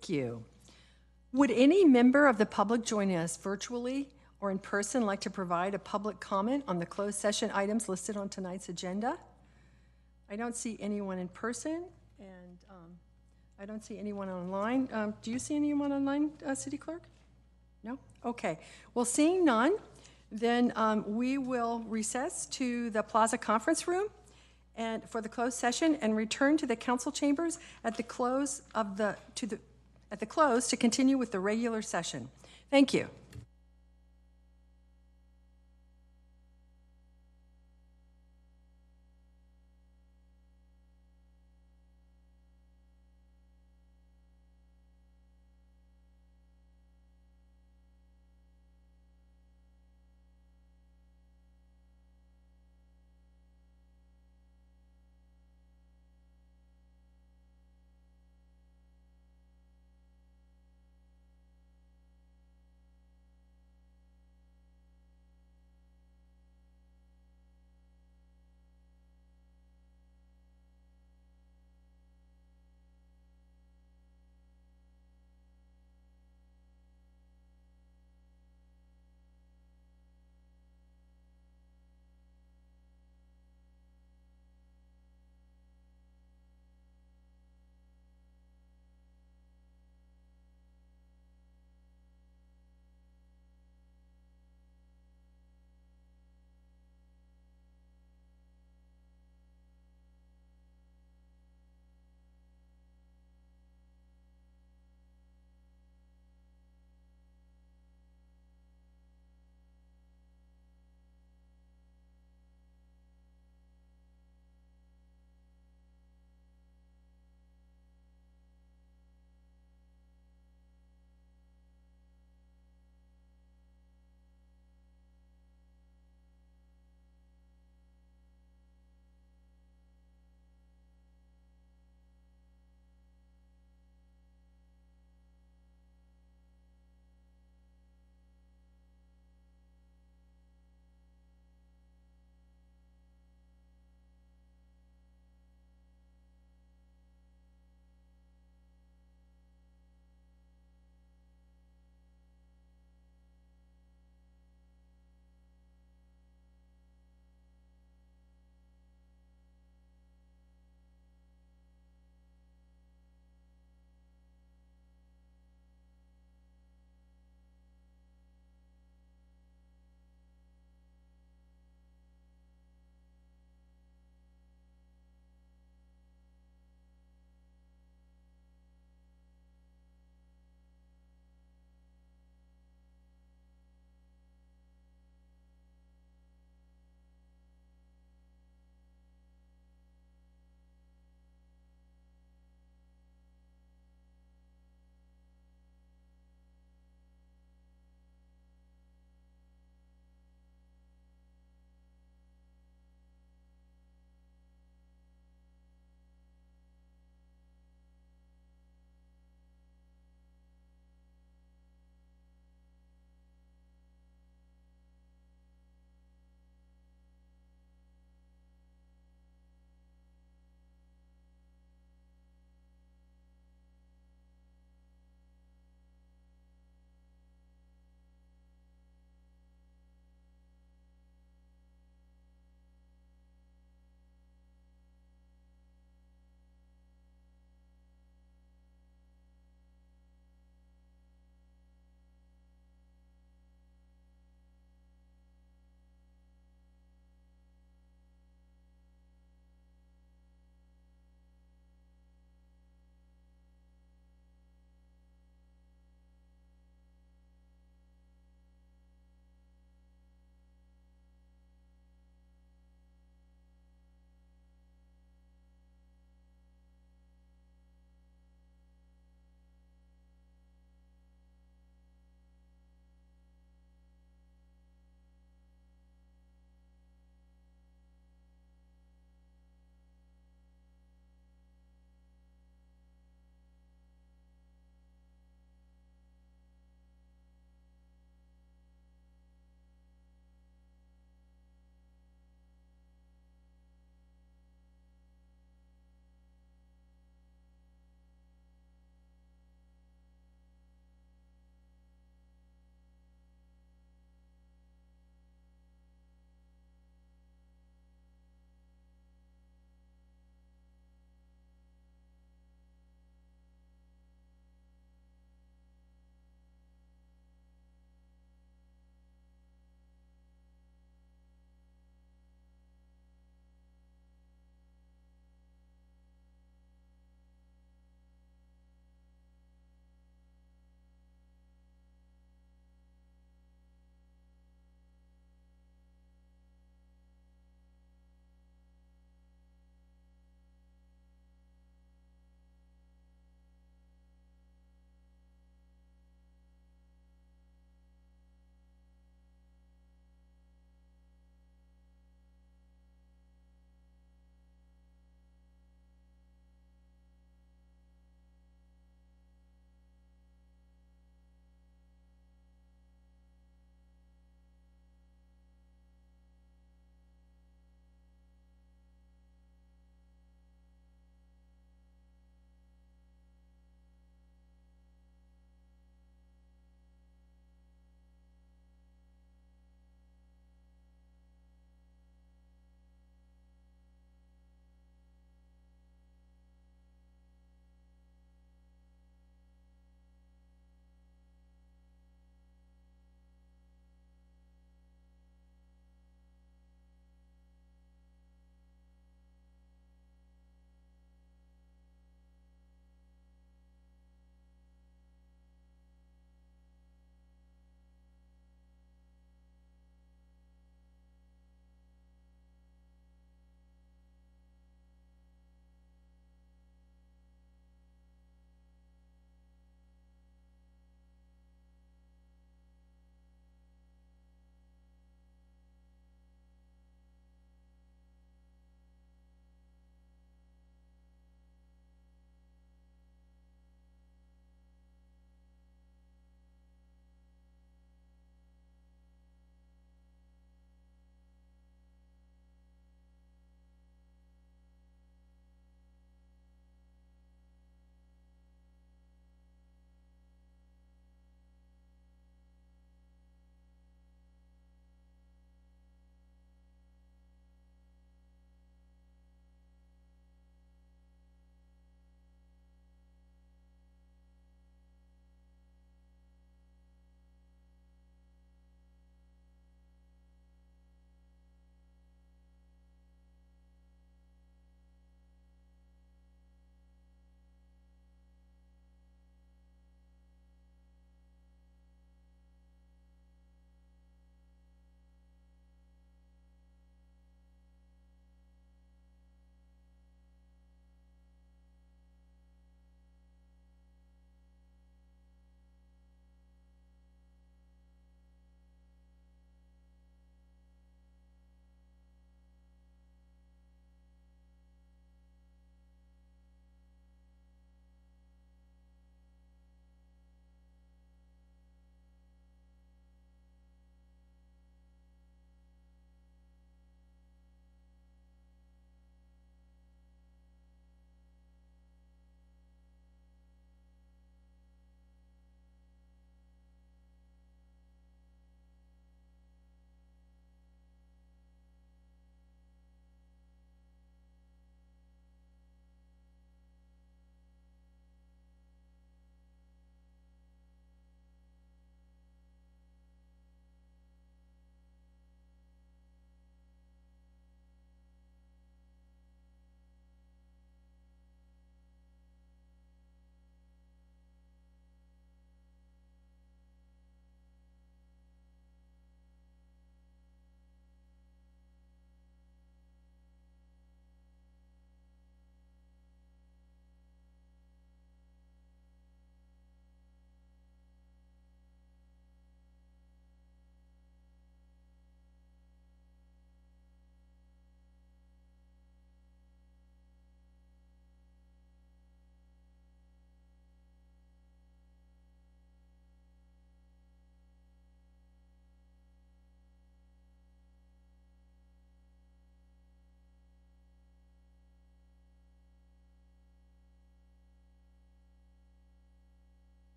Thank you. Would any member of the public joining us virtually or in person like to provide a public comment on the closed session items listed on tonight's agenda? I don't see anyone in person, and I don't see anyone online. Do you see anyone online, City Clerk? No? Okay. Well, seeing none, then we will recess to the Plaza Conference Room and for the closed session and return to the council chambers at the close to continue with the regular session. Thank you.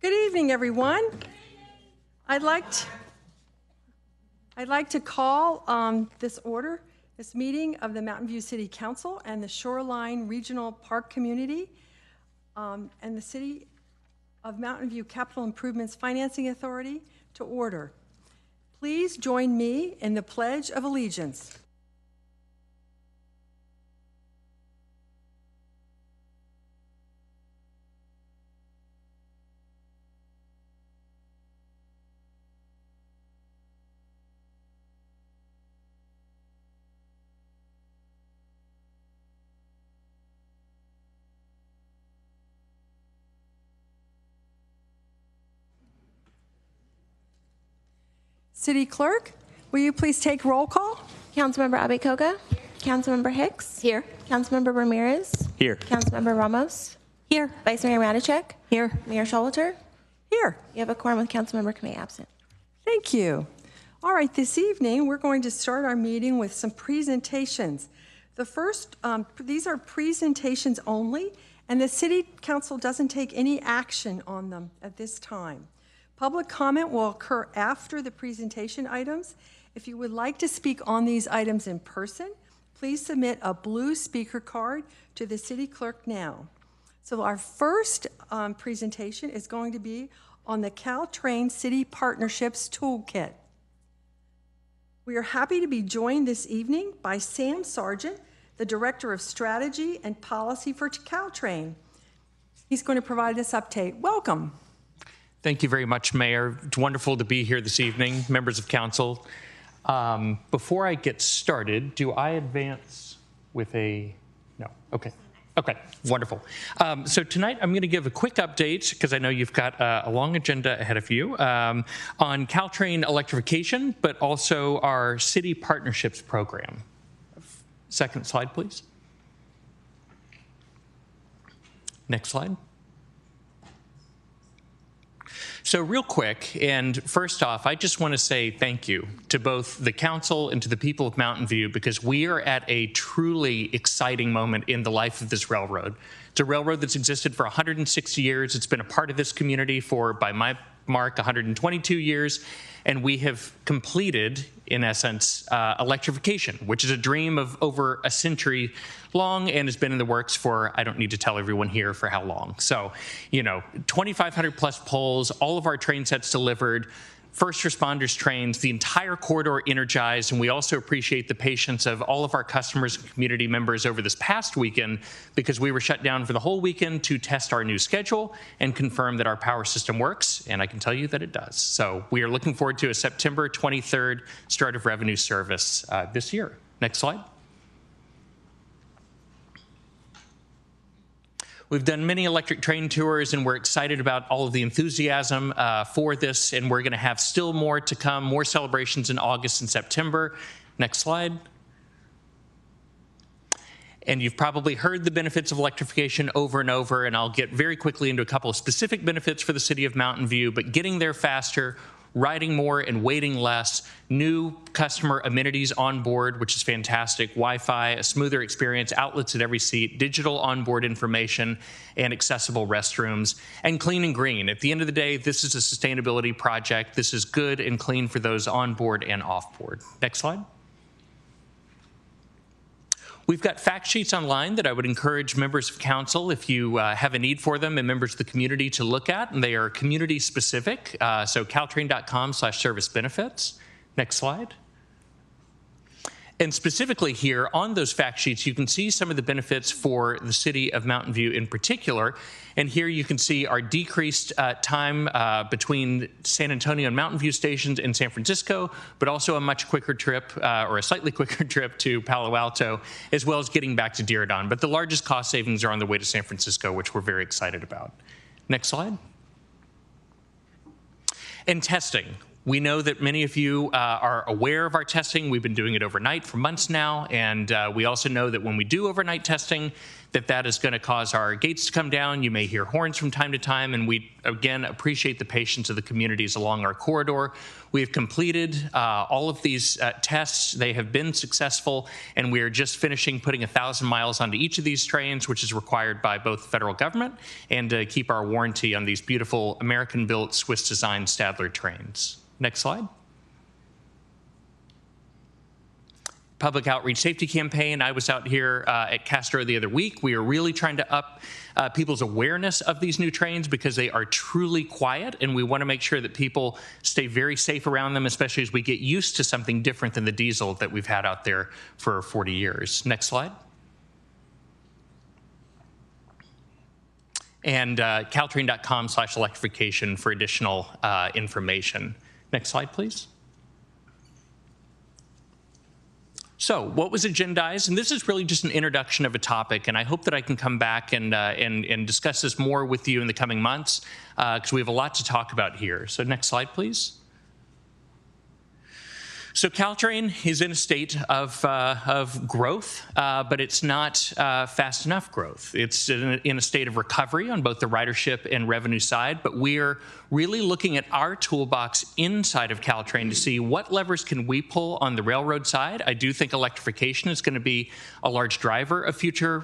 Good evening, everyone. I'd like to call this meeting of the Mountain View City Council and the Shoreline Regional Park Community and the City of Mountain View Capital Improvements Financing Authority to order. Please join me in the Pledge of Allegiance. City Clerk, will you please take roll call? Councilmember Abekoga. Councilmember Hicks. Here. Councilmember Ramirez. Here. Councilmember Ramos. Here. Vice Mayor Matichak. Here. Mayor Showalter. Here. You have a quorum with Councilmember Kamei absent. Thank you. All right, this evening we're going to start our meeting with some presentations. The first, these are presentations only, and the City Council doesn't take any action on them at this time. Public comment will occur after the presentation items. If you would like to speak on these items in person, please submit a blue speaker card to the City Clerk now. So our first presentation is going to be on the Caltrain City Partnerships Toolkit. We are happy to be joined this evening by Sam Sargent, the Director of Strategy and Policy for Caltrain. He's going to provide us update. Welcome. Thank you very much, Mayor. It's wonderful to be here this evening, members of council. Before I get started, do I advance with a, no, okay. Okay, wonderful. So tonight I'm going to give a quick update, because I know you've got a long agenda ahead of you, on Caltrain electrification, but also our city partnerships program. Second slide, please. Next slide. So real quick, and first off, I just want to say thank you to both the council and to the people of Mountain View, because we are at a truly exciting moment in the life of this railroad. It's a railroad that's existed for 160 years. It's been a part of this community for, by my mark, 122 years. And we have completed, in essence, electrification, which is a dream of over a century long and has been in the works for, I don't need to tell everyone here for how long. So, 2,500 plus poles, all of our train sets delivered, first responders trains, the entire corridor energized, and we also appreciate the patience of all of our customers and community members over this past weekend, because we were shut down for the whole weekend to test our new schedule and confirm that our power system works, and I can tell you that it does. So we are looking forward to a September 23rd start of revenue service this year. Next slide. We've done many electric train tours, and we're excited about all of the enthusiasm for this, and we're going to have still more to come, more celebrations in August and September. Next slide. And you've probably heard the benefits of electrification over and over, and I'll get very quickly into a couple of specific benefits for the city of Mountain View, but getting there faster, riding more and waiting less, new customer amenities on board, which is fantastic, Wi-Fi, a smoother experience, outlets at every seat, digital onboard information, and accessible restrooms, and clean and green. At the end of the day, this is a sustainability project. This is good and clean for those on board and off board. Next slide. We've got fact sheets online that I would encourage members of council, if you have a need for them, and members of the community to look at, and they are community specific, so caltrain.com/service benefits. Next slide. And specifically here on those fact sheets, you can see some of the benefits for the city of Mountain View in particular. And here you can see our decreased time between San Antonio and Mountain View stations in San Francisco, but also a much quicker trip, or a slightly quicker trip to Palo Alto, as well as getting back to Diridon. But the largest cost savings are on the way to San Francisco, which we're very excited about. Next slide. And testing. We know that many of you are aware of our testing. We've been doing it overnight for months now, and we also know that when we do overnight testing, that is going to cause our gates to come down. You may hear horns from time to time, and we, again, appreciate the patience of the communities along our corridor. We have completed all of these tests. They have been successful, and we are just finishing putting 1,000 miles onto each of these trains, which is required by both the federal government and to keep our warranty on these beautiful American-built, Swiss-designed Stadler trains. Next slide. Public outreach safety campaign. I was out here at Castro the other week. We are really trying to up people's awareness of these new trains because they are truly quiet, and we want to make sure that people stay very safe around them, especially as we get used to something different than the diesel that we've had out there for 40 years. Next slide. And caltrain.com/electrification for additional information. Next slide, please. So what was agendized? And this is really just an introduction of a topic, and I hope that I can come back and discuss this more with you in the coming months because we have a lot to talk about here. So next slide, please. So Caltrain is in a state of growth, but it's not fast enough growth. It's in a state of recovery on both the ridership and revenue side, but we're really looking at our toolbox inside of Caltrain to see what levers can we pull on the railroad side. I do think electrification is going to be a large driver of future,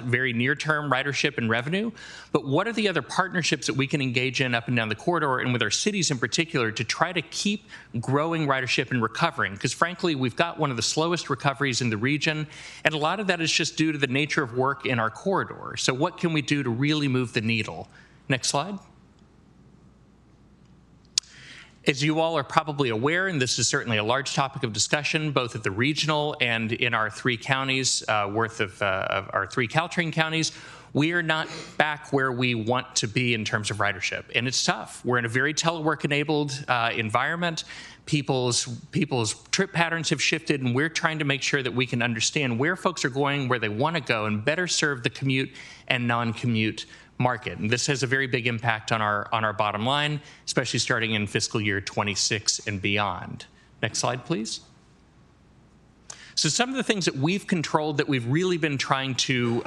very near-term ridership and revenue, but what are the other partnerships that we can engage in up and down the corridor and with our cities in particular to try to keep growing ridership and recovering? Because frankly, we've got one of the slowest recoveries in the region, and a lot of that is just due to the nature of work in our corridor. So what can we do to really move the needle? Next slide. As you all are probably aware, and this is certainly a large topic of discussion, both at the regional and in our 3 counties worth of our 3 Caltrain counties, we are not back where we want to be in terms of ridership, and it's tough. We're in a very telework-enabled environment. People's trip patterns have shifted, and we're trying to make sure that we can understand where folks are going, where they want to go, and better serve the commute and non-commute market. And this has a very big impact on our bottom line, especially starting in fiscal year 26 and beyond. Next slide, please. So some of the things that we've controlled that we've really been trying to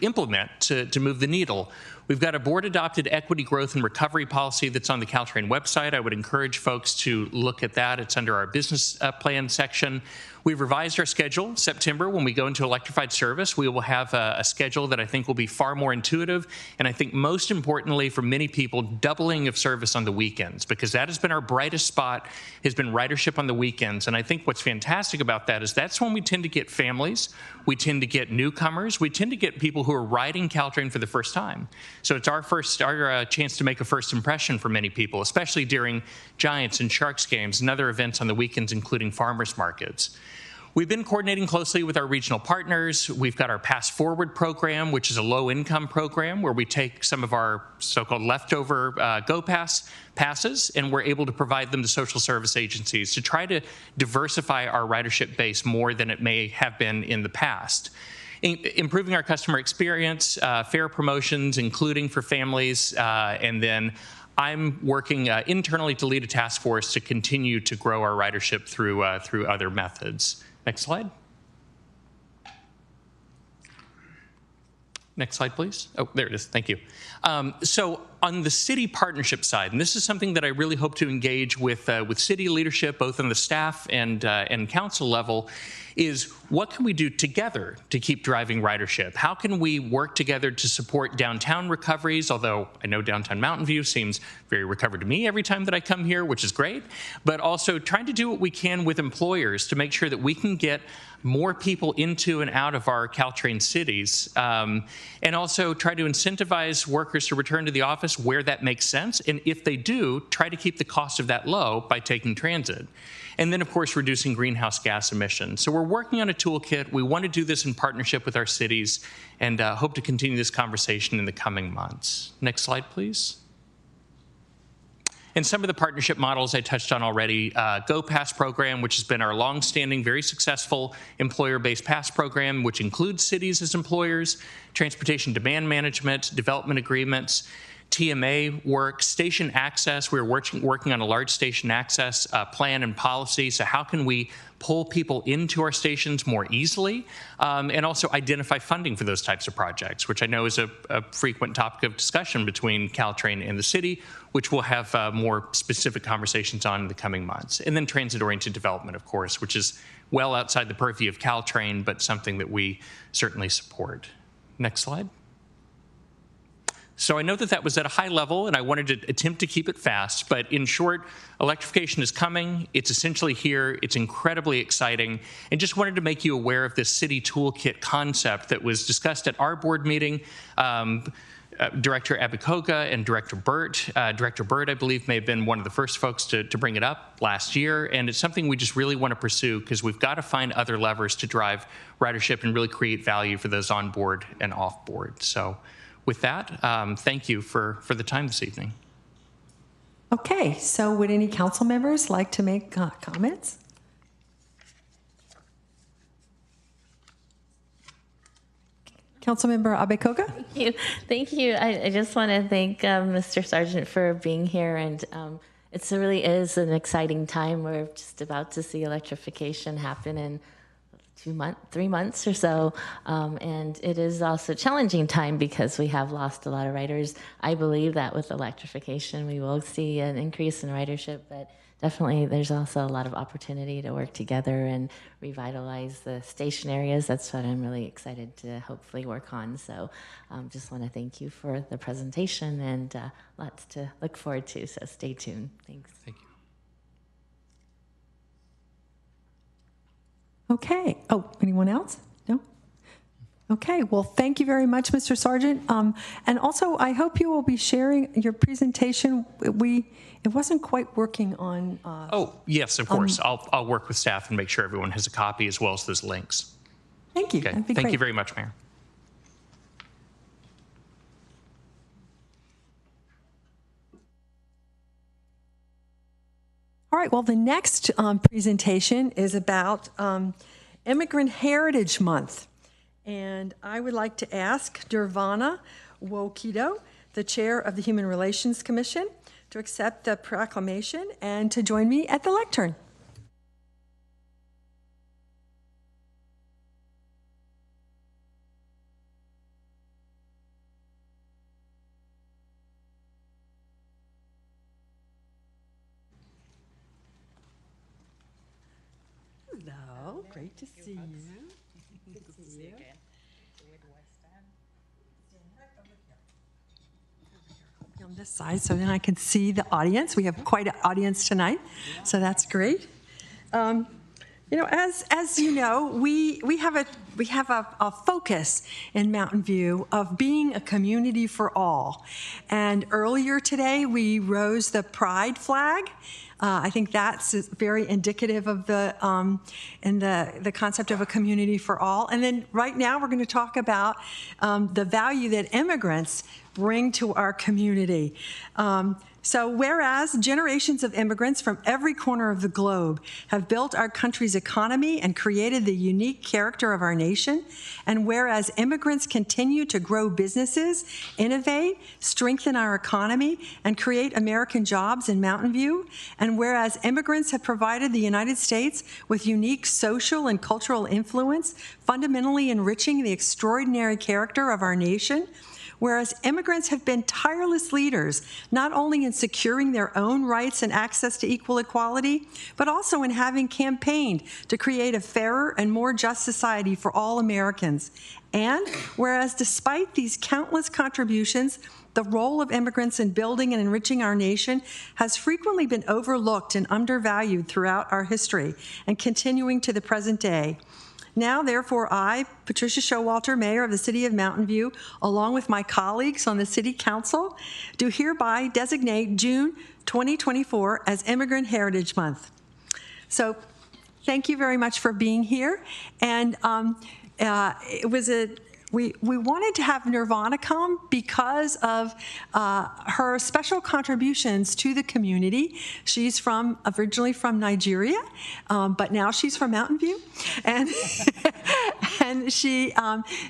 implement to move the needle. We've got a board-adopted equity growth and recovery policy that's on the Caltrain website. I would encourage folks to look at that. It's under our business plan section. We've revised our schedule. September, when we go into electrified service, we will have a schedule that I think will be far more intuitive, and I think most importantly for many people, doubling of service on the weekends, because that has been our brightest spot, has been ridership on the weekends. And I think what's fantastic about that is that's when we tend to get families, we tend to get newcomers, we tend to get people who are riding Caltrain for the first time. So it's our chance to make a first impression for many people, especially during Giants and Sharks games and other events on the weekends, including farmers markets. We've been coordinating closely with our regional partners. We've got our Pass Forward program, which is a low-income program where we take some of our so-called leftover Go Pass passes, and we're able to provide them to social service agencies to try to diversify our ridership base more than it may have been in the past. Improving our customer experience, fair promotions, including for families, and then I'm working internally to lead a task force to continue to grow our ridership through other methods. Next slide. Next slide, please. Oh, there it is. Thank you. So on the city partnership side, and this is something that I really hope to engage with city leadership, both on the staff and council level, is what can we do together to keep driving ridership? How can we work together to support downtown recoveries? Although I know downtown Mountain View seems very recovered to me every time that I come here, which is great, but also trying to do what we can with employers to make sure that we can get more people into and out of our Caltrain cities, and also try to incentivize workers to return to the office where that makes sense. And if they do, try to keep the cost of that low by taking transit. And then, of course, reducing greenhouse gas emissions. So we're working on a toolkit. We want to do this in partnership with our cities and hope to continue this conversation in the coming months. Next slide, please. And some of the partnership models I touched on already, Go Pass program, which has been our long-standing, very successful employer-based pass program, which includes cities as employers, transportation demand management, development agreements, TMA work, station access. We're working on a large station access plan and policy. So how can we pull people into our stations more easily, and also identify funding for those types of projects, which I know is a frequent topic of discussion between Caltrain and the city, which we'll have more specific conversations on in the coming months. And then transit-oriented development, of course, which is well outside the purview of Caltrain, but something that we certainly support. Next slide. So I know that that was at a high level, and I wanted to attempt to keep it fast, but in short, electrification is coming. It's essentially here. It's incredibly exciting, and just wanted to make you aware of this city toolkit concept that was discussed at our board meeting. Director Abikoga and Director Burt. Director Burt, I believe, may have been one of the first folks to bring it up last year, and it's something we just really want to pursue because we've got to find other levers to drive ridership and really create value for those on board and off board. So with that, thank you for the time this evening. Okay, so would any council members like to make comments? Councilmember Abikoga? Thank you. I just want to thank Mr. Sargent for being here, and it really is an exciting time. We're just about to see electrification happen in 3 months or so, and it is also a challenging time because we have lost a lot of riders. I believe that with electrification we will see an increase in ridership, but definitely there's also a lot of opportunity to work together and revitalize the station areas. That's what I'm really excited to hopefully work on. So just want to thank you for the presentation, and lots to look forward to, so stay tuned. Thanks. Thank you. Okay. Oh, anyone else? No? Okay. Well, thank you very much, Mr. Sargent. And also, I hope you will be sharing your presentation. It wasn't quite working on... oh, yes, of course. I'll work with staff and make sure everyone has a copy as well as those links. Thank you. Okay. That'd be Thank great. you very much, Mayor. All right, well, the next presentation is about Immigrant Heritage Month. And I would like to ask Nirvana Wokido, the chair of the Human Relations Commission, to accept the proclamation and to join me at the lectern. Hello, great to see you. Good to see you. On this side, so then I can see the audience. We have quite an audience tonight, so that's great. You know, as you know, we have a focus in Mountain View of being a community for all. And earlier today, we rose the Pride flag. I think that's very indicative of the concept of a community for all. And then right now, we're going to talk about the value that immigrants bring to our community. So whereas generations of immigrants from every corner of the globe have built our country's economy and created the unique character of our nation, and whereas immigrants continue to grow businesses, innovate, strengthen our economy, and create American jobs in Mountain View, and whereas immigrants have provided the United States with unique social and cultural influence, fundamentally enriching the extraordinary character of our nation, whereas immigrants have been tireless leaders, not only in securing their own rights and access to equal equality, but also in having campaigned to create a fairer and more just society for all Americans. And whereas despite these countless contributions, the role of immigrants in building and enriching our nation has frequently been overlooked and undervalued throughout our history and continuing to the present day. Now, therefore, I, Patricia Showalter, Mayor of the City of Mountain View, along with my colleagues on the City Council, do hereby designate June 2024 as Immigrant Heritage Month. So, thank you very much for being here. And we wanted to have Nirvana come because of her special contributions to the community. She's originally from Nigeria, but now she's from Mountain View. And and she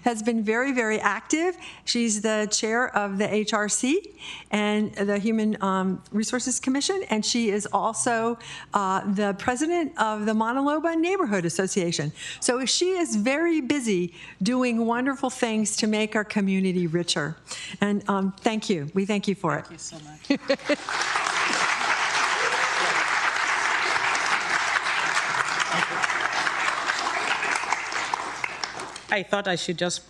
has been very, very active. She's the chair of the HRC and the Human Resources Commission, and she is also the president of the Montalba Neighborhood Association. So she is very busy doing wonderful things to make our community richer. And thank you. We thank you for it. Thank you so much. I thought I should just,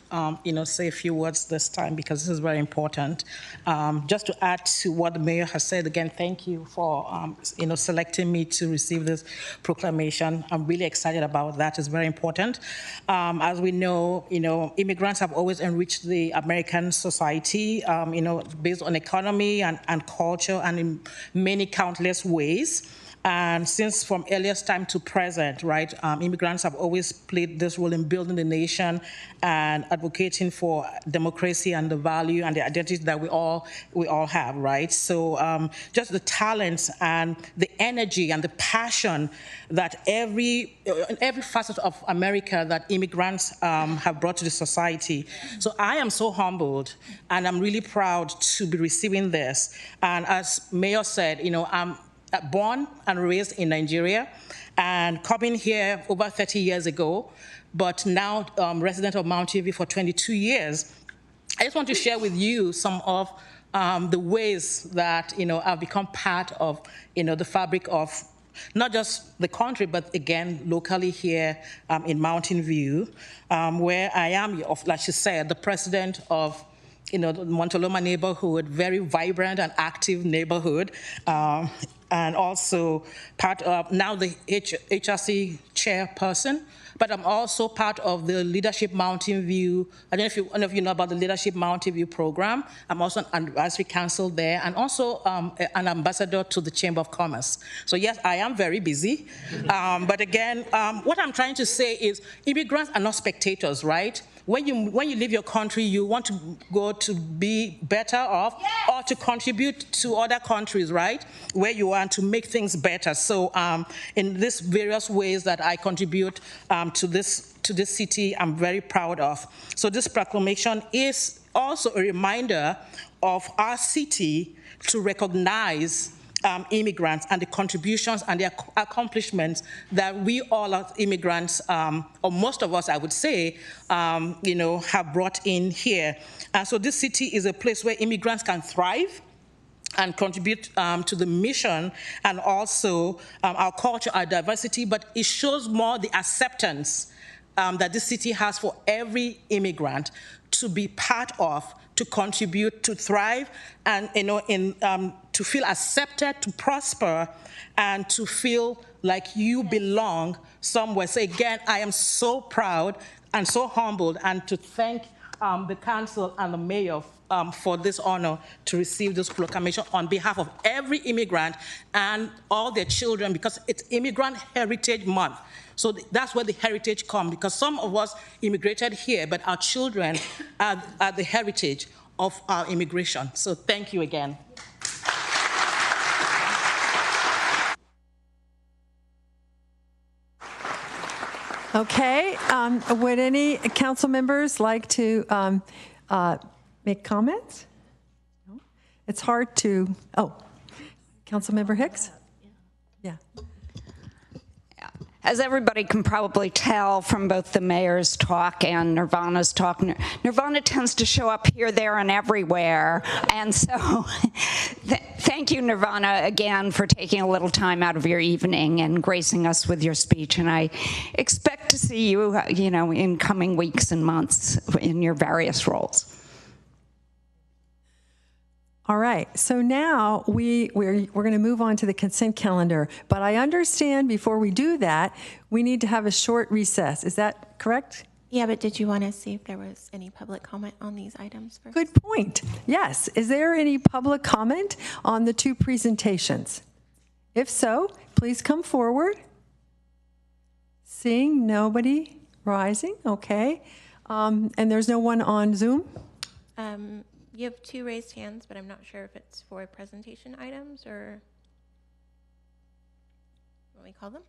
say a few words this time because this is very important. Just to add to what the mayor has said, again, thank you for, selecting me to receive this proclamation. I'm really excited about that. It's very important. As we know, immigrants have always enriched the American society, based on economy and culture and in many countless ways. And since from earliest time to present, right, immigrants have always played this role in building the nation and advocating for democracy and the value and the identity that we all have, right? So just the talents and the energy and the passion that every facet of America that immigrants have brought to the society. So I am so humbled and I'm really proud to be receiving this. And as Mayor said, I'm born and raised in Nigeria and coming here over 30 years ago, but now resident of Mountain View for 22 years. I just want to share with you some of the ways that, I've become part of, the fabric of not just the country, but again, locally here in Mountain View, where I am, like she said, the president of the Montalba neighborhood, very vibrant and active neighborhood, and also part of now the HRC chairperson, but I'm also part of the Leadership Mountain View. I don't know if any of you know about the Leadership Mountain View program. I'm also an advisory council there and also an ambassador to the Chamber of Commerce. So yes, I am very busy. But again, what I'm trying to say is immigrants are not spectators, right? When you leave your country, you want to go to be better off or to contribute to other countries, right? Where you want to make things better. So in these various ways that I contribute to this city, I'm very proud of. So this proclamation is also a reminder of our city to recognize immigrants and the contributions and the accomplishments that we all as immigrants, or most of us, I would say, have brought in here. And so this city is a place where immigrants can thrive and contribute to the mission and also our culture, our diversity, but it shows more the acceptance that this city has for every immigrant to be part of, to contribute, to thrive, and to feel accepted, to prosper, and to feel like you belong somewhere. So again, I am so proud and so humbled, and to thank the council and the mayor for this honor to receive this proclamation on behalf of every immigrant and all their children, because it's Immigrant Heritage Month. So that's where the heritage comes, because some of us immigrated here, but our children are the heritage of our immigration. So thank you again. Okay, would any council members like to make comments? No? It's hard to, Councilmember Hicks? Yeah. As everybody can probably tell from both the mayor's talk and Nirvana's talk, Nirvana tends to show up here, there, and everywhere. And so thank you, Nirvana, again, for taking a little time out of your evening and gracing us with your speech. And I expect to see you, in coming weeks and months in your various roles. All right, so now we're going to move on to the consent calendar. But I understand before we do that, we need to have a short recess. Is that correct? Yeah, but did you want to see if there was any public comment on these items first? Good point. Yes. Is there any public comment on the two presentations? If so, please come forward. Seeing nobody rising, okay. And there's no one on Zoom? You have two raised hands, but I'm not sure if it's for presentation items or what we call them.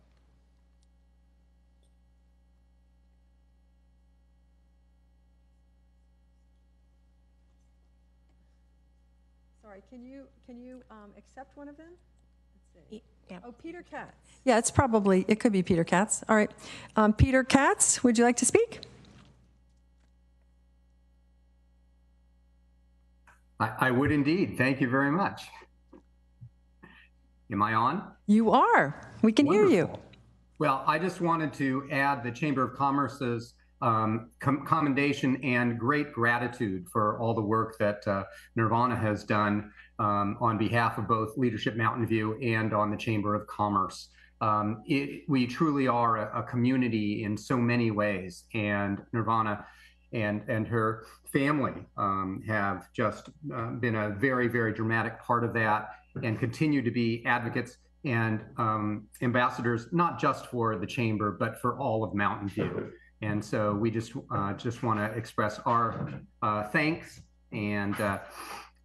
Sorry, can you accept one of them? Let's see. Yeah. Oh, Peter Katz. Yeah, it could be Peter Katz. All right. Peter Katz, would you like to speak? I would indeed. Thank you very much. Am I on? You are. We can hear you. Wonderful. Well, I just wanted to add the Chamber of Commerce's commendation and great gratitude for all the work that Nirvana has done on behalf of both Leadership Mountain View and on the Chamber of Commerce. We truly are a community in so many ways, and Nirvana and her family have just been a very, very dramatic part of that and continue to be advocates and ambassadors, not just for the Chamber, but for all of Mountain View. And so we just want to express our thanks and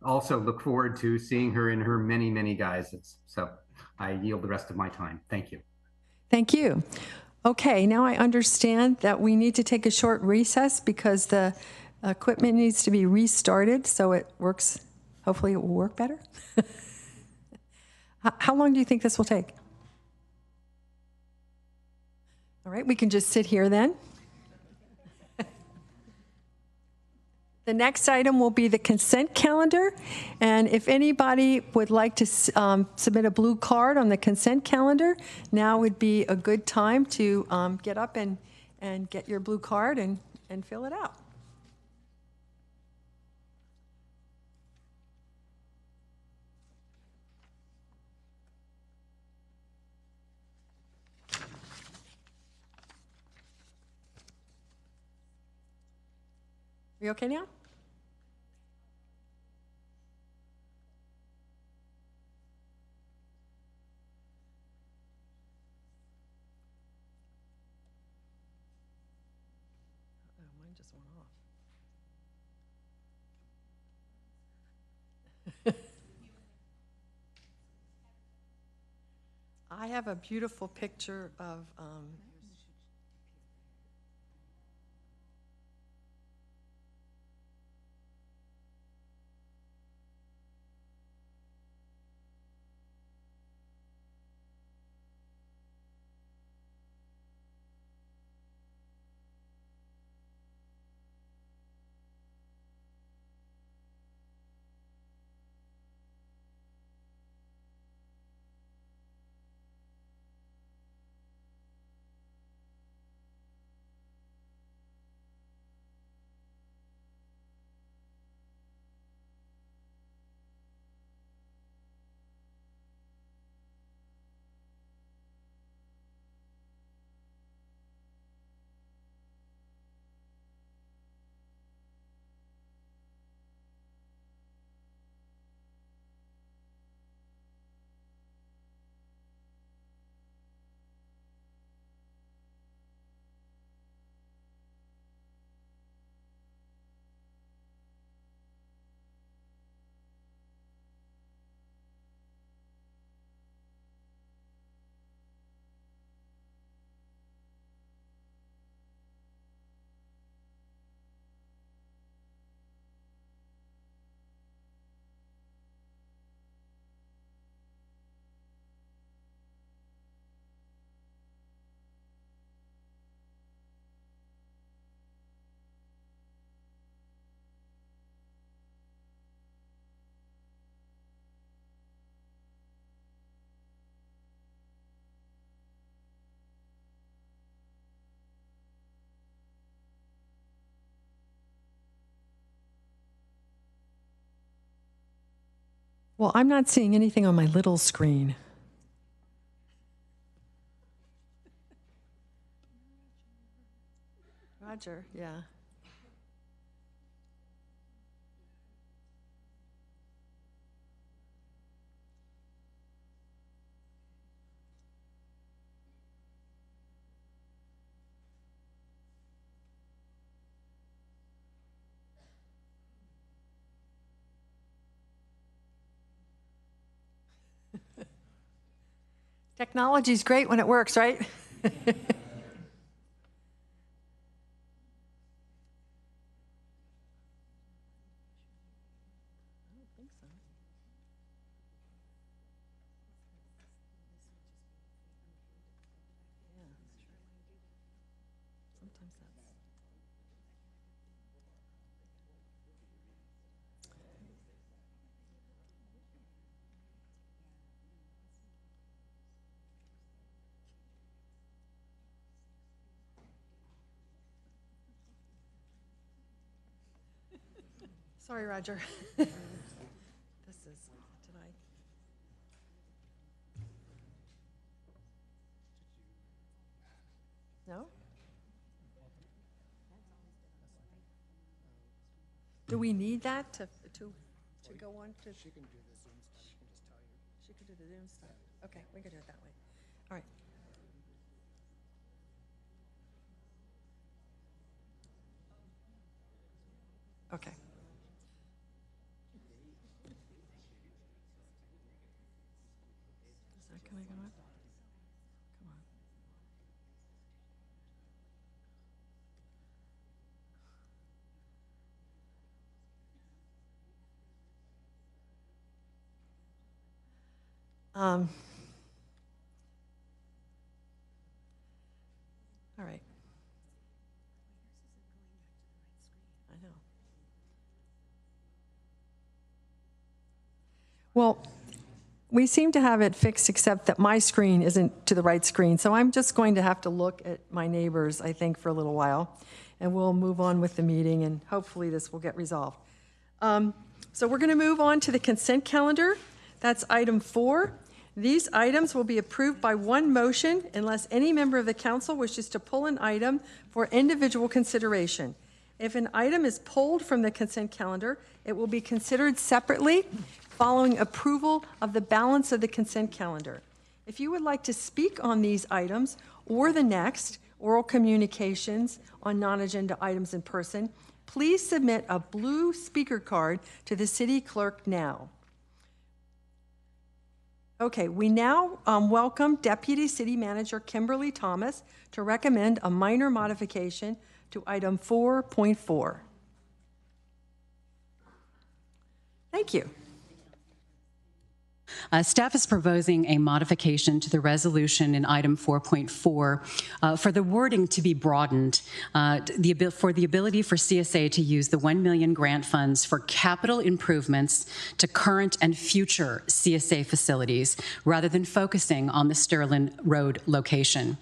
also look forward to seeing her in her many, many guises. So I yield the rest of my time. Thank you. Thank you. Okay, now I understand that we need to take a short recess because the equipment needs to be restarted so it works. Hopefully it will work better. How long do you think this will take? All right, we can just sit here then. The next item will be the consent calendar. And if anybody would like to submit a blue card on the consent calendar, now would be a good time to get up and get your blue card and fill it out. Are you okay now? Oh, mine just went off. I have a beautiful picture of well, I'm not seeing anything on my little screen. Roger, yeah. Technology's great when it works, right? Sorry, Roger. This is, did I? No? Do we need that to go on to? She can do the Zoom stuff. She can just tell you. She can do the Zoom stuff. Okay, we can do it that way. All right. Okay. Is that coming on? Come on. All right. I know. Well, we seem to have it fixed, except that my screen isn't to the right screen. So I'm just going to have to look at my neighbors, I think, for a little while. And we'll move on with the meeting, and hopefully this will get resolved. So we're going to move on to the consent calendar. That's item 4. These items will be approved by one motion unless any member of the council wishes to pull an item for individual consideration. If an item is pulled from the consent calendar, it will be considered separately following approval of the balance of the consent calendar. If you would like to speak on these items or the next oral communications on non-agenda items in person, please submit a blue speaker card to the city clerk now. Okay, we now welcome Deputy City Manager Kimberly Thomas to recommend a minor modification to item 4.4. Thank you. Staff is proposing a modification to the resolution in item 4.4 for the wording to be broadened for the ability for CSA to use the $1 million grant funds for capital improvements to current and future CSA facilities rather than focusing on the Sterling Road location.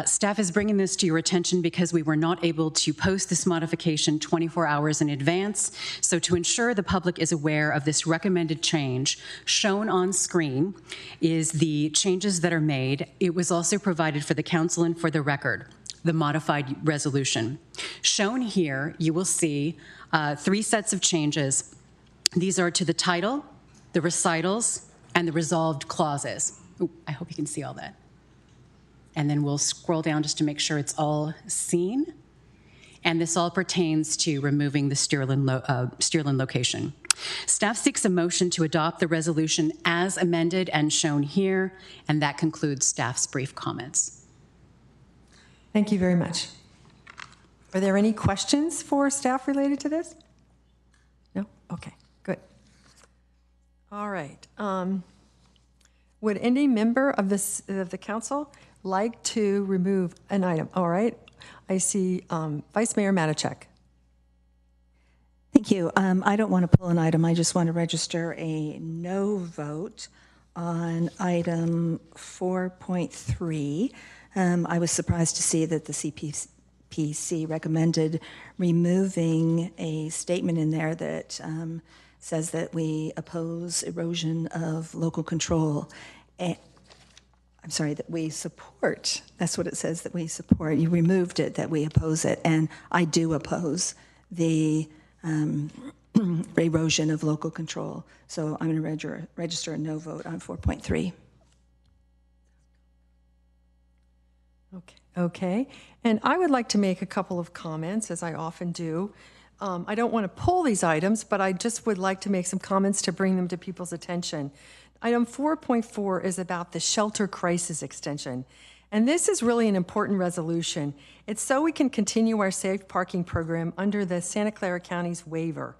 Staff is bringing this to your attention because we were not able to post this modification 24 hours in advance. So to ensure the public is aware of this recommended change, shown on screen is the changes that are made. It was also provided for the council and for the record, the modified resolution. Shown here, you will see 3 sets of changes. These are to the title, the recitals, and the resolved clauses. Ooh, I hope you can see all that. And then we'll scroll down just to make sure it's all seen. And this all pertains to removing the Sterling location. Staff seeks a motion to adopt the resolution as amended and shown here, and that concludes staff's brief comments. Thank you very much. Are there any questions for staff related to this? No? Okay, good. All right. Would any member of the council like to remove an item? All right. I see Vice Mayor Matichak. Thank you. I don't want to pull an item. I just want to register a no vote on item 4.3. I was surprised to see that the CPC recommended removing a statement in there that says that we oppose erosion of local control. I'm sorry, that we support. That's what it says, that we support. You removed it, that we oppose it. And I do oppose the erosion of local control. So I'm going to register a no vote on 4.3. Okay. And I would like to make a couple of comments, as I often do. I don't want to pull these items, but I just would like to make some comments to bring them to people's attention. Item 4.4 is about the shelter crisis extension. And this is really an important resolution. It's so we can continue our safe parking program under the Santa Clara County's waiver.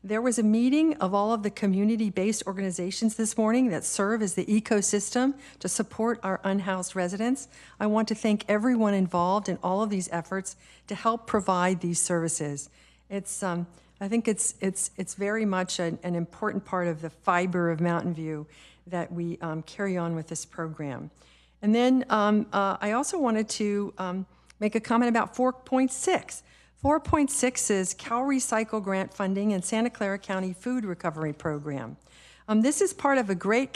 There was a meeting of all of the community-based organizations this morning that serve as the ecosystem to support our unhoused residents. I want to thank everyone involved in all of these efforts to help provide these services. It's, I think it's very much an important part of the fiber of Mountain View that we carry on with this program. And then I also wanted to make a comment about 4.6. 4.6 is Cal Recycle grant funding and Santa Clara County Food Recovery Program. This is part of a great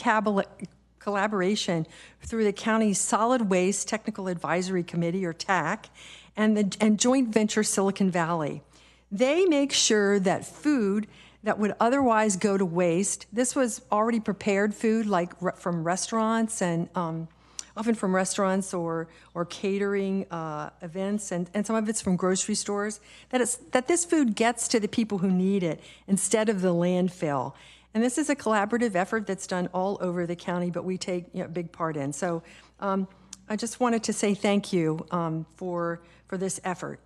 collaboration through the county's Solid Waste Technical Advisory Committee, or TAC, and Joint Venture Silicon Valley. They make sure that food that would otherwise go to waste, this was already prepared food, like from restaurants and often from restaurants or catering events, and some of it's from grocery stores, that this food gets to the people who need it instead of the landfill. And this is a collaborative effort that's done all over the county, but we take a big part in. So I just wanted to say thank you for this effort.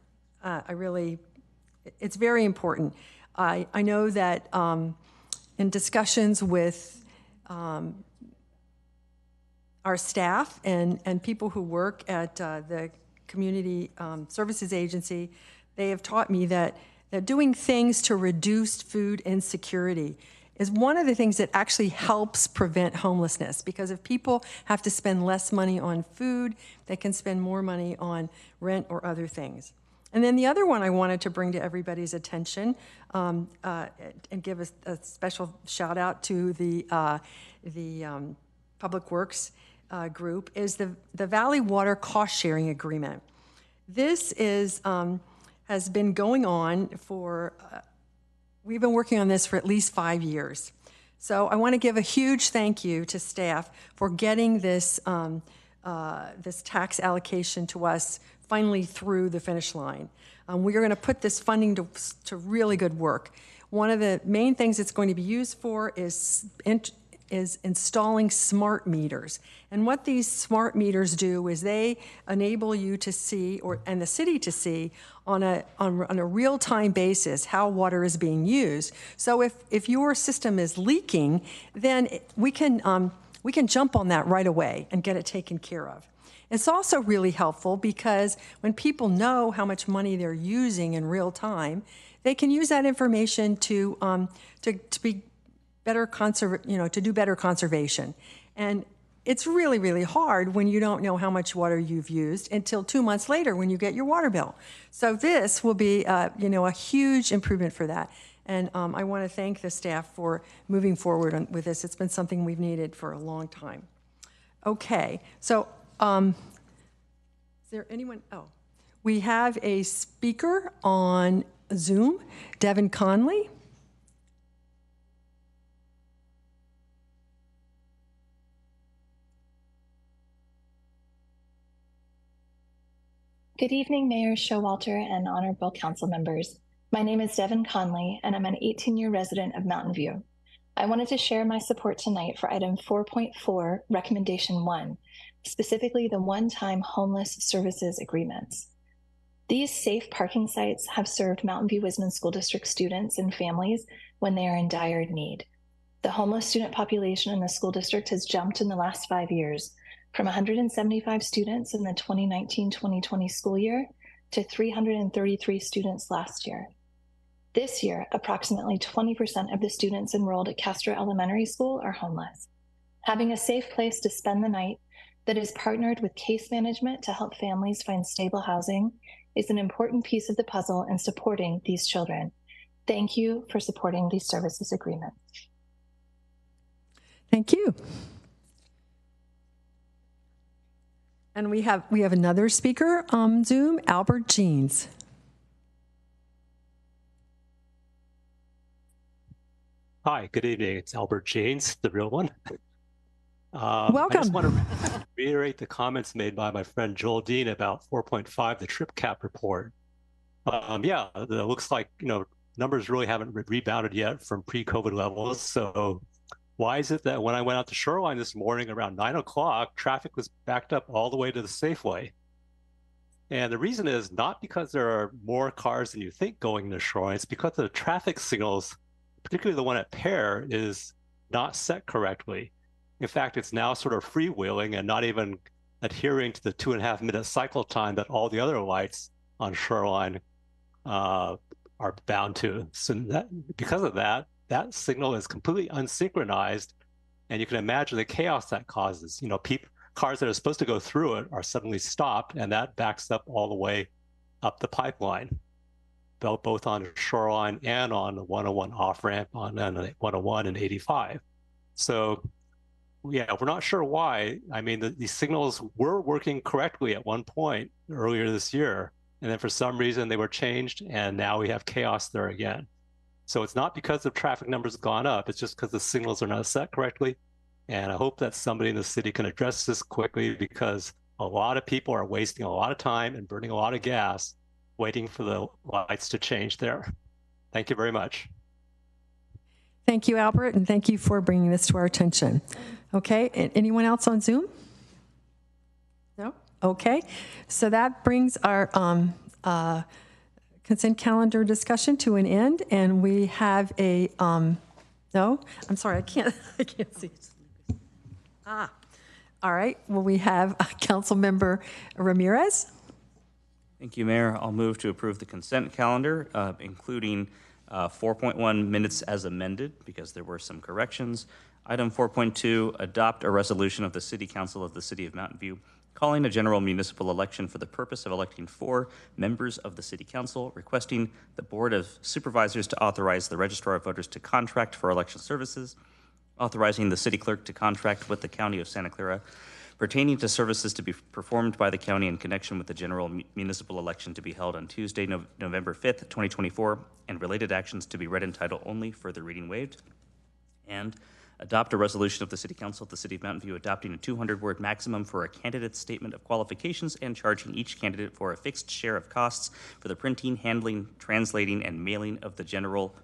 It's very important. I know that in discussions with our staff and people who work at the Community Services Agency, they have taught me that doing things to reduce food insecurity is one of the things that actually helps prevent homelessness, because if people have to spend less money on food, they can spend more money on rent or other things. And then the other one I wanted to bring to everybody's attention and give a special shout out to the Public Works group is the Valley Water Cost Sharing Agreement. This is has been going on for, we've been working on this for at least 5 years. So I want to give a huge thank you to staff for getting this, this tax allocation to us finally through the finish line. We are going to put this funding to really good work. One of the main things it's going to be used for is installing smart meters. And what these smart meters do is they enable you to see, and the city to see, on a real-time basis how water is being used. So if your system is leaking, then we can jump on that right away and get it taken care of. It's also really helpful because when people know how much money they're using in real time, they can use that information to be better to do better conservation. And it's really, really hard when you don't know how much water you've used until 2 months later when you get your water bill. So this will be, a huge improvement for that. And I want to thank the staff for moving forward with this. It's been something we've needed for a long time. Okay, so is there anyone? Oh, we have a speaker on Zoom, Devin Conley. Good evening, Mayor Showalter and honorable council members. My name is Devin Conley, and I'm an 18-year resident of Mountain View. I wanted to share my support tonight for item 4.4, recommendation 1, specifically the one-time homeless services agreements. These safe parking sites have served Mountain View Wisman School District students and families when they are in dire need. The homeless student population in the school district has jumped in the last 5 years, from 175 students in the 2019-2020 school year to 333 students last year. This year, approximately 20% of the students enrolled at Castro Elementary School are homeless. Having a safe place to spend the night that is partnered with case management to help families find stable housing is an important piece of the puzzle in supporting these children. Thank you for supporting these services agreements. Thank you. And we have another speaker on Zoom, Albert Jeans. Hi, good evening. It's Albert Jeans, the real one. Welcome. I just want to reiterate the comments made by my friend Joel Dean about 4.5, the trip cap report. Yeah, it looks like, numbers really haven't rebounded yet from pre-COVID levels. So why is it that when I went out to Shoreline this morning around 9 o'clock, traffic was backed up all the way to the Safeway? And the reason is not because there are more cars than you think going to Shoreline, it's because the traffic signals particularly the one at Pear, is not set correctly. In fact, it's now sort of freewheeling and not even adhering to the 2.5-minute cycle time that all the other lights on Shoreline are bound to. So because of that, that signal is completely unsynchronized, and you can imagine the chaos that causes. You know, cars that are supposed to go through it are suddenly stopped, and that backs up all the way up the pipeline, both on Shoreline and on the 101 off-ramp on 101 and 85. So yeah, we're not sure why. I mean, these signals were working correctly at one point earlier this year, and then for some reason they were changed, and now we have chaos there again. So it's not because the traffic numbers have gone up, it's just because the signals are not set correctly. And I hope that somebody in the city can address this quickly, because a lot of people are wasting a lot of time and burning a lot of gas waiting for the lights to change there. Thank you very much. Thank you, Albert, and thank you for bringing this to our attention. Okay, anyone else on Zoom? No? Okay, so that brings our consent calendar discussion to an end, and we have a, no, I'm sorry, I can't see. All right, well, we have Councilmember Ramirez. Thank you, Mayor. I'll move to approve the consent calendar, including 4.1 minutes as amended, because there were some corrections. Item 4.2, adopt a resolution of the City Council of the City of Mountain View calling a general municipal election for the purpose of electing 4 members of the City Council, requesting the Board of Supervisors to authorize the Registrar of Voters to contract for election services, authorizing the City Clerk to contract with the County of Santa Clara pertaining to services to be performed by the county in connection with the general municipal election to be held on Tuesday, November 5th, 2024, and related actions to be read in title only, further reading waived. And adopt a resolution of the City Council of the City of Mountain View adopting a 200-word maximum for a candidate's statement of qualifications and charging each candidate for a fixed share of costs for the printing, handling, translating, and mailing of the general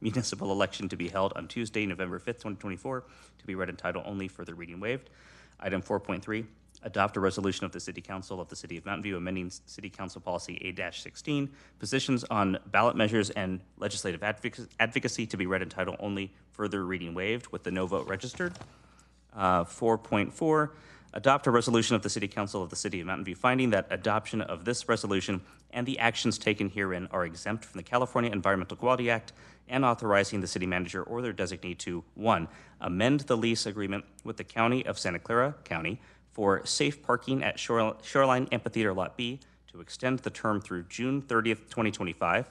municipal election to be held on Tuesday, November 5th, 2024, to be read in title only, further reading waived. Item 4.3, adopt a resolution of the City Council of the City of Mountain View amending City Council Policy A-16, positions on ballot measures and legislative advocacy to be read in title only, further reading waived, with the no vote registered. 4.4, adopt a resolution of the City Council of the City of Mountain View finding that adoption of this resolution and the actions taken herein are exempt from the California Environmental Quality Act, and authorizing the city manager or their designee to 1, amend the lease agreement with the County of Santa Clara County for safe parking at Shoreline Amphitheater Lot B to extend the term through June 30th, 2025.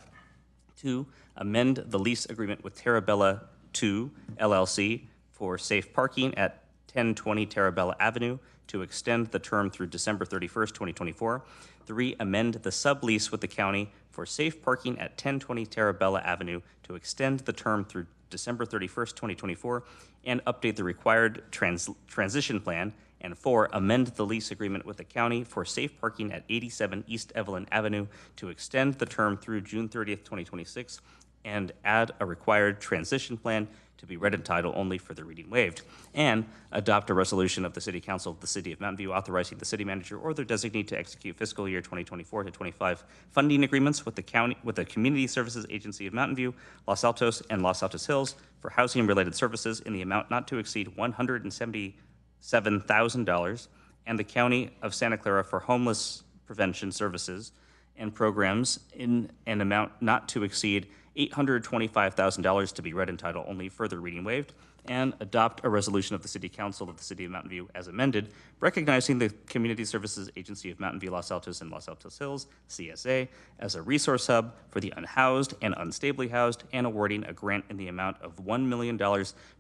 2, amend the lease agreement with Terabella 2 LLC for safe parking at 1020 Terabella Avenue to extend the term through December 31st, 2024. 3, amend the sublease with the county for safe parking at 1020 Terabella Avenue to extend the term through December 31st, 2024, and update the required transition plan. And 4, amend the lease agreement with the county for safe parking at 87 East Evelyn Avenue to extend the term through June 30th, 2026, and add a required transition plan to be read in title only, for the reading waived. And adopt a resolution of the City Council of the City of Mountain View authorizing the city manager or their designee to execute fiscal year 2024 to 25 funding agreements with the Community Services Agency of Mountain View, Los Altos, and Los Altos Hills for housing-related services in the amount not to exceed $177,000, and the County of Santa Clara for homeless prevention services and programs in an amount not to exceed $825,000 to be read in title only, further reading waived. And adopt a resolution of the City Council of the City of Mountain View as amended, recognizing the Community Services Agency of Mountain View, Los Altos, and Los Altos Hills, CSA, as a resource hub for the unhoused and unstably housed, and awarding a grant in the amount of $1 million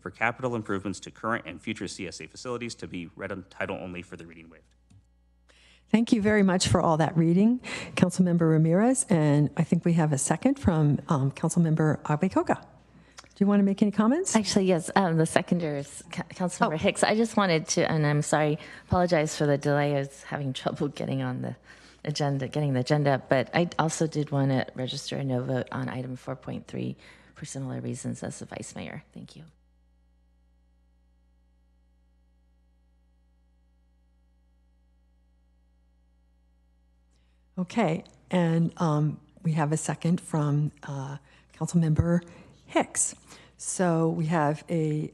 for capital improvements to current and future CSA facilities to be read in title only, for the reading waived. Thank you very much for all that reading, Councilmember Ramirez, and I think we have a second from Councilmember Agbekoka. Do you want to make any comments? Actually, yes. The seconder is Councilmember Hicks. I just wanted to, and I'm sorry, apologize for the delay. I was having trouble getting on the agenda, but I also did want to register a no vote on item 4.3 for similar reasons as the Vice Mayor. Thank you. Okay, and we have a second from Councilmember Hicks. So we have a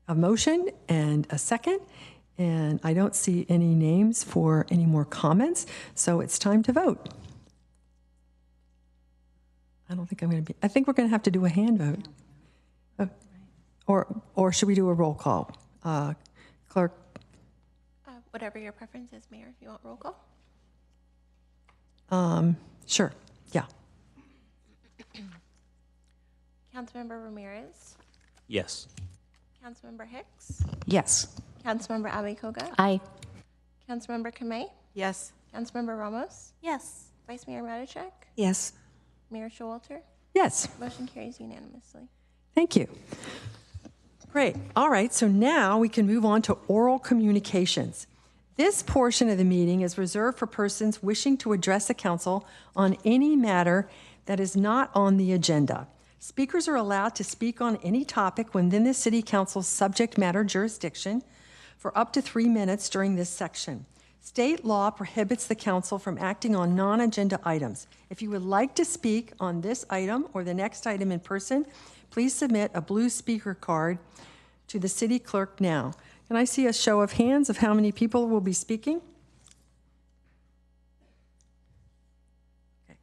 motion and a second, and I don't see any names for any more comments, so it's time to vote. I think we're going to have to do a hand vote. Or should we do a roll call? Clerk? Whatever your preference is, Mayor, if you want roll call. Sure, yeah. Councilmember Ramirez, Yes. Councilmember Hicks, Yes. Councilmember Abikoga, Aye. Councilmember Kamei, Yes. Councilmember Ramos, Yes. Vice Mayor Matichak, Yes. Mayor Showalter. Yes. Motion carries unanimously. Thank you. Great. All right, so now we can move on to oral communications. This portion of the meeting is reserved for persons wishing to address the council on any matter that is not on the agenda. Speakers are allowed to speak on any topic within the City Council's subject matter jurisdiction for up to 3 minutes during this section. State law prohibits the council from acting on non-agenda items. If you would like to speak on this item or the next item in person, please submit a blue speaker card to the city clerk now. Can I see a show of hands of how many people will be speaking? Okay.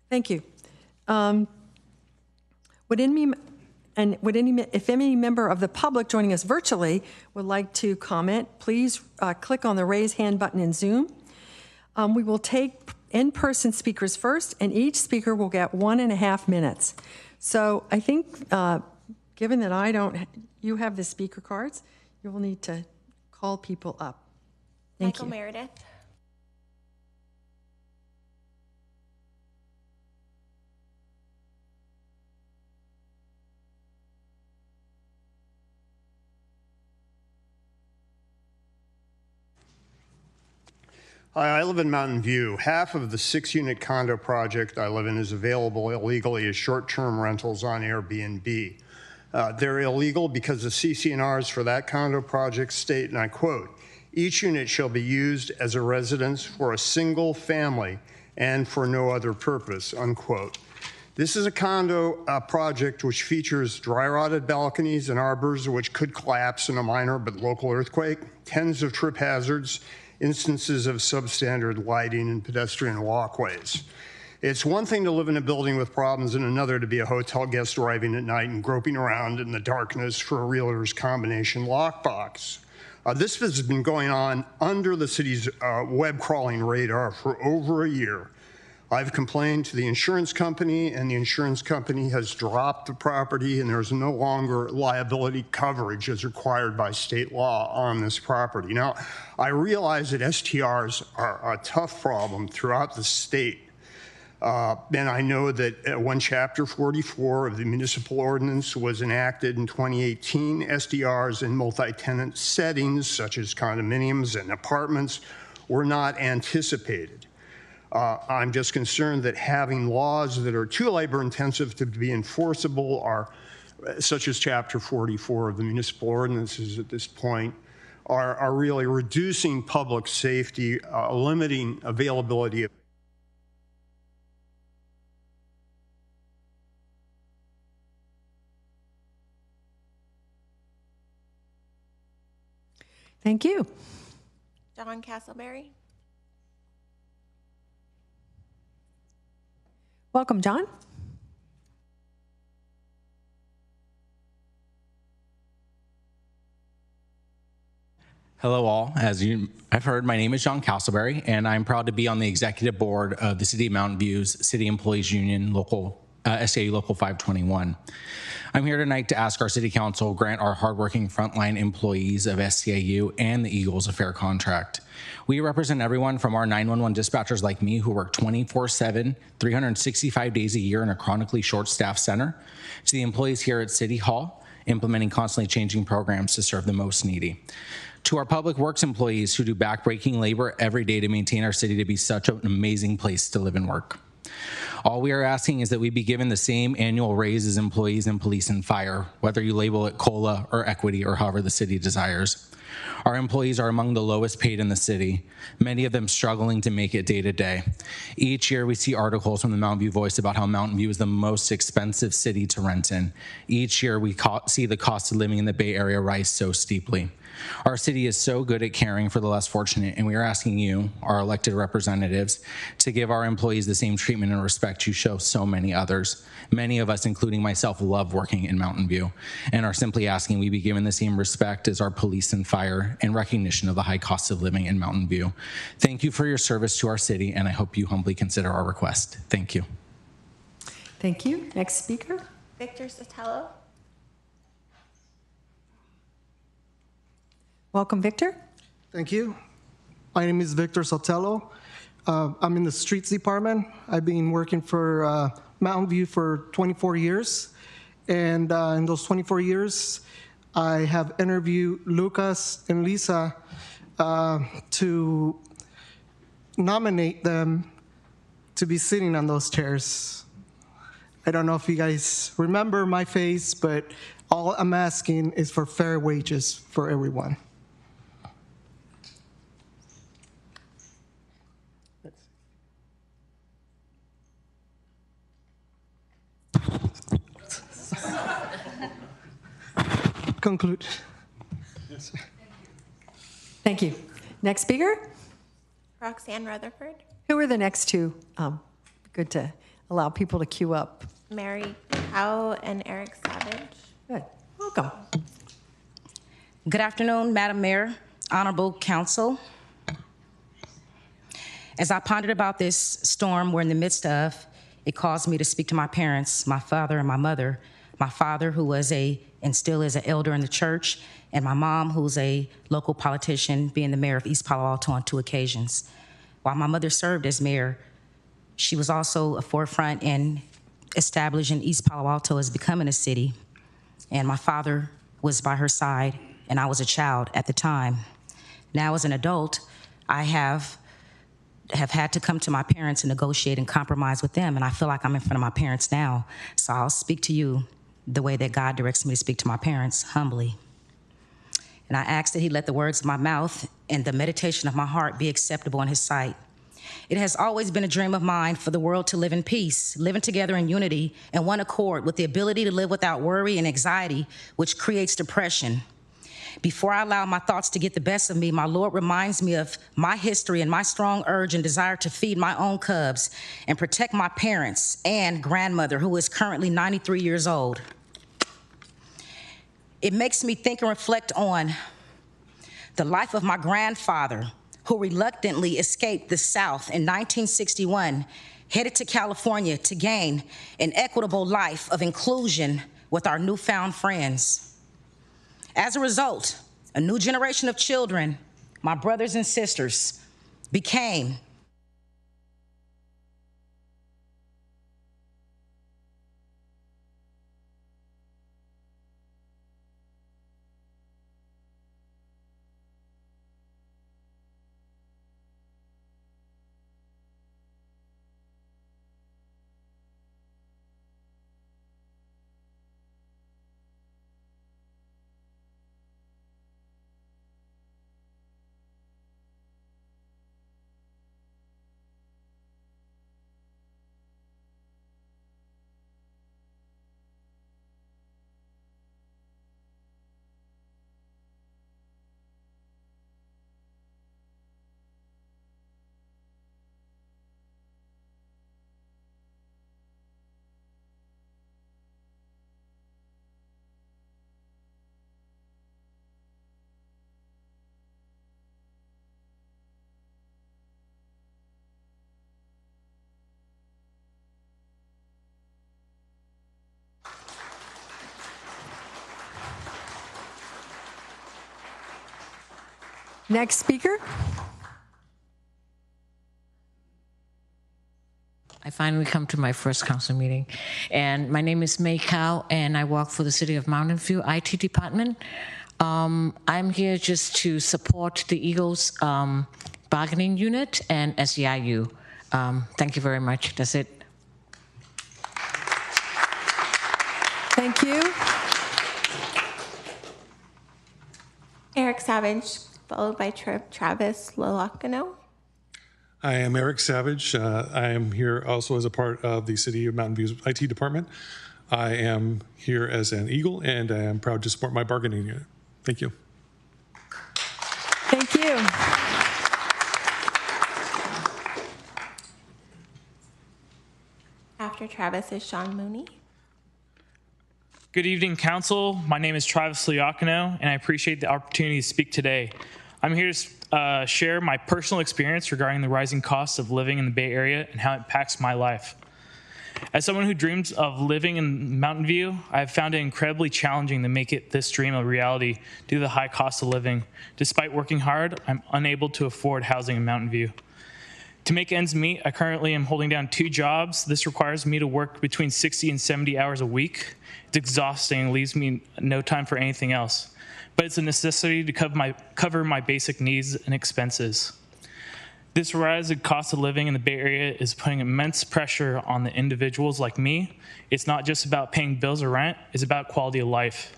Thank you. If any member of the public joining us virtually would like to comment, please click on the raise hand button in Zoom. We will take in-person speakers first, and each speaker will get 1.5 minutes. So I think, given that you have the speaker cards, you will need to call people up. Thank you. Michael Meredith. Hi, I live in Mountain View. Half of the 6-unit condo project I live in is available illegally as short-term rentals on Airbnb. They're illegal because the CC&Rs for that condo project state, and I quote, "Each unit shall be used as a residence for a single family and for no other purpose," unquote. This is a condo project which features dry-rotted balconies and arbors which could collapse in a minor but local earthquake, tens of trip hazards, instances of substandard lighting and pedestrian walkways. It's one thing to live in a building with problems and another to be a hotel guest arriving at night and groping around in the darkness for a realtor's combination lockbox. This has been going on under the city's web crawling radar for over a year. I've complained to the insurance company, and the insurance company has dropped the property, and there's no longer liability coverage as required by state law on this property. Now, I realize that STRs are a tough problem throughout the state. And I know that when Chapter 44 of the municipal ordinance was enacted in 2018, SDRs in multi-tenant settings, such as condominiums and apartments, were not anticipated. I'm just concerned that having laws that are too labor-intensive to be enforceable are, such as Chapter 44 of the municipal ordinances at this point, are really reducing public safety, limiting availability of. Thank you. John Castleberry. Welcome, John. Hello all. As you have heard, my name is John Castleberry, and I'm proud to be on the executive board of the City of Mountain View's City Employees Union, SAU Local 521. I'm here tonight to ask our City Council grant our hardworking frontline employees of SCAU and the Eagles a fair contract. We represent everyone from our 911 dispatchers like me who work 24/7, 365 days a year in a chronically short-staffed center, to the employees here at City Hall, implementing constantly changing programs to serve the most needy, to our public works employees who do backbreaking labor every day to maintain our city to be such an amazing place to live and work. All we are asking is that we be given the same annual raise as employees in police and fire, whether you label it COLA or equity or however the city desires. Our employees are among the lowest paid in the city, many of them struggling to make it day to day. Each year we see articles from the Mountain View Voice about how Mountain View is the most expensive city to rent in. Each year we see the cost of living in the Bay Area rise so steeply. Our city is so good at caring for the less fortunate, and we are asking you, our elected representatives, to give our employees the same treatment and respect you show so many others. Many of us, including myself, love working in Mountain View and are simply asking we be given the same respect as our police and fire in recognition of the high cost of living in Mountain View. Thank you for your service to our city, and I hope you humbly consider our request. Thank you. Thank you. Next speaker. Victor Sotelo. Welcome, Victor. Thank you. My name is Victor Sotelo. I'm in the streets department. I've been working for Mountain View for 24 years. And in those 24 years, I have interviewed Lucas and Lisa to nominate them to be sitting on those chairs. I don't know if you guys remember my face, but all I'm asking is for fair wages for everyone. Conclude. Thank you. Next speaker. Roxanne Rutherford. Who are the next two? Good to allow people to queue up. Mary Howe and Eric Savage. Good. Welcome. Good afternoon, Madam Mayor, Honorable Council. As I pondered about this storm we're in the midst of, it caused me to speak to my parents, my father and my mother. My father, who was and still is an elder in the church, and my mom, who's a local politician, being the mayor of East Palo Alto on 2 occasions. While my mother served as mayor, she was also a forefront in establishing East Palo Alto as becoming a city. And my father was by her side, and I was a child at the time. Now, as an adult, I have had to come to my parents and negotiate and compromise with them, and I feel like I'm in front of my parents now. So I'll speak to you the way that God directs me to speak to my parents, humbly. And I ask that he let the words of my mouth and the meditation of my heart be acceptable in his sight. It has always been a dream of mine for the world to live in peace, living together in unity and one accord, with the ability to live without worry and anxiety, which creates depression. Before I allow my thoughts to get the best of me, my Lord reminds me of my history and my strong urge and desire to feed my own cubs and protect my parents and grandmother, who is currently 93 years old. It makes me think and reflect on the life of my grandfather, who reluctantly escaped the South in 1961, headed to California to gain an equitable life of inclusion with our newfound friends. As a result, a new generation of children, my brothers and sisters, became Next speaker. I finally come to my first council meeting. And my name is May Cow, and I work for the City of Mountain View IT department. I'm here just to support the Eagles bargaining unit and SEIU. Thank you very much. That's it. Thank you. Eric Savage, followed by Travis Lolacano. I am Eric Savage. I am here also as a part of the City of Mountain View's IT department. I am here as an Eagle, and I am proud to support my bargaining unit. Thank you. Thank you. After Travis is Sean Mooney. Good evening, Council. My name is Travis Liacano, and I appreciate the opportunity to speak today. I'm here to share my personal experience regarding the rising costs of living in the Bay Area and how it impacts my life. As someone who dreams of living in Mountain View, I've found it incredibly challenging to make this dream a reality due to the high cost of living. Despite working hard, I'm unable to afford housing in Mountain View. To make ends meet, I currently am holding down 2 jobs. This requires me to work between 60 and 70 hours a week. It's exhausting and leaves me no time for anything else. But it's a necessity to cover my basic needs and expenses. This rising cost of living in the Bay Area is putting immense pressure on the individuals like me. It's not just about paying bills or rent, it's about quality of life.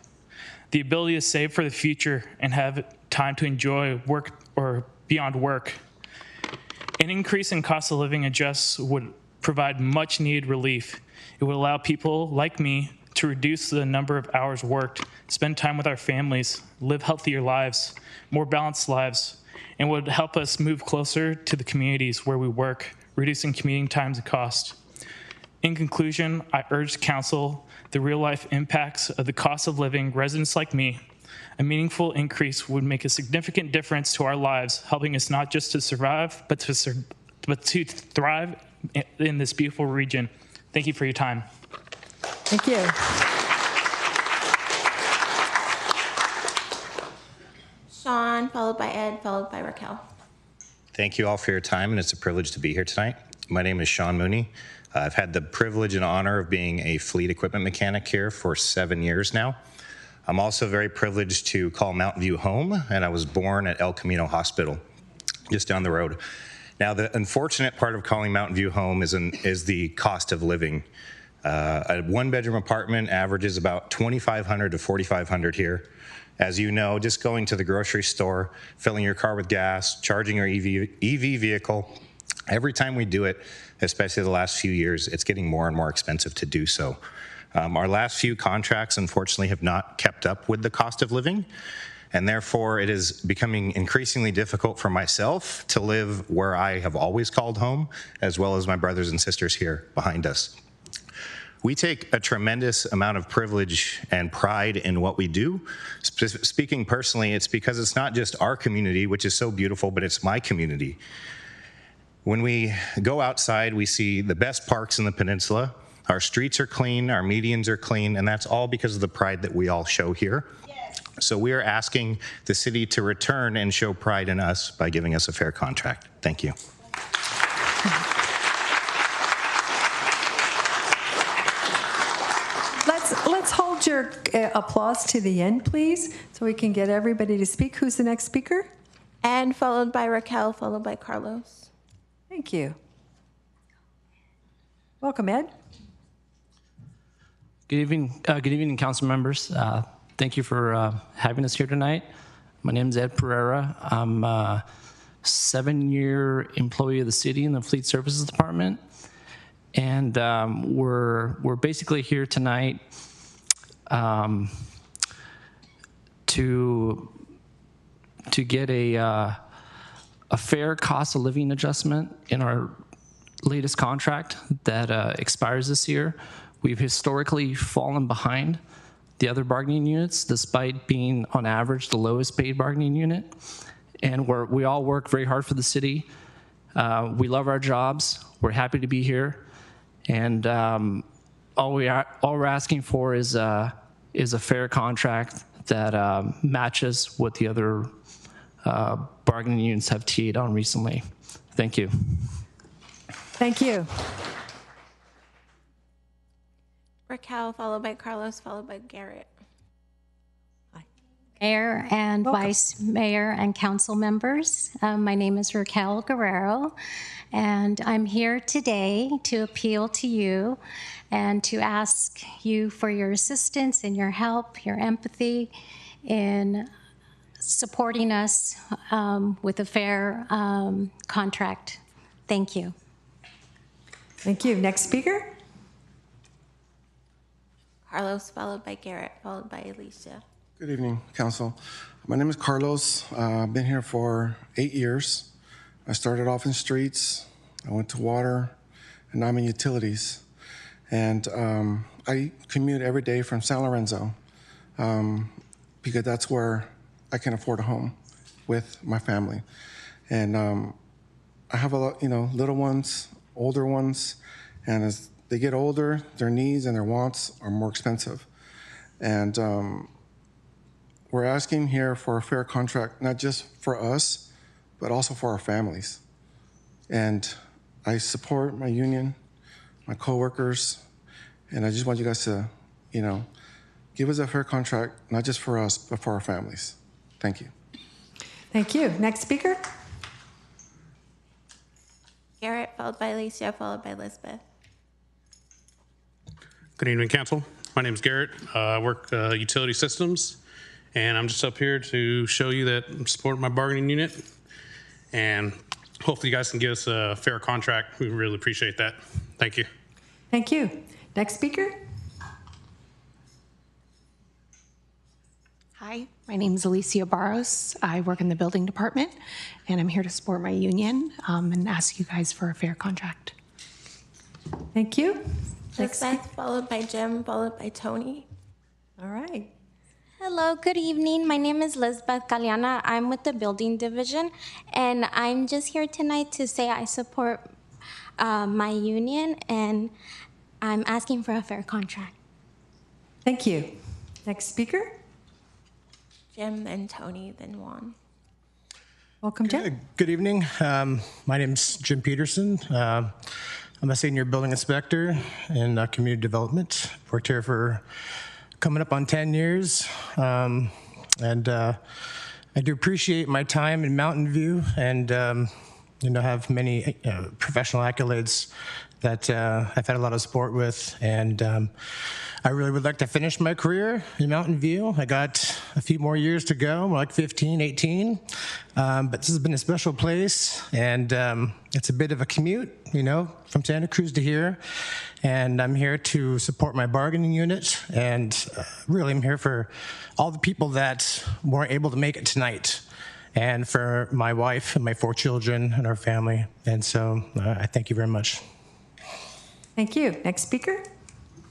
The ability to save for the future and have time to enjoy work or beyond work. An increase in cost of living adjusts would provide much needed relief. It would allow people like me to reduce the number of hours worked, spend time with our families, live healthier lives, more balanced lives, and would help us move closer to the communities where we work, reducing commuting times and cost. In conclusion, I urge Council the real-life impacts of the cost of living residents like me. A meaningful increase would make a significant difference to our lives, helping us not just to survive, but to thrive in this beautiful region. Thank you for your time. Thank you. Sean, followed by Ed, followed by Raquel. Thank you all for your time, and it's a privilege to be here tonight. My name is Sean Mooney. I've had the privilege and honor of being a fleet equipment mechanic here for 7 years now. I'm also very privileged to call Mountain View home, and I was born at El Camino Hospital, just down the road. Now, the unfortunate part of calling Mountain View home is the cost of living. A 1-bedroom apartment averages about $2,500 to $4,500 here. As you know, just going to the grocery store, filling your car with gas, charging your EV vehicle, every time we do it, especially the last few years, it's getting more and more expensive to do so. Our last few contracts, unfortunately, have not kept up with the cost of living, and therefore it is becoming increasingly difficult for myself to live where I have always called home, as well as my brothers and sisters here behind us. We take a tremendous amount of privilege and pride in what we do. Speaking personally, it's because it's not just our community, which is so beautiful, but it's my community. When we go outside, we see the best parks in the peninsula. Our streets are clean, our medians are clean, and that's all because of the pride that we all show here. Yes. So we are asking the city to return and show pride in us by giving us a fair contract. Thank you. Let's hold your applause to the end, please, so we can get everybody to speak. Who's the next speaker? And followed by Raquel, followed by Carlos. Thank you. Welcome, Ed. Good evening, council members. Thank you for having us here tonight. My name is Ed Pereira. I'm a 7-year employee of the city in the Fleet Services Department. And we're basically here tonight to get a fair cost of living adjustment in our latest contract that expires this year. We've historically fallen behind the other bargaining units, despite being on average the lowest paid bargaining unit. And we all work very hard for the city. We love our jobs. We're happy to be here. And all we're asking for is a fair contract that matches what the other bargaining units have teed on recently. Thank you. Thank you. Raquel, followed by Carlos, followed by Garrett. Hi. Mayor and Vice Mayor and council members. My name is Raquel Guerrero, and I'm here today to appeal to you and to ask you for your assistance and your help, your empathy in supporting us with a fair contract. Thank you. Thank you. Next speaker. Carlos, followed by Garrett, followed by Alicia. Good evening, Council. My name is Carlos. I've been here for 8 years. I started off in streets, I went to water, and now I'm in utilities. And I commute every day from San Lorenzo because that's where I can afford a home with my family. And I have a lot, little ones, older ones, and as they get older, their needs and their wants are more expensive. And we're asking here for a fair contract, not just for us, but also for our families. And I support my union, my coworkers, and I just want you guys to, give us a fair contract, not just for us, but for our families. Thank you. Thank you. Next speaker. Garrett, followed by Alicia, followed by Elizabeth. Good evening, Council. My name is Garrett. I work utility systems, and I'm just up here to show you that I'm supporting my bargaining unit, and hopefully you guys can give us a fair contract. We really appreciate that. Thank you. Thank you. Next speaker. Hi, my name is Alicia Barros. I work in the building department, and I'm here to support my union and ask you guys for a fair contract. Thank you. Elizabeth, followed by Jim, followed by Tony. All right. Hello, good evening. My name is Lisbeth Galeana. I'm with the building division, and I'm just here tonight to say I support my union, and I'm asking for a fair contract. Thank you. Next speaker. Jim, then Tony, then Juan. Welcome, Jim. Good evening. My name is Jim Peterson. I'm a senior building inspector in community development. Worked here for coming up on 10 years. And I do appreciate my time in Mountain View and have many professional accolades that I've had a lot of support with. And I really would like to finish my career in Mountain View. I got a few more years to go, like 15, 18. But this has been a special place, and it's a bit of a commute, from Santa Cruz to here. And I'm here to support my bargaining unit, and really I'm here for all the people that weren't able to make it tonight, and for my wife and my 4 children and our family. And so I thank you very much. Thank you. Next speaker.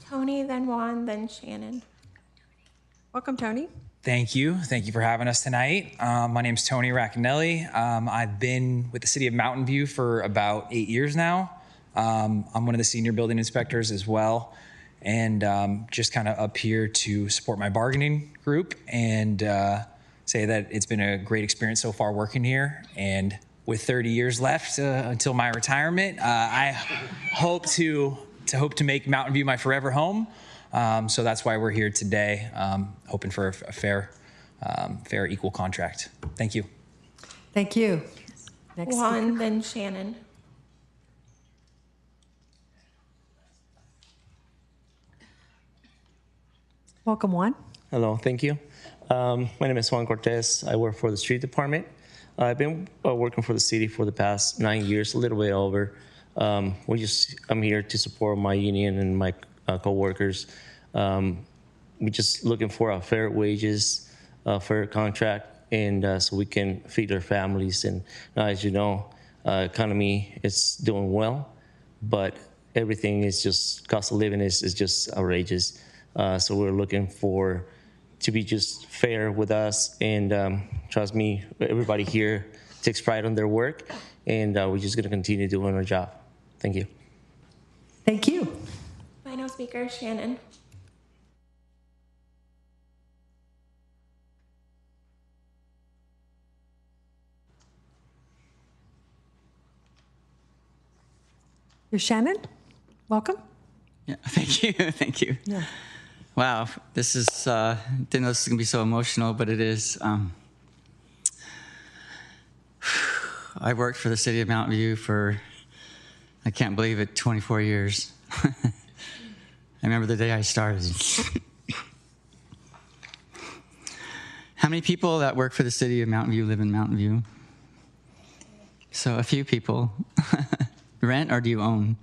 Tony, then Juan, then Shannon. Welcome, Tony. Thank you. Thank you for having us tonight. My name's Tony Racanelli. I've been with the city of Mountain View for about 8 years now. I'm one of the senior building inspectors as well, and just kind of up here to support my bargaining group and say that it's been a great experience so far working here. And with 30 years left until my retirement, I hope to make Mountain View my forever home. So that's why we're here today, hoping for a fair, equal contract. Thank you. Thank you. Next Juan, speaker. then Shannon. Welcome, Juan. Hello, thank you. My name is Juan Cortez. I work for the street department. I've been working for the city for the past 9 years, a little bit over. I'm here to support my union and my co-workers. We're just looking for fair wages, fair contract, and so we can feed our families. And as you know, economy is doing well, but everything is just, cost of living is just outrageous. So we're looking to be just fair with us, and trust me, everybody here takes pride on their work, and we're just going to continue doing our job. Thank you. Thank you. Final speaker, Shannon. You're Shannon. Welcome. Yeah, thank you. Thank you. Yeah. Wow, this is, didn't know this was going to be so emotional, but it is. I worked for the city of Mountain View for, I can't believe it, 24 years. I remember the day I started. How many people that work for the city of Mountain View live in Mountain View? So a few people. Rent or do you own?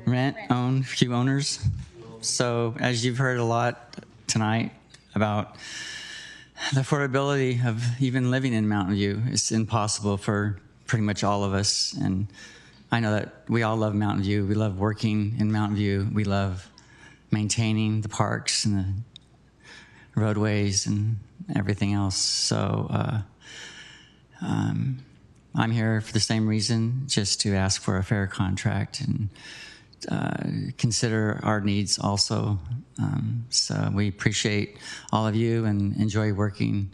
Rent, own, few owners. So as you've heard a lot tonight about the affordability of even living in Mountain View, it's impossible for pretty much all of us. And I know that we all love Mountain View. We love working in Mountain View. We love maintaining the parks and the roadways and everything else. So I'm here for the same reason, just to ask for a fair contract and consider our needs also. So we appreciate all of you and enjoy working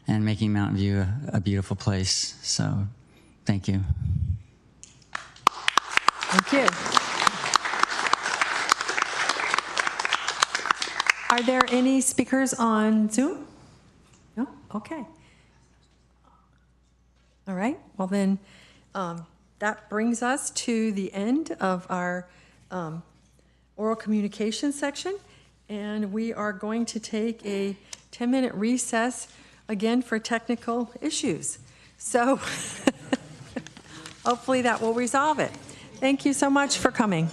and making Mountain View a beautiful place. So thank you. Thank you. Are there any speakers on Zoom? No? Okay. All right. Well, then that brings us to the end of our oral communication section, and we are going to take a 10-minute recess again for technical issues. So hopefully that will resolve it. Thank you so much for coming.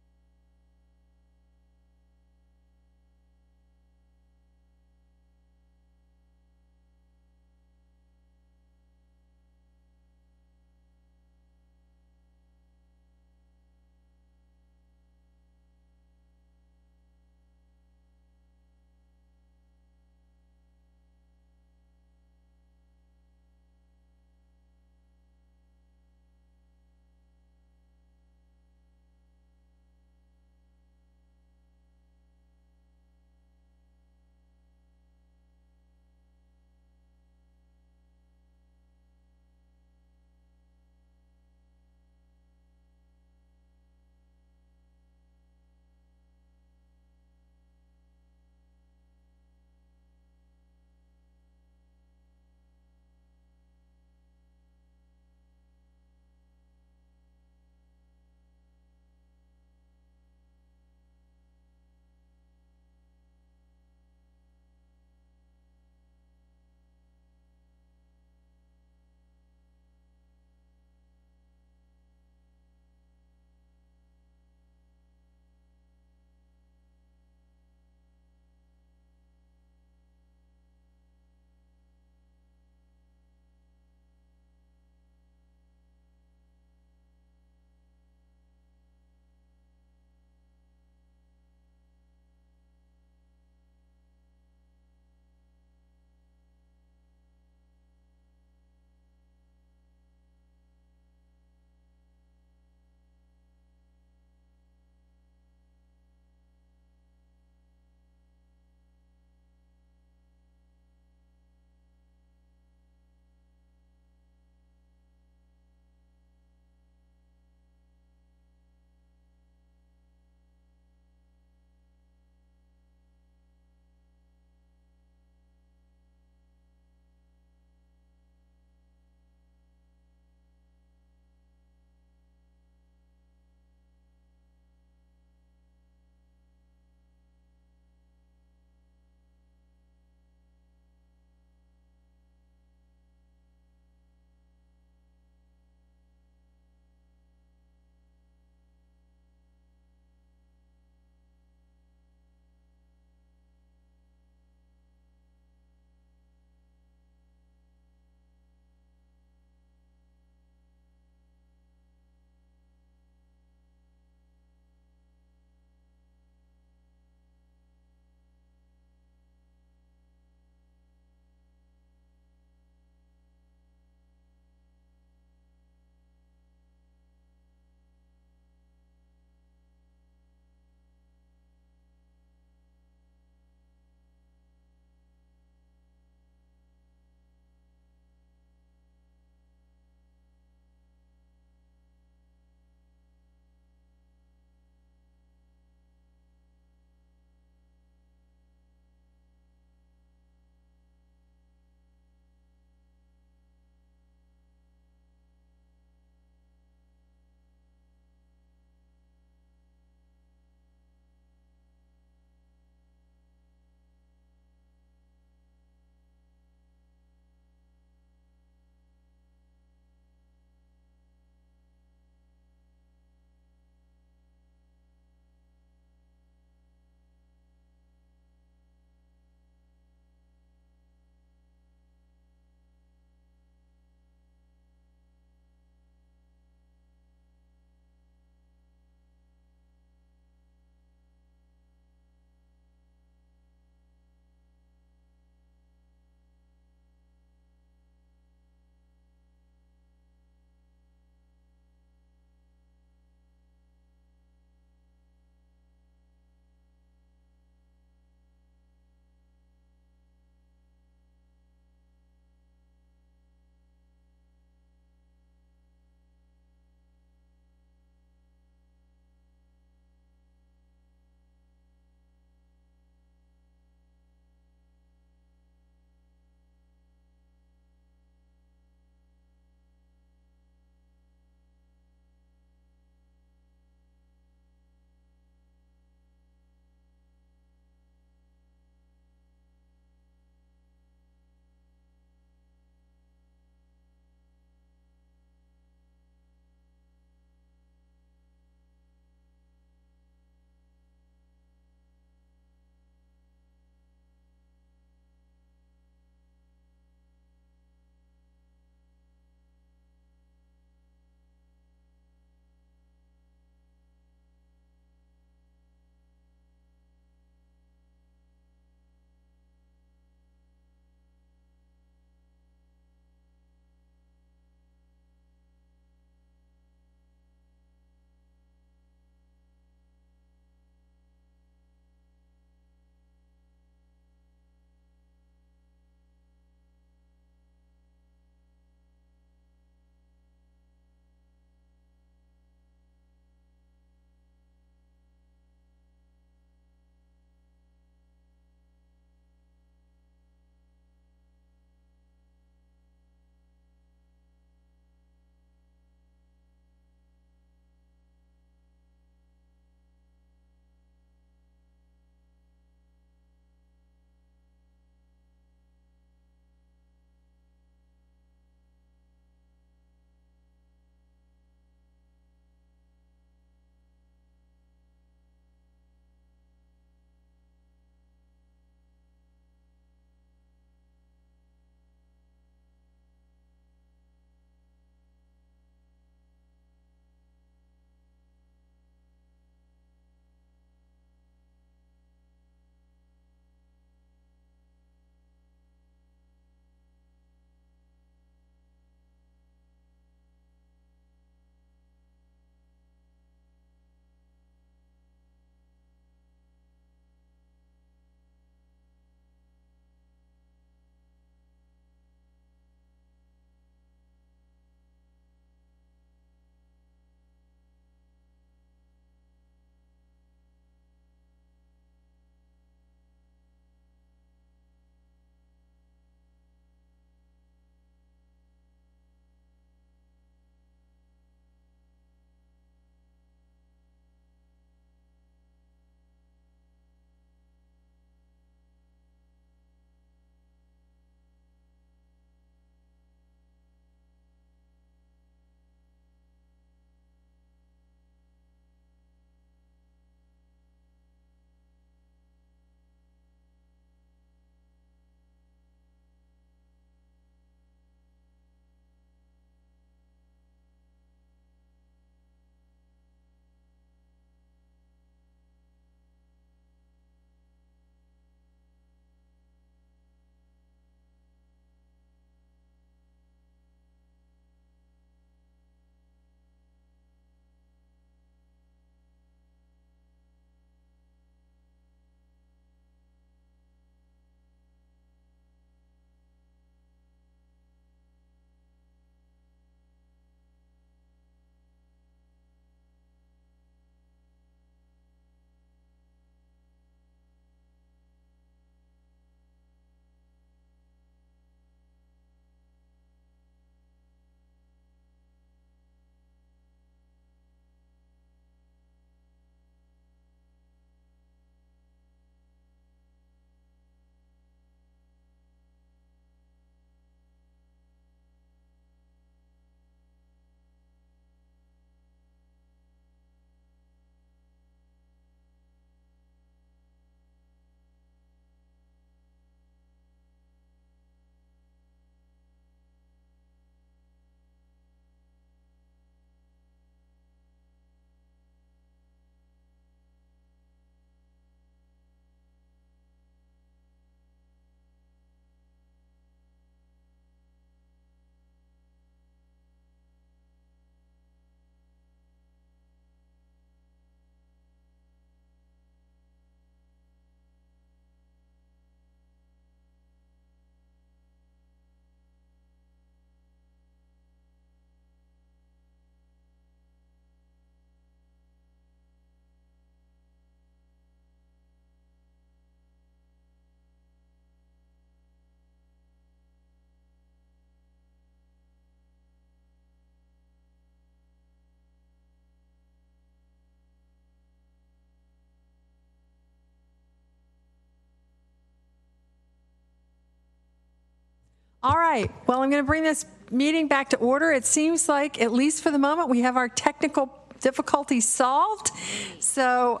All right, well, I'm going to bring this meeting back to order. It seems like, at least for the moment, we have our technical difficulties solved. So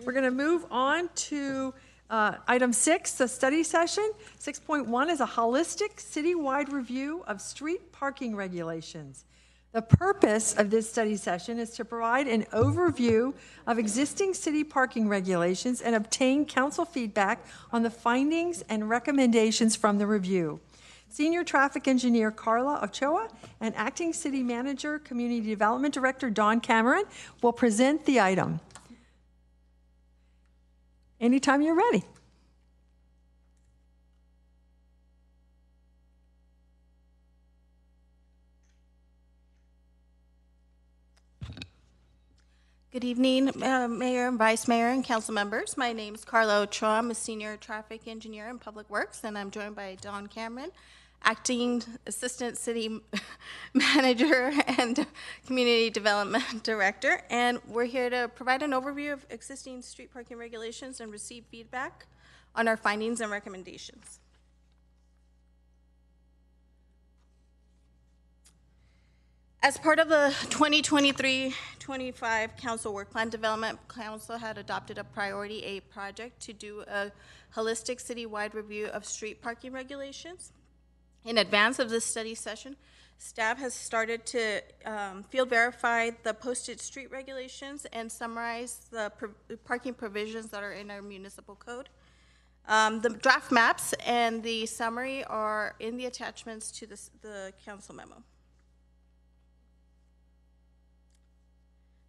we're going to move on to item 6, the study session. 6.1 is a holistic citywide review of street parking regulations. The purpose of this study session is to provide an overview of existing city parking regulations and obtain council feedback on the findings and recommendations from the review. Senior Traffic Engineer Carla Ochoa and Acting City Manager, Community Development Director Don Cameron will present the item. Anytime you're ready. Good evening, Mayor and Vice Mayor and council members. My name is Carla Ochoa. I'm a Senior Traffic Engineer in Public Works, and I'm joined by Don Cameron, Acting Assistant City Manager and Community Development Director. And we're here to provide an overview of existing street parking regulations and receive feedback on our findings and recommendations. As part of the 2023-25 Council Work Plan Development, Council had adopted a Priority A project to do a holistic citywide review of street parking regulations. In advance of this study session, staff has started to field verify the posted street regulations and summarize the parking provisions that are in our municipal code. The draft maps and the summary are in the attachments to the council memo.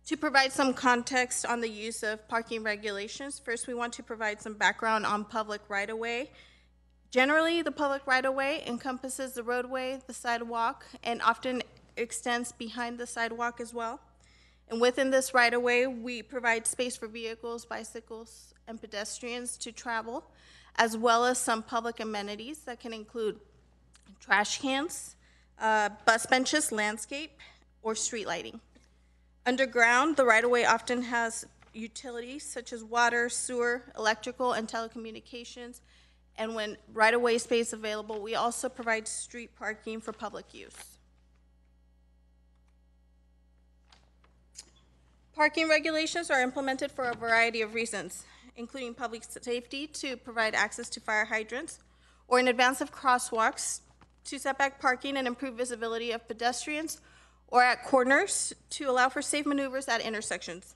To provide some context on the use of parking regulations, first we want to provide some background on public right-of-way. Generally, the public right-of-way encompasses the roadway, the sidewalk, and often extends behind the sidewalk as well. And within this right-of-way, we provide space for vehicles, bicycles, and pedestrians to travel, as well as some public amenities that can include trash cans, bus benches, landscape, or street lighting. Underground, the right-of-way often has utilities such as water, sewer, electrical, and telecommunications. And when right-of-way space available, we also provide street parking for public use. Parking regulations are implemented for a variety of reasons, including public safety to provide access to fire hydrants, or in advance of crosswalks to set back parking and improve visibility of pedestrians, or at corners to allow for safe maneuvers at intersections.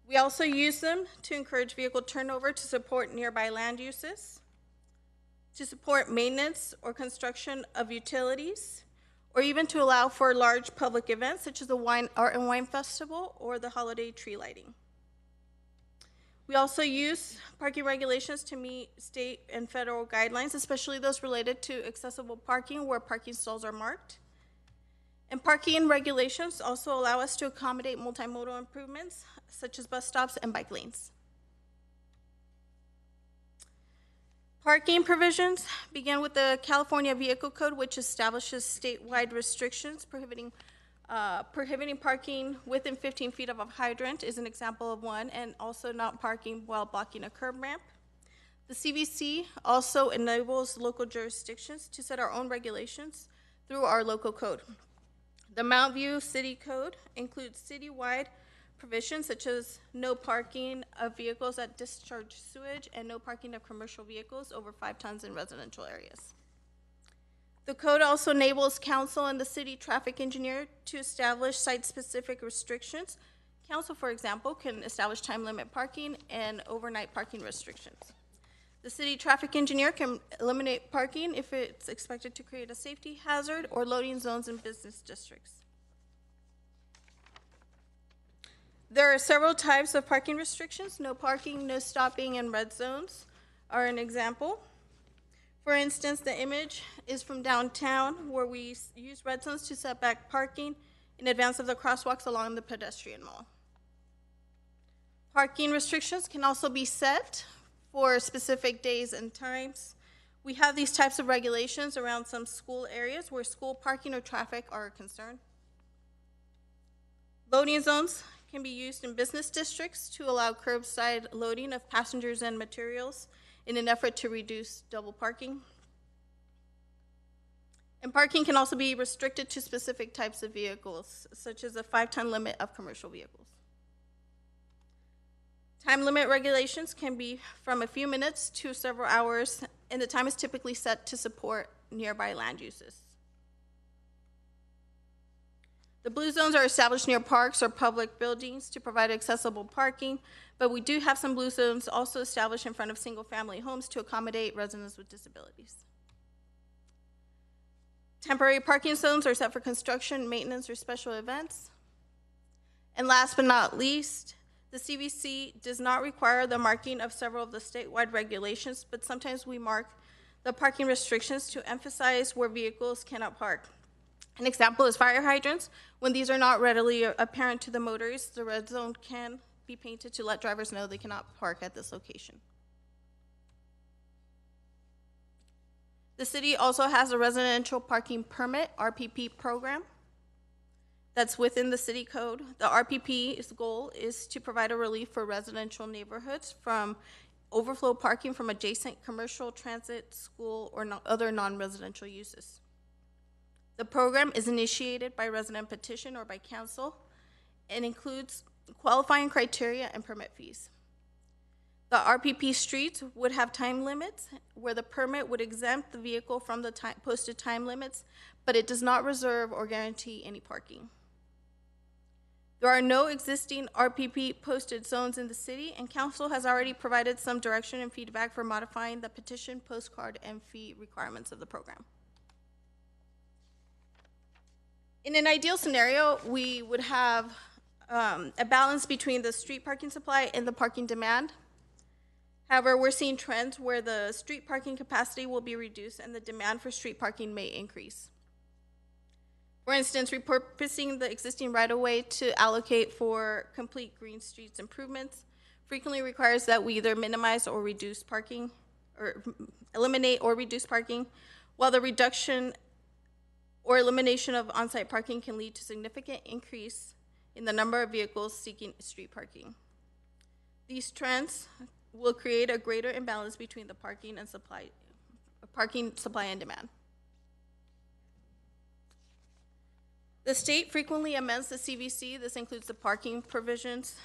We also use them to encourage vehicle turnover to support nearby land uses, to support maintenance or construction of utilities, or even to allow for large public events such as the Art and Wine Festival or the holiday tree lighting. We also use parking regulations to meet state and federal guidelines, especially those related to accessible parking where parking stalls are marked. And parking regulations also allow us to accommodate multimodal improvements, such as bus stops and bike lanes. Parking provisions begin with the California Vehicle Code, which establishes statewide restrictions prohibiting parking within 15 feet of a hydrant is an example of one, and also not parking while blocking a curb ramp. The CVC also enables local jurisdictions to set our own regulations through our local code. The Mountain View City Code includes citywide provisions such as no parking of vehicles that discharge sewage and no parking of commercial vehicles over 5 tons in residential areas. The code also enables council and the city traffic engineer to establish site-specific restrictions. Council, for example, can establish time limit parking and overnight parking restrictions. The city traffic engineer can eliminate parking if it's expected to create a safety hazard or loading zones in business districts. There are several types of parking restrictions. No parking, no stopping, and red zones are an example. For instance, the image is from downtown where we use red zones to set back parking in advance of the crosswalks along the pedestrian mall. Parking restrictions can also be set for specific days and times. We have these types of regulations around some school areas where school parking or traffic are a concern. Loading zones can be used in business districts to allow curbside loading of passengers and materials in an effort to reduce double parking. And parking can also be restricted to specific types of vehicles, such as a 5-ton limit of commercial vehicles. Time limit regulations can be from a few minutes to several hours, and the time is typically set to support nearby land uses. The blue zones are established near parks or public buildings to provide accessible parking, but we do have some blue zones also established in front of single-family homes to accommodate residents with disabilities. Temporary parking zones are set for construction, maintenance, or special events. And last but not least, the CVC does not require the marking of several of the statewide regulations, but sometimes we mark the parking restrictions to emphasize where vehicles cannot park. An example is fire hydrants. When these are not readily apparent to the motorists, the red zone can be painted to let drivers know they cannot park at this location. The city also has a residential parking permit, RPP program, that's within the city code. The RPP's goal is to provide a relief for residential neighborhoods from overflow parking from adjacent commercial, transit, school, or other non-residential uses. The program is initiated by resident petition or by council and includes qualifying criteria and permit fees. The RPP streets would have time limits where the permit would exempt the vehicle from the posted time limits, but it does not reserve or guarantee any parking. There are no existing RPP posted zones in the city, and council has already provided some direction and feedback for modifying the petition, postcard, and fee requirements of the program. In an ideal scenario, we would have a balance between the street parking supply and the parking demand. However, we're seeing trends where the street parking capacity will be reduced and the demand for street parking may increase. For instance, repurposing the existing right-of-way to allocate for complete green streets improvements frequently requires that we either minimize or reduce parking, or eliminate or reduce parking, while the reduction or elimination of on-site parking can lead to significant increase in the number of vehicles seeking street parking. These trends will create a greater imbalance between the parking supply and demand. The state frequently amends the CVC. This includes the parking provisions.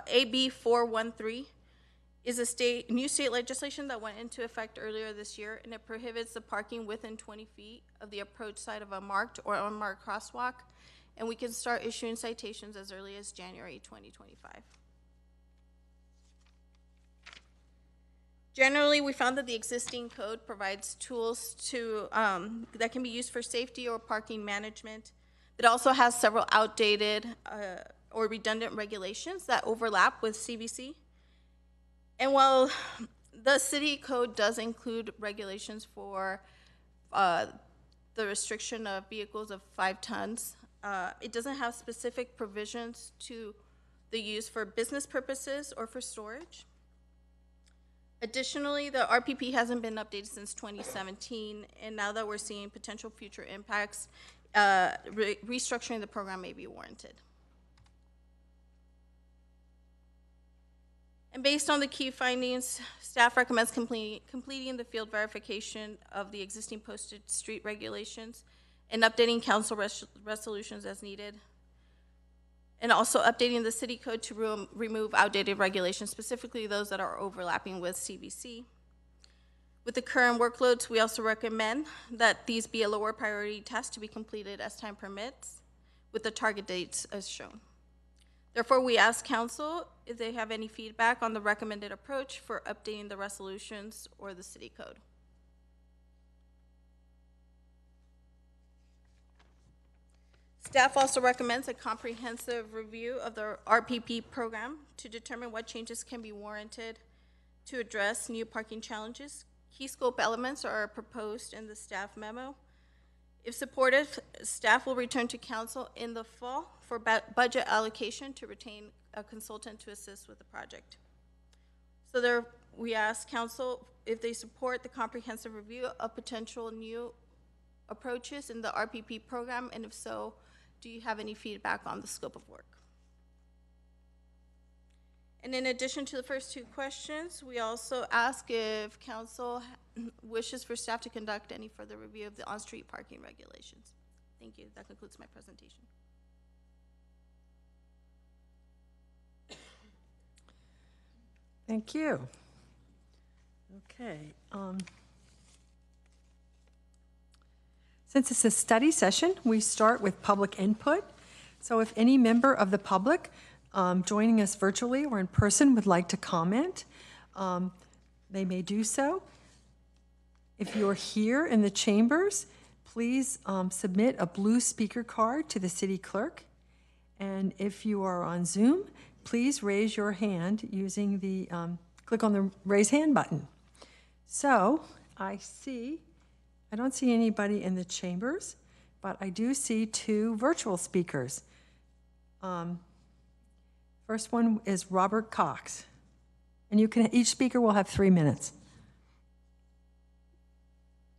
AB 413 is a new state legislation that went into effect earlier this year, and it prohibits the parking within 20 feet of the approach side of a marked or unmarked crosswalk, and we can start issuing citations as early as January 2025. Generally, we found that the existing code provides tools to that can be used for safety or parking management. It also has several outdated or redundant regulations that overlap with CVC. And while the city code does include regulations for the restriction of vehicles of 5 tons, it doesn't have specific provisions to the use for business purposes or for storage. Additionally, the RPP hasn't been updated since 2017, and now that we're seeing potential future impacts, restructuring the program may be warranted. And based on the key findings, staff recommends completing the field verification of the existing posted street regulations and updating council resolutions as needed, and also updating the city code to remove outdated regulations, specifically those that are overlapping with CVC. With the current workloads, we also recommend that these be a lower priority task to be completed as time permits, with the target dates as shown. Therefore, we ask council if they have any feedback on the recommended approach for updating the resolutions or the city code. Staff also recommends a comprehensive review of the RPP program to determine what changes can be warranted to address new parking challenges. Key scope elements are proposed in the staff memo. If supported, staff will return to council in the fall for budget allocation to retain a consultant to assist with the project. So there, we ask council if they support the comprehensive review of potential new approaches in the RPP program, and if so, do you have any feedback on the scope of work? And in addition to the first two questions, we also ask if council wishes for staff to conduct any further review of the on-street parking regulations. Thank you. That concludes my presentation. Thank you. Okay. Since it's a study session, we start with public input. So if any member of the public joining us virtually or in person would like to comment, they may do so. If you're here in the chambers, please submit a blue speaker card to the city clerk. And if you are on Zoom, please raise your hand using the, click on the raise hand button. So I don't see anybody in the chambers, but I do see two virtual speakers. First one is Robert Cox. And each speaker will have 3 minutes.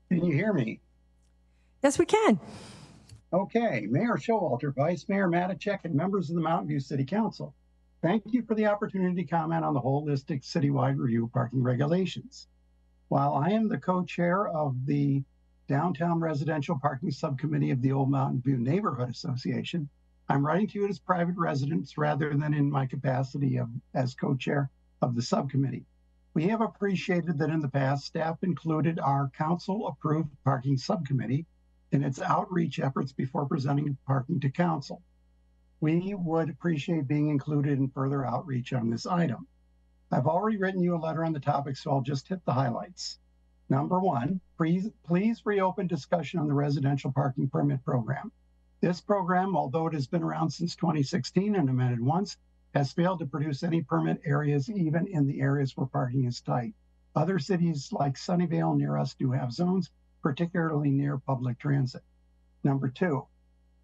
Can you hear me? Yes, we can. Okay, Mayor Showalter, Vice Mayor Matichek, and members of the Mountain View City Council. Thank you for the opportunity to comment on the holistic citywide review of parking regulations. While I am the co-chair of the Downtown Residential Parking Subcommittee of the Old Mountain View Neighborhood Association, I'm writing to you as private residents rather than in my capacity as co-chair of the subcommittee. We have appreciated that in the past, staff included our council-approved parking subcommittee in its outreach efforts before presenting parking to council. We would appreciate being included in further outreach on this item. I've already written you a letter on the topic, so I'll just hit the highlights. Number one, please reopen discussion on the residential parking permit program. This program, although it has been around since 2016 and amended once, has failed to produce any permit areas, even in the areas where parking is tight. Other cities like Sunnyvale near us do have zones, particularly near public transit. Number two,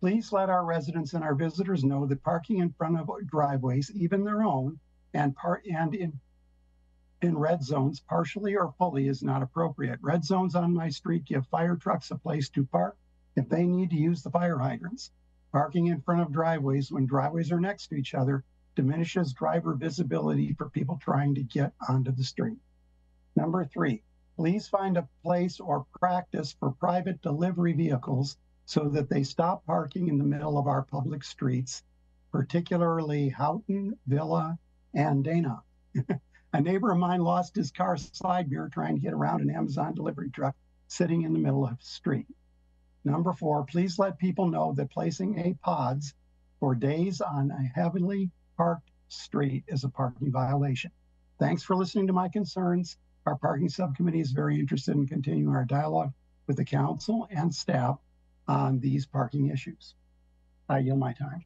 please let our residents and our visitors know that parking in front of driveways, even their own, and in red zones, partially or fully, is not appropriate. Red zones on my street give fire trucks a place to park if they need to use the fire hydrants. Parking in front of driveways when driveways are next to each other diminishes driver visibility for people trying to get onto the street. Number three, please find a place or practice for private delivery vehicles so that they stop parking in the middle of our public streets, particularly Houghton, Villa, and Dana. A neighbor of mine lost his car side mirror trying to get around an Amazon delivery truck sitting in the middle of the street. Number four, please let people know that placing pods for days on a heavily parked street is a parking violation. Thanks for listening to my concerns. Our parking subcommittee is very interested in continuing our dialogue with the council and staff on these parking issues. I yield my time.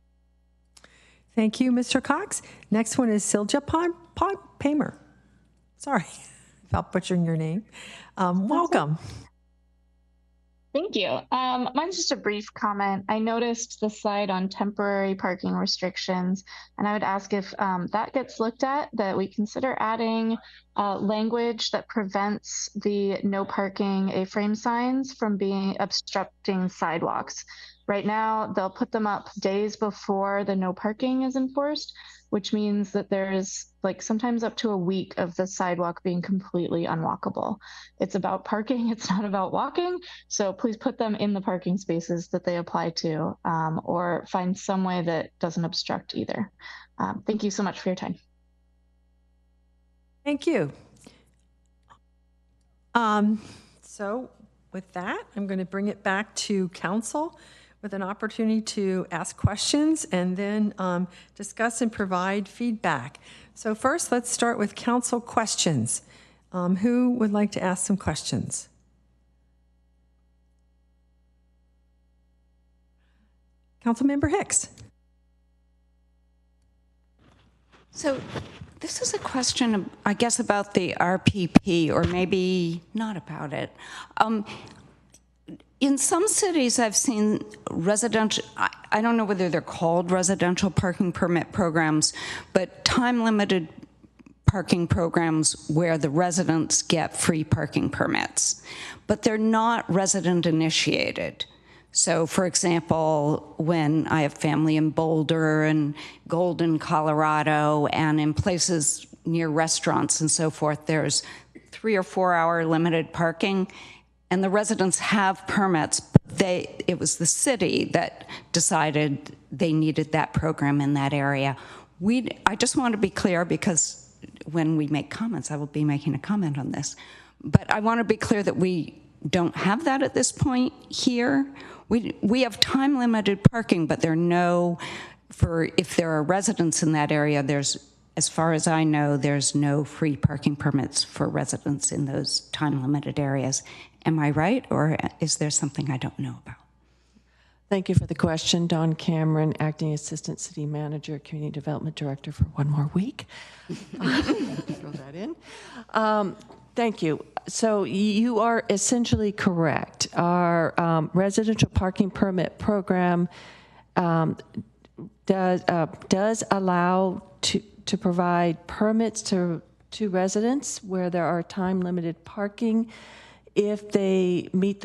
Thank you, Mr. Cox. Next one is Silja Pamer. Sorry about butchering your name. Welcome. Thank you. Mine's just a brief comment. I noticed the slide on temporary parking restrictions, and I would ask if that gets looked at, that we consider adding language that prevents the no parking A-frame signs from obstructing sidewalks. Right now, they'll put them up days before the no parking is enforced, which means that there's sometimes up to a week of the sidewalk being completely unwalkable. It's about parking, it's not about walking. So please put them in the parking spaces that they apply to, or find some way that doesn't obstruct either. Thank you so much for your time. Thank you. So with that, I'm going to bring it back to council with an opportunity to ask questions and then discuss and provide feedback. So first, let's start with council questions. Who would like to ask some questions? Councilmember Hicks. So this is a question, I guess, about the RPP, or maybe not about it. In some cities, I've seen residential, I don't know whether they're called residential parking permit programs, but time-limited parking programs where the residents get free parking permits, but they're not resident-initiated. So, for example, when I have family in Boulder and Golden, Colorado, and in places near restaurants and so forth, there's 3 or 4 hour limited parking, and the residents have permits, but it was the city that decided they needed that program in that area. I just want to be clear, because when we make comments, I will be making a comment on this, but I want to be clear that we don't have that at this point here. We have time-limited parking, but if there are residents in that area, as far as I know, there's no free parking permits for residents in those time-limited areas. Am I right, or is there something I don't know about? Thank you for the question. Dawn Cameron, Acting Assistant City Manager, Community Development Director for one more week. Throw that in. Thank you. So you are essentially correct. Our residential parking permit program does allow to provide permits to residents where there are time-limited parking if they meet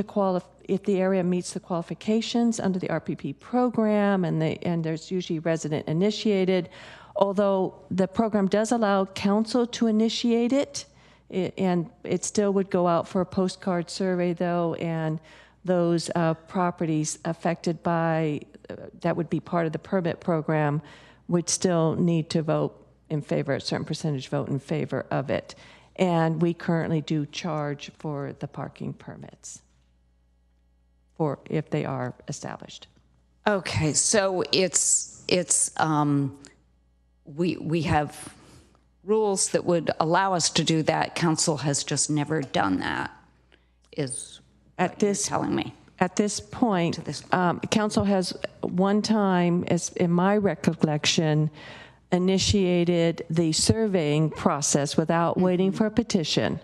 if the area meets the qualifications under the RPP program, and there's usually resident initiated. Although the program does allow council to initiate it, and it still would go out for a postcard survey, though, and those properties affected by that would be part of the permit program would still need to vote in favor, a certain percentage vote in favor of it. And we currently do charge for the parking permits for if they are established. Okay, so we have rules that would allow us to do that. Council has just never done that, is what you're telling me. At this point, council has one time, as in my recollection, initiated the surveying process without waiting for a petition.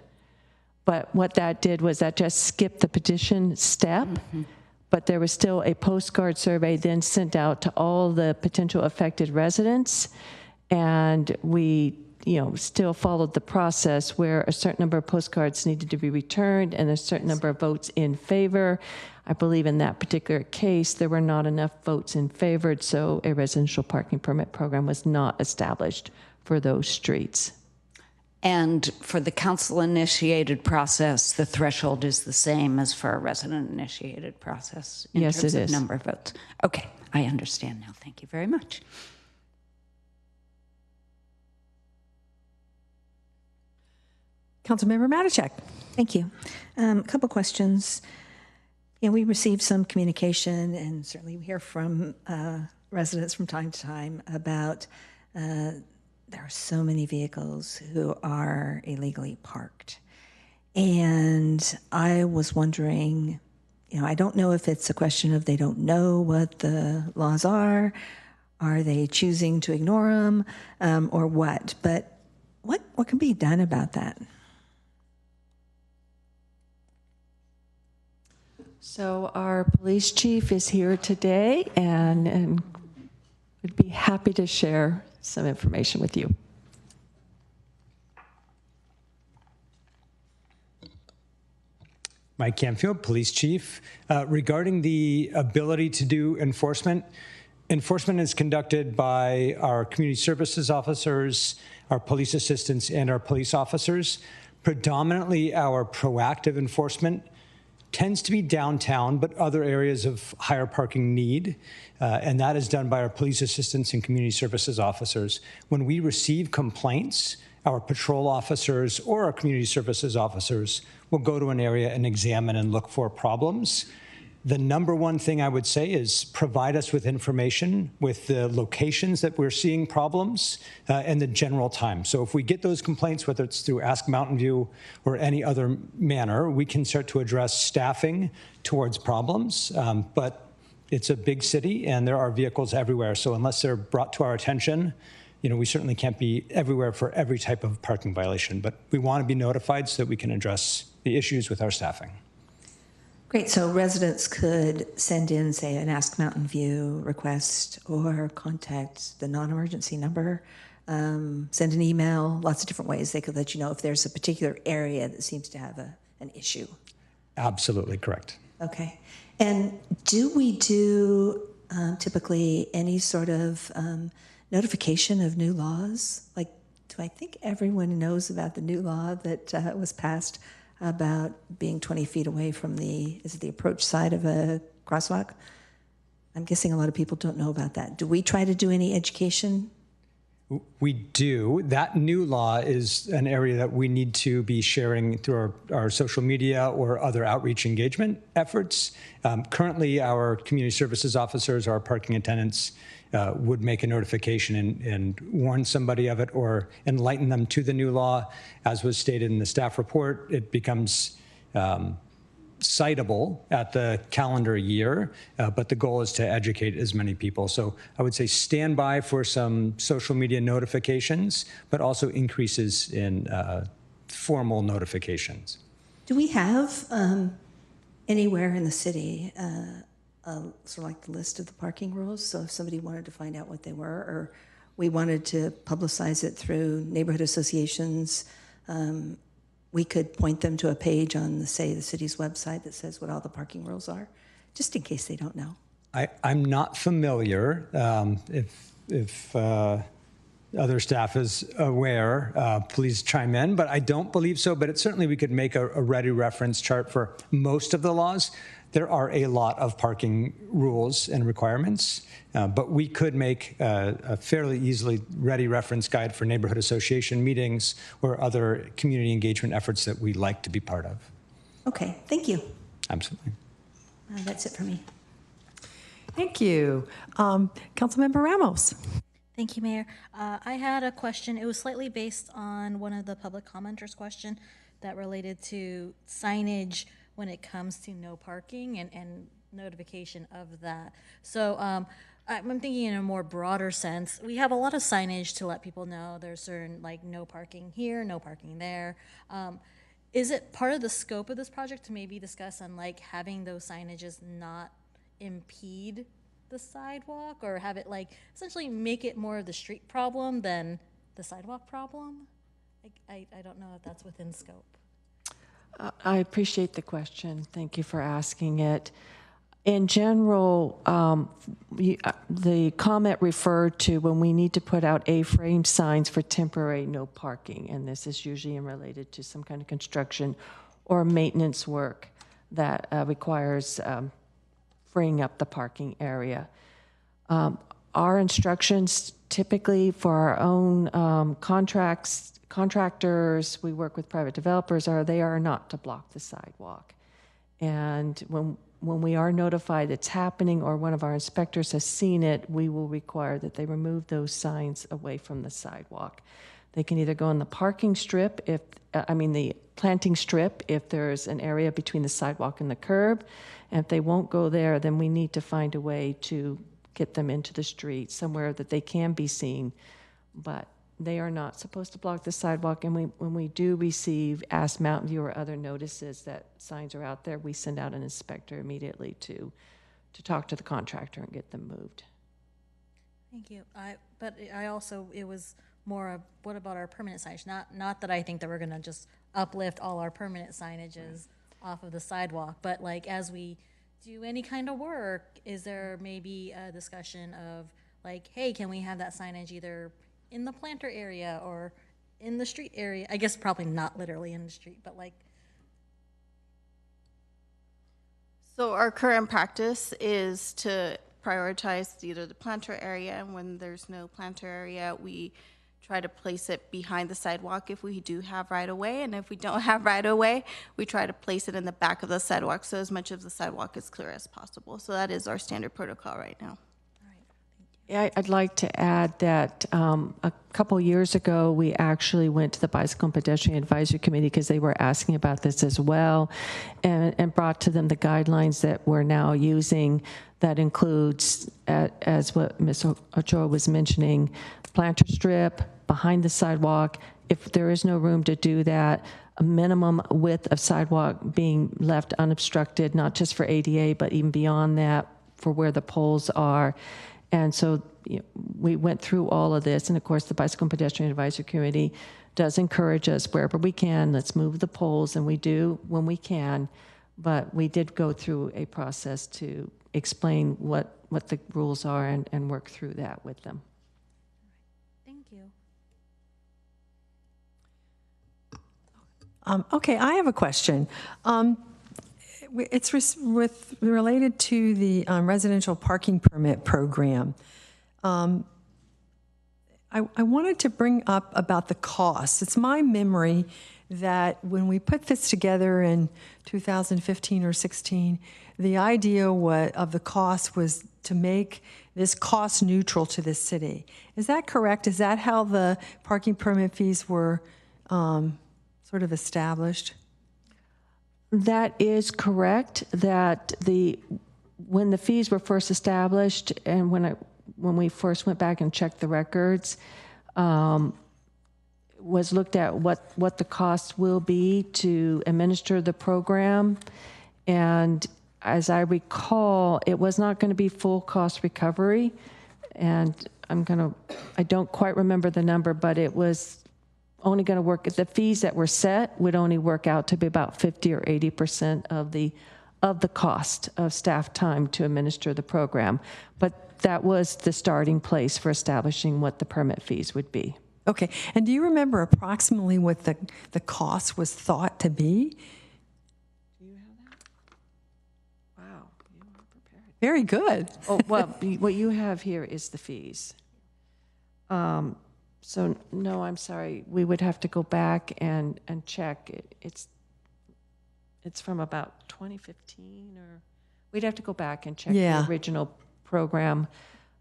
But what that did was that just skipped the petition step, but there was still a postcard survey then sent out to all the potential affected residents, and we still followed the process where a certain number of postcards needed to be returned and a certain number of votes in favor. I believe in that particular case, there were not enough votes in favor, so a residential parking permit program was not established for those streets. And for the council-initiated process, the threshold is the same as for a resident-initiated process in yes, terms it of is. number of votes. Okay, I understand now. Thank you very much. Councilmember Matichak. Thank you. A couple questions. We received some communication, and certainly we hear from residents from time to time about there are so many vehicles who are illegally parked. And I was wondering, I don't know if it's a question of they don't know what the laws are they choosing to ignore them, or what? But what can be done about that? So our police chief is here today and would be happy to share some information with you. Mike Canfield, police chief. Regarding the ability to do enforcement is conducted by our community services officers, our police assistants, and our police officers. Predominantly, our proactive enforcement tends to be downtown, but other areas of higher parking need, and that is done by our police assistants and community services officers. When we receive complaints, our patrol officers or our community services officers will go to an area and examine and look for problems. The number one thing I would say is provide us with information with the locations that we're seeing problems and the general time. So if we get those complaints, whether it's through Ask Mountain View or any other manner, we can start to address staffing towards problems. But it's a big city and there are vehicles everywhere. So unless they're brought to our attention, we certainly can't be everywhere for every type of parking violation. But we want to be notified so that we can address the issues with our staffing. Great. So residents could send in, say, an Ask Mountain View request or contact the non-emergency number, send an email, lots of different ways they could let you know if there's a particular area that seems to have an issue. Absolutely correct. Okay. And do we do typically any sort of notification of new laws? Like, do I think everyone knows about the new law that was passed about being 20 feet away from the approach side of a crosswalk? I'm guessing a lot of people don't know about that. Do we try to do any education? We do. That new law is an area that we need to be sharing through our social media or other outreach engagement efforts. Currently, our community services officers, our parking attendants, would make a notification and warn somebody of it or enlighten them to the new law. As was stated in the staff report, it becomes citable at the calendar year, but the goal is to educate as many people. So I would say stand by for some social media notifications, but also increases in formal notifications. Do we have anywhere in the city sort of like the list of the parking rules? So if somebody wanted to find out what they were, or we wanted to publicize it through neighborhood associations, we could point them to a page on, say, the city's website that says what all the parking rules are, just in case they don't know. I'm not familiar. If other staff is aware, please chime in, but I don't believe so. But certainly we could make a ready reference chart for most of the laws. There are a lot of parking rules and requirements, but we could make a fairly easily ready reference guide for neighborhood association meetings or other community engagement efforts that we like to be part of. Okay, thank you. Absolutely. That's it for me. Thank you. Councilmember Ramos. Thank you, Mayor. I had a question. It was slightly based on one of the public commenters' question that related to signage when it comes to no parking and notification of that. So I'm thinking in a more broader sense. We have a lot of signage to let people know there's certain, like, no parking here, no parking there. Is it part of the scope of this project to maybe discuss on, like, having those signages not impede the sidewalk, or have it, like, essentially make it more of the street problem than the sidewalk problem? I don't know if that's within scope. I appreciate the question. Thank you for asking it. In general, the comment referred to when we need to put out A-frame signs for temporary no parking, and this is usually related to some kind of construction or maintenance work that requires freeing up the parking area. Our instructions typically for our own contractors, we work with private developers, they are not to block the sidewalk. And when we are notified it's happening or one of our inspectors has seen it, we will require that they remove those signs away from the sidewalk. They can either go in the parking strip, the planting strip, if there's an area between the sidewalk and the curb. And if they won't go there, then we need to find a way to get them into the street, somewhere that they can be seen. But they are not supposed to block the sidewalk, and when we do receive Ask Mountain View or other notices that signs are out there, we send out an inspector immediately to talk to the contractor and get them moved. Thank you. It was more of, what about our permanent signage? Not that I think that we're going to just uplift all our permanent signages off of the sidewalk, but like as we do any kind of work, is there maybe a discussion of like, hey, can we have that signage either in the planter area or in the street area? I guess probably not literally in the street, but like. So our current practice is to prioritize either the planter area, and when there's no planter area, we try to place it behind the sidewalk if we do have right of way, and if we don't have right of way, we try to place it in the back of the sidewalk so as much of the sidewalk is clear as possible. So that is our standard protocol right now. Yeah, I'd like to add that a couple years ago, we actually went to the Bicycle and Pedestrian Advisory Committee because they were asking about this as well, and brought to them the guidelines that we're now using. That includes, as what Ms. Ochoa was mentioning, planter strip behind the sidewalk. If there is no room to do that, a minimum width of sidewalk being left unobstructed, not just for ADA, but even beyond that for where the poles are. And so we went through all of this, and of course the Bicycle and Pedestrian Advisory Committee does encourage us wherever we can, let's move the poles, and we do when we can, but we did go through a process to explain what the rules are and work through that with them. Thank you. Okay, I have a question. It's related to the residential parking permit program. I wanted to bring up about the cost. It's my memory that when we put this together in 2015 or 16, the idea of the cost was to make this cost neutral to the city. Is that correct? Is that how the parking permit fees were sort of established? That is correct. That when the fees were first established, and when we first went back and checked the records, was looked at what the cost will be to administer the program, and as I recall, it was not going to be full cost recovery, and I don't quite remember the number, but it was only going to work, the fees that were set would only work out to be about 50 or 80% of the cost of staff time to administer the program. But that was the starting place for establishing what the permit fees would be. Okay, and do you remember approximately what the cost was thought to be? Do you have that? Wow, you are prepared. Very good. Oh, well, what you have here is the fees. So no, I'm sorry. We would have to go back and check. It's from about 2015, or we'd have to go back and check the original program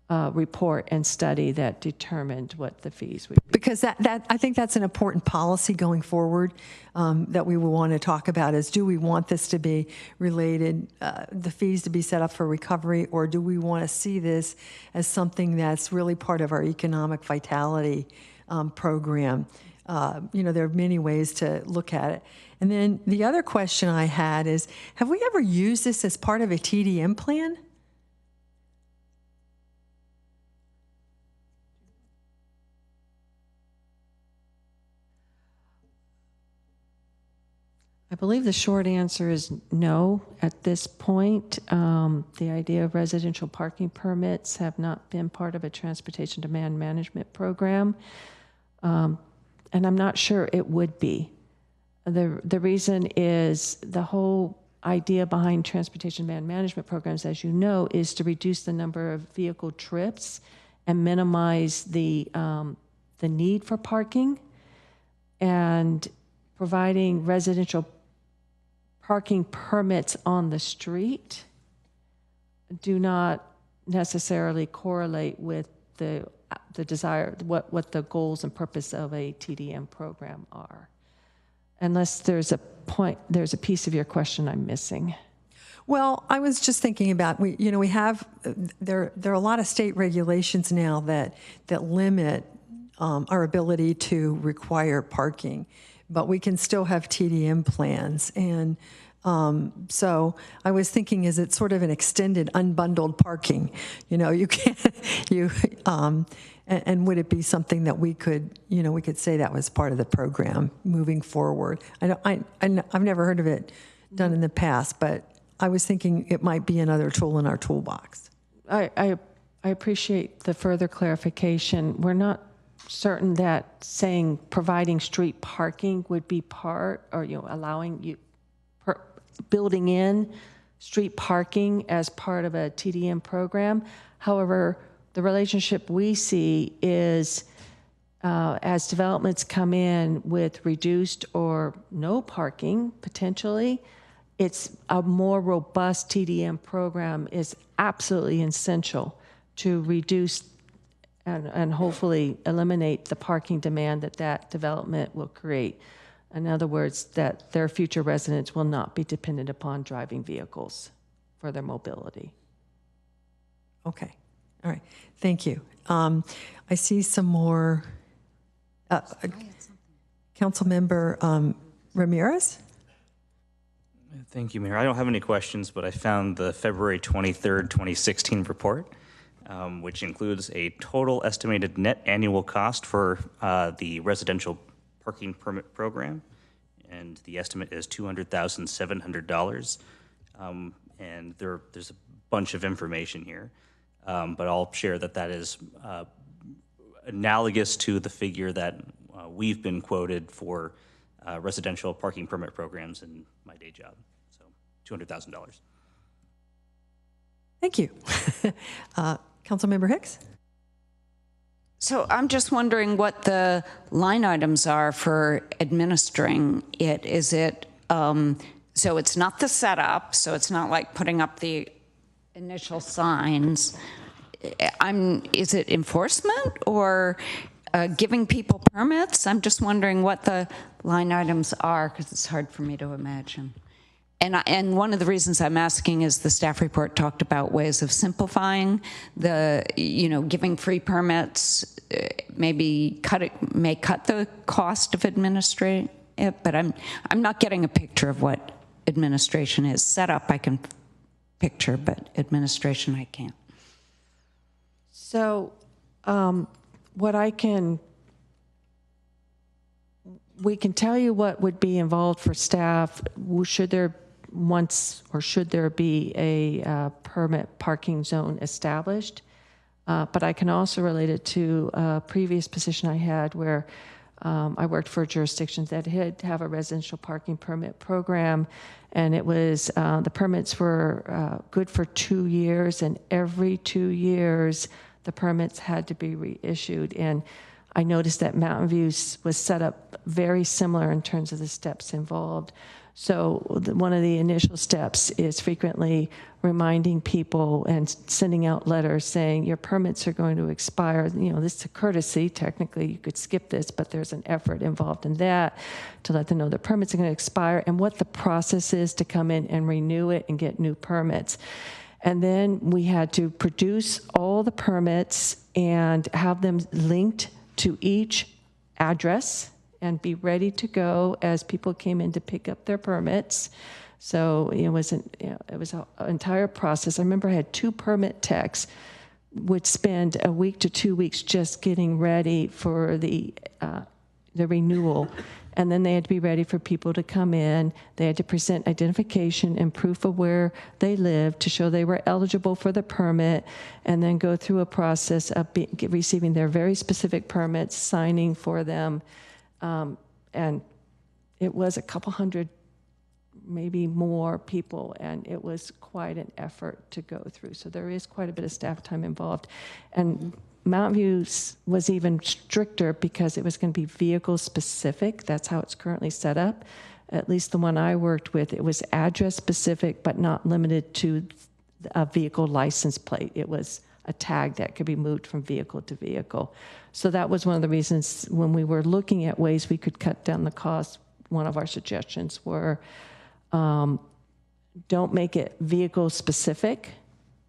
report and study that determined what the fees would be. Because I think that's an important policy going forward that we will want to talk about is, do we want this to be related, the fees to be set up for recovery, or do we want to see this as something that's really part of our economic vitality program? There are many ways to look at it. And then the other question I had is, have we ever used this as part of a TDM plan? I believe the short answer is no at this point. The idea of residential parking permits have not been part of a transportation demand management program, and I'm not sure it would be. The reason is the whole idea behind transportation demand management programs, as you know, is to reduce the number of vehicle trips and minimize the need for parking, and providing residential parking permits on the street do not necessarily correlate with the desire, what the goals and purpose of a TDM program are. Unless there's a piece of your question I'm missing. Well, I was just thinking about, we have, there are a lot of state regulations now that limit our ability to require parking, but we can still have TDM plans. And so I was thinking, is it sort of an extended unbundled parking? You can't, and would it be something that we could say that was part of the program moving forward? I've never heard of it done in the past, but I was thinking it might be another tool in our toolbox. I appreciate the further clarification. We're not certain that saying providing street parking would be part, or allowing building in street parking as part of a TDM program. However, the relationship we see is as developments come in with reduced or no parking potentially, it's a more robust TDM program is absolutely essential to reduce and hopefully eliminate the parking demand that development will create. In other words, that their future residents will not be dependent upon driving vehicles for their mobility. Okay. All right. Thank you. I see some more. Councilmember Ramirez? Thank you, Mayor. I don't have any questions, but I found the February 23rd, 2016 report, which includes a total estimated net annual cost for the residential parking permit program and the estimate is $200,700. And there's a bunch of information here, but I'll share that is analogous to the figure that we've been quoted for residential parking permit programs in my day job. So $200,000. Thank you. Councilmember Hicks? So I'm just wondering what the line items are for administering it. Is it, so it's not the setup, so it's not like putting up the initial signs. Is it enforcement or giving people permits? I'm just wondering what the line items are because it's hard for me to imagine. And one of the reasons I'm asking is the staff report talked about ways of simplifying the, giving free permits, maybe may cut the cost of administrating it, but I'm not getting a picture of what administration is. Setup I can picture, but administration I can't. So we can tell you what would be involved for staff. Should there be a permit parking zone established? But I can also relate it to a previous position I had where I worked for jurisdictions that had have a residential parking permit program, and it was the permits were good for 2 years, and every 2 years the permits had to be reissued. And I noticed that Mountain View was set up very similar in terms of the steps involved. So one of the initial steps is frequently reminding people and sending out letters saying your permits are going to expire. This is a courtesy. Technically, you could skip this, but there's an effort involved in that to let them know their permits are going to expire and what the process is to come in and renew it and get new permits. And then we had to produce all the permits and have them linked to each address and be ready to go as people came in to pick up their permits. So it was an entire process. I remember I had 2 permit techs would spend a week to 2 weeks just getting ready for the renewal. And then they had to be ready for people to come in. They had to present identification and proof of where they lived to show they were eligible for the permit, and then go through a process of receiving their very specific permits, signing for them. And it was a couple hundred, maybe more people, and it was quite an effort to go through. So there is quite a bit of staff time involved. And Mountain View was even stricter because it was going to be vehicle specific. That's how it's currently set up. At least the one I worked with, it was address specific, but not limited to a vehicle license plate. It was a tag that could be moved from vehicle to vehicle. So that was one of the reasons when we were looking at ways we could cut down the cost, one of our suggestions were don't make it vehicle specific,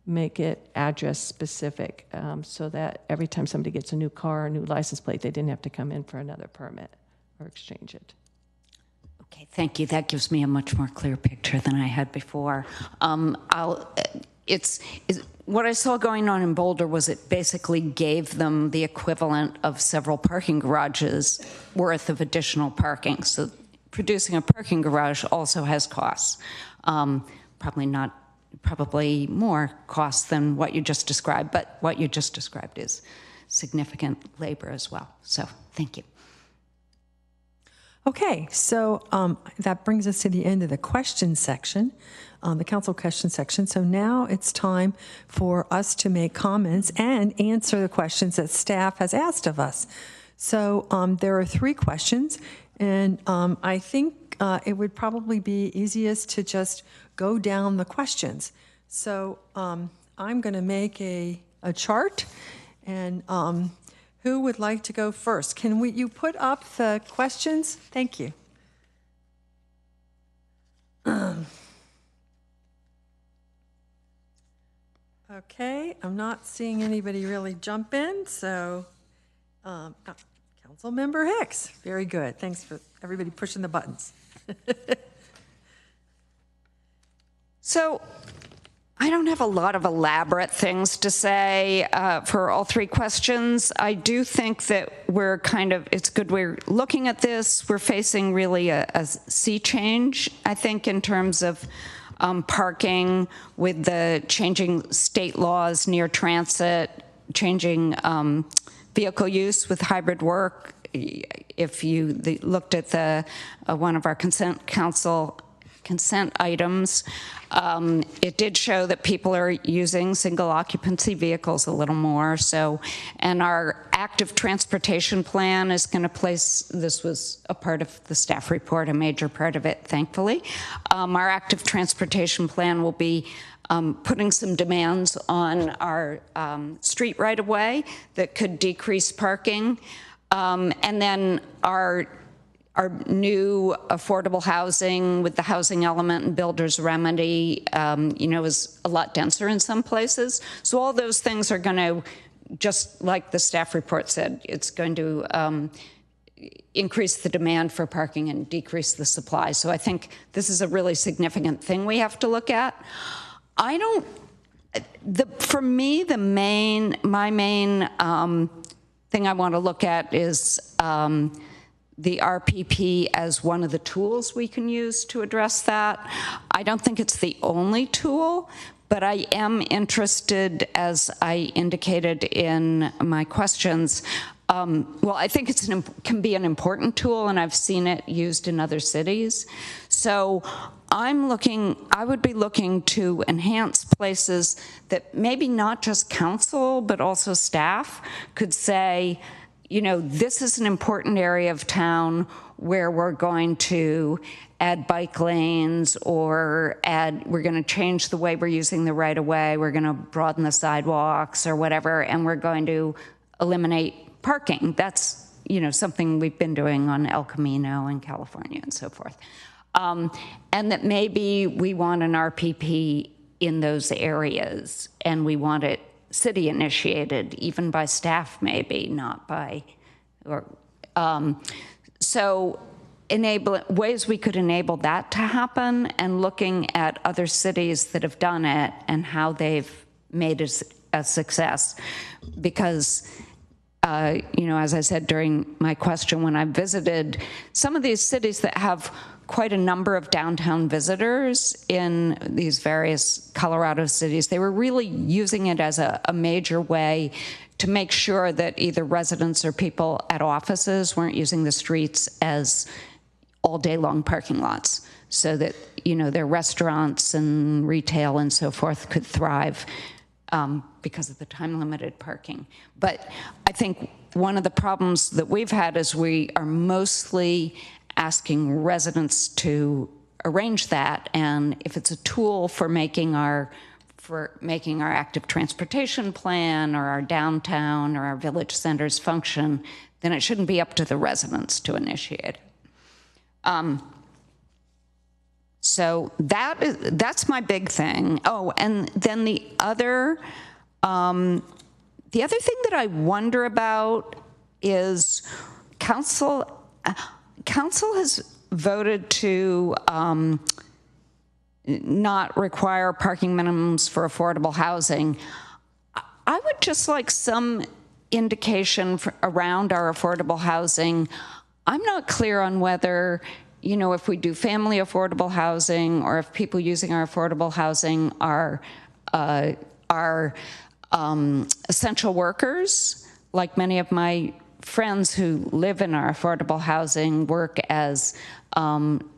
make it address specific, so that every time somebody gets a new car or a new license plate, they didn't have to come in for another permit or exchange it. Okay, thank you. That gives me a much more clear picture than I had before. What I saw going on in Boulder was it basically gave them the equivalent of several parking garages worth of additional parking. So producing a parking garage also has costs. Probably more costs than what you just described, but what you just described is significant labor as well. So thank you. Okay, so that brings us to the end of the question section, the council question section. So now it's time for us to make comments and answer the questions that staff has asked of us. So there are 3 questions, and I think it would probably be easiest to just go down the questions. So I'm going to make a chart, and who would like to go first? Can you put up the questions? Thank you. Okay, I'm not seeing anybody really jump in, so Councilmember Hicks, very good. Thanks for everybody pushing the buttons. So I don't have a lot of elaborate things to say for all three questions. I do think that it's good we're looking at this. We're facing really a sea change, I think, in terms of parking with the changing state laws near transit, changing vehicle use with hybrid work. If you looked at one of our consent items, it did show that people are using single occupancy vehicles a little more. So, and our active transportation plan is going to place, this was a part of the staff report, a major part of it, thankfully. Our active transportation plan will be putting some demands on our street right-of-way that could decrease parking. And then our new affordable housing with the housing element and builder's remedy, is a lot denser in some places. So all those things are going to, just like the staff report said, it's going to increase the demand for parking and decrease the supply. So I think this is a really significant thing we have to look at. For me, my main thing I want to look at is the RPP as one of the tools we can use to address that. I don't think it's the only tool, but I am interested, as I indicated in my questions, I think it can be an important tool, and I've seen it used in other cities. So I would be looking to enhance places that maybe not just council, but also staff could say, this is an important area of town where we're going to add bike lanes, or we're going to change the way we're using the right-of-way, we're going to broaden the sidewalks or whatever, and we're going to eliminate parking. That's, something we've been doing on El Camino in California and so forth. And that maybe we want an RPP in those areas, and we want it city initiated, even by staff maybe, not by, so ways we could enable that to happen, and looking at other cities that have done it and how they've made it a success. Because, as I said during my question, when I visited some of these cities that have quite a number of downtown visitors in these various Colorado cities, they were really using it as a major way to make sure that either residents or people at offices weren't using the streets as all day long parking lots, so that, their restaurants and retail and so forth could thrive because of the time limited parking. But I think one of the problems that we've had is we are mostly asking residents to arrange that, and if it's a tool for making our active transportation plan or our downtown or our village centers function, then it shouldn't be up to the residents to initiate it. So that's my big thing. Oh, and then the other thing that I wonder about is council has voted to not require parking minimums for affordable housing. I would just like some indication around our affordable housing. I'm not clear on whether, if we do family affordable housing, or if people using our affordable housing are essential workers, like many of my friends who live in our affordable housing work as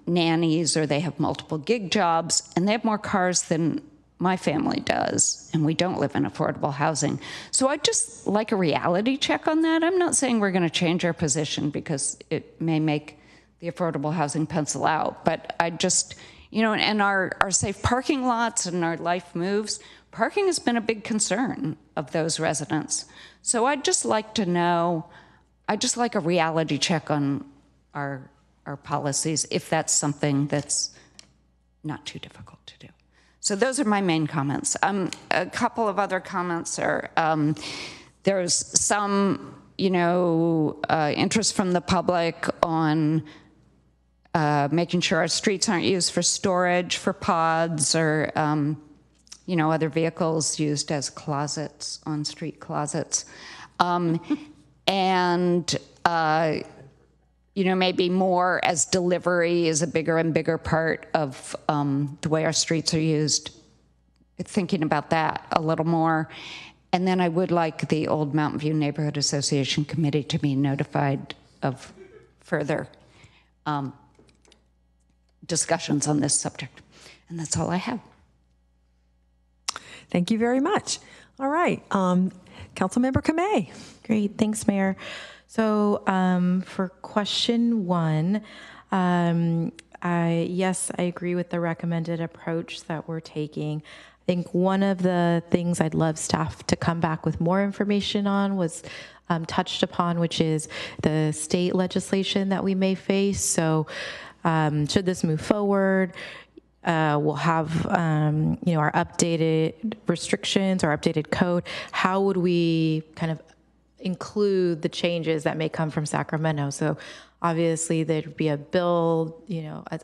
nannies, or they have multiple gig jobs, and they have more cars than my family does, and we don't live in affordable housing. So I'd just like a reality check on that. I'm not saying we're going to change our position because it may make the affordable housing pencil out, but I just, and our safe parking lots and our life moves, parking has been a big concern of those residents. So I'd just like to know, I'd just like a reality check on our policies, if that's something that's not too difficult to do. So those are my main comments. A couple of other comments are, there's some, interest from the public on making sure our streets aren't used for storage, for pods, or, other vehicles used as closets, on-street closets. And, maybe more as delivery is a bigger and bigger part of the way our streets are used. Thinking about that a little more. And then I would like the Old Mountain View Neighborhood Association Committee to be notified of further discussions on this subject. And that's all I have. Thank you very much. All right, Councilmember Kamei. Great, thanks, Mayor. So for question 1, yes, I agree with the recommended approach that we're taking. I think one of the things I'd love staff to come back with more information on was touched upon, which is the state legislation that we may face. So should this move forward, we'll have our updated restrictions, our updated code. How would we kind of include the changes that may come from Sacramento? So obviously there'd be a bill,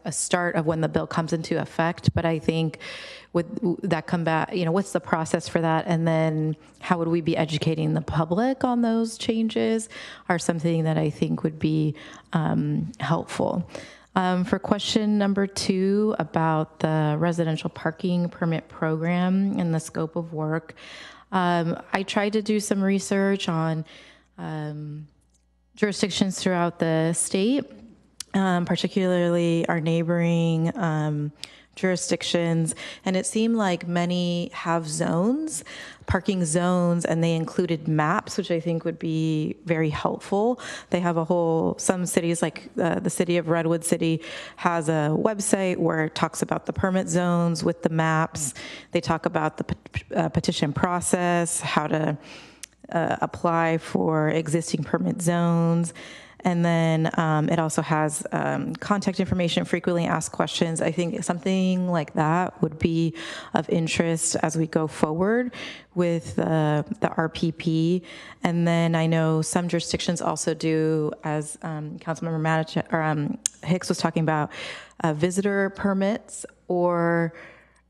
a start of when the bill comes into effect, but I think would that come back, what's the process for that? And then how would we be educating the public on those changes are something that I think would be helpful. For question number 2 about the residential parking permit program and the scope of work, I tried to do some research on jurisdictions throughout the state, particularly our neighboring jurisdictions, and it seemed like many have zones, parking zones, and they included maps, which I think would be very helpful. They have some cities like the city of Redwood City has a website where it talks about the permit zones with the maps. They talk about the petition process, how to apply for existing permit zones. And then it also has contact information, frequently asked questions. I think something like that would be of interest as we go forward with the RPP. And then I know some jurisdictions also do, as Councilmember Hicks was talking about, visitor permits, or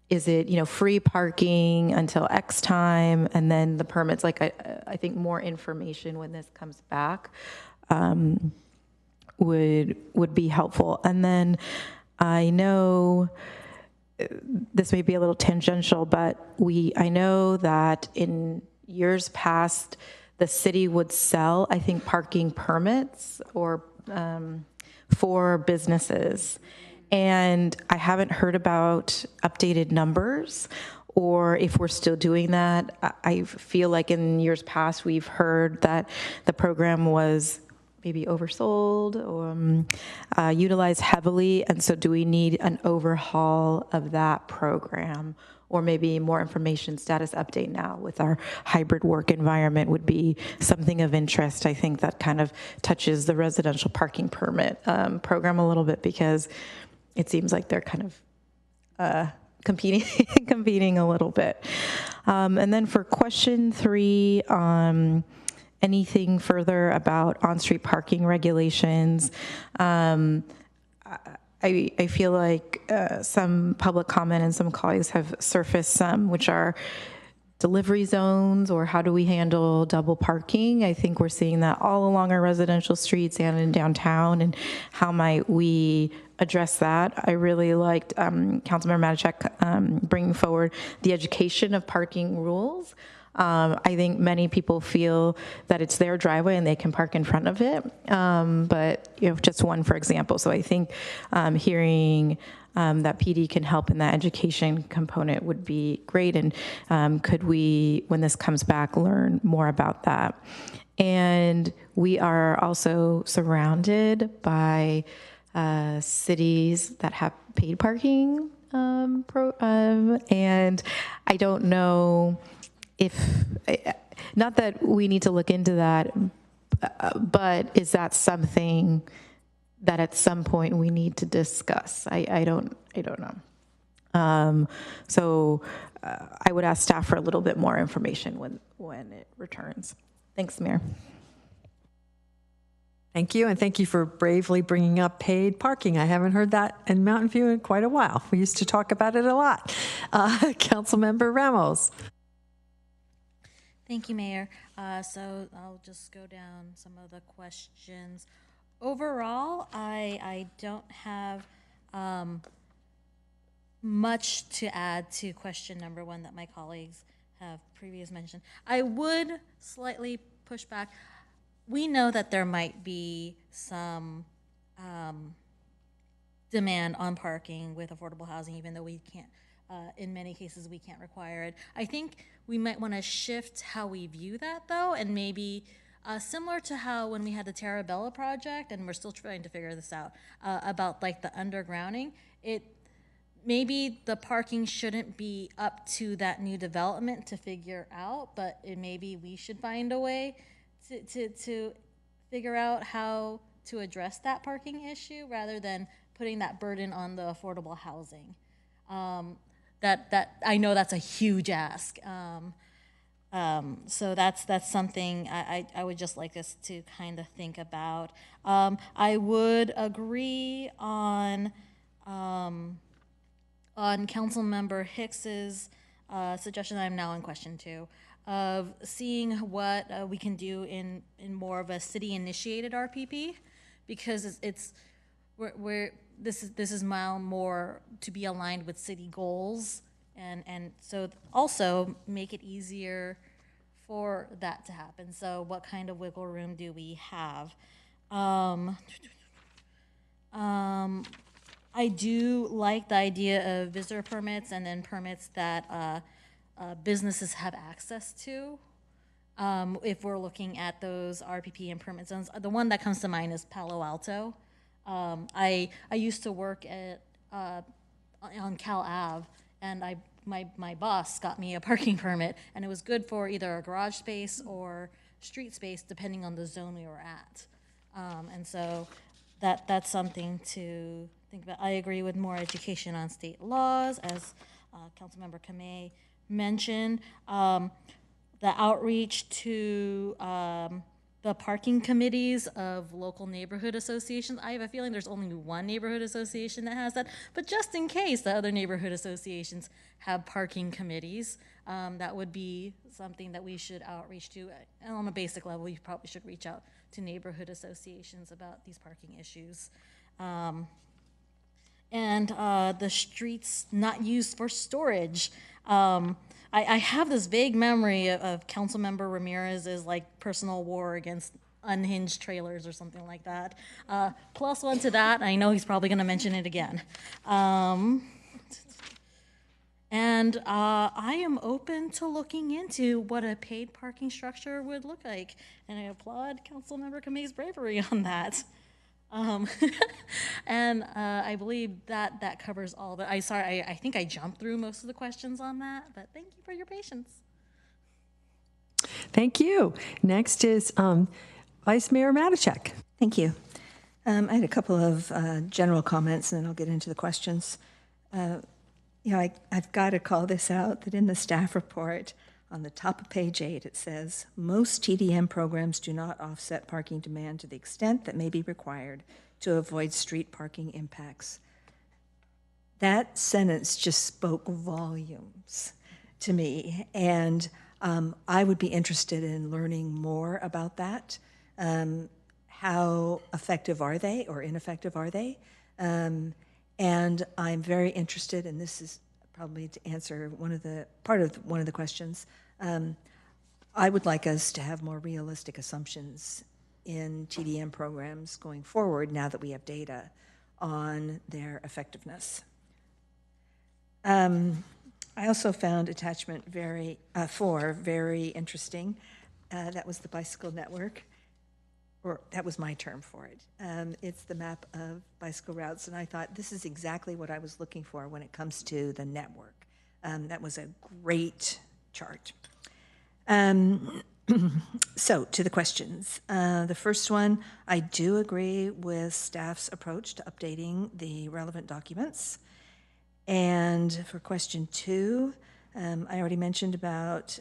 is it, free parking until X time, and then the permits, like I think more information when this comes back would be helpful. And then I know this may be a little tangential, but I know that in years past, the city would sell, I think, parking permits or for businesses. And I haven't heard about updated numbers or if we're still doing that. I feel like in years past, we've heard that the program was maybe oversold or utilized heavily. And so do we need an overhaul of that program? Or maybe more information, status update now with our hybrid work environment would be something of interest. I think that kind of touches the residential parking permit program a little bit, because it seems like they're kind of competing a little bit. And then for question 3, anything further about on-street parking regulations? I feel like some public comment and some colleagues have surfaced some, which are delivery zones, or how do we handle double parking? I think we're seeing that all along our residential streets and in downtown, and how might we address that? I really liked Councilmember Matichak bringing forward the education of parking rules. I think many people feel that it's their driveway and they can park in front of it, but just one, for example. So I think hearing that PD can help in that education component would be great, and could we, when this comes back, learn more about that? And we are also surrounded by cities that have paid parking, and I don't know if, not that we need to look into that, but is that something that at some point we need to discuss? I don't know. So I would ask staff for a little bit more information when it returns. Thanks, Mayor. Thank you, and thank you for bravely bringing up paid parking. I haven't heard that in Mountain View in quite a while. We used to talk about it a lot. Councilmember Ramos. Thank you, Mayor. So I'll just go down some of the questions. Overall, I don't have much to add to question number 1 that my colleagues have previously mentioned. I would slightly push back. We know that there might be some demand on parking with affordable housing, even though we can't, in many cases, we can't require it. I think we might want to shift how we view that, though, and maybe similar to how when we had the Terabella project, and we're still trying to figure this out, about like the undergrounding, maybe the parking shouldn't be up to that new development to figure out, but maybe we should find a way to figure out how to address that parking issue rather than putting that burden on the affordable housing. That I know that's a huge ask. So that's something I would just like us to kind of think about. I would agree on Councilmember Hicks's suggestion that I'm now in question 2. Of seeing what we can do in more of a city-initiated RPP, because this is now more to be aligned with city goals, and so also make it easier for that to happen. So what kind of wiggle room do we have? I do like the idea of visitor permits and then permits that businesses have access to. If we're looking at those RPP and permit zones, the one that comes to mind is Palo Alto. I used to work at on Cal Ave, and my boss got me a parking permit, and it was good for either a garage space or street space, depending on the zone we were at. And so that's something to think about. I agree with more education on state laws, as Councilmember Kamei mentioned. The outreach to the parking committees of local neighborhood associations. I have a feeling there's only one neighborhood association that has that, but just in case the other neighborhood associations have parking committees, that would be something that we should outreach to. And on a basic level, we probably should reach out to neighborhood associations about these parking issues. And the streets not used for storage. I have this vague memory of Councilmember Ramirez's like personal war against unhinged trailers or something like that. Plus one to that, I know he's probably going to mention it again. And I am open to looking into what a paid parking structure would look like. And I applaud Councilmember Kamei's bravery on that. And I believe that covers all of it. I think I jumped through most of the questions on that, but thank you for your patience. Thank you. Next is Vice Mayor Matichak. Thank you. I had a couple of general comments, and then I'll get into the questions. I've got to call this out, that in the staff report, on the top of page 8, it says, most TDM programs do not offset parking demand to the extent that may be required to avoid street parking impacts. That sentence just spoke volumes to me, and I would be interested in learning more about that. How effective are they, or ineffective are they? And I'm very interested, and this is probably to answer part of one of the questions. I would like us to have more realistic assumptions in TDM programs going forward now that we have data on their effectiveness. I also found attachment 4 very interesting. That was the bicycle network, or that was my term for it. It's the map of bicycle routes, and I thought this is exactly what I was looking for when it comes to the network. That was a great chart. So to the questions. The first one, I do agree with staff's approach to updating the relevant documents. And for question 2, I already mentioned about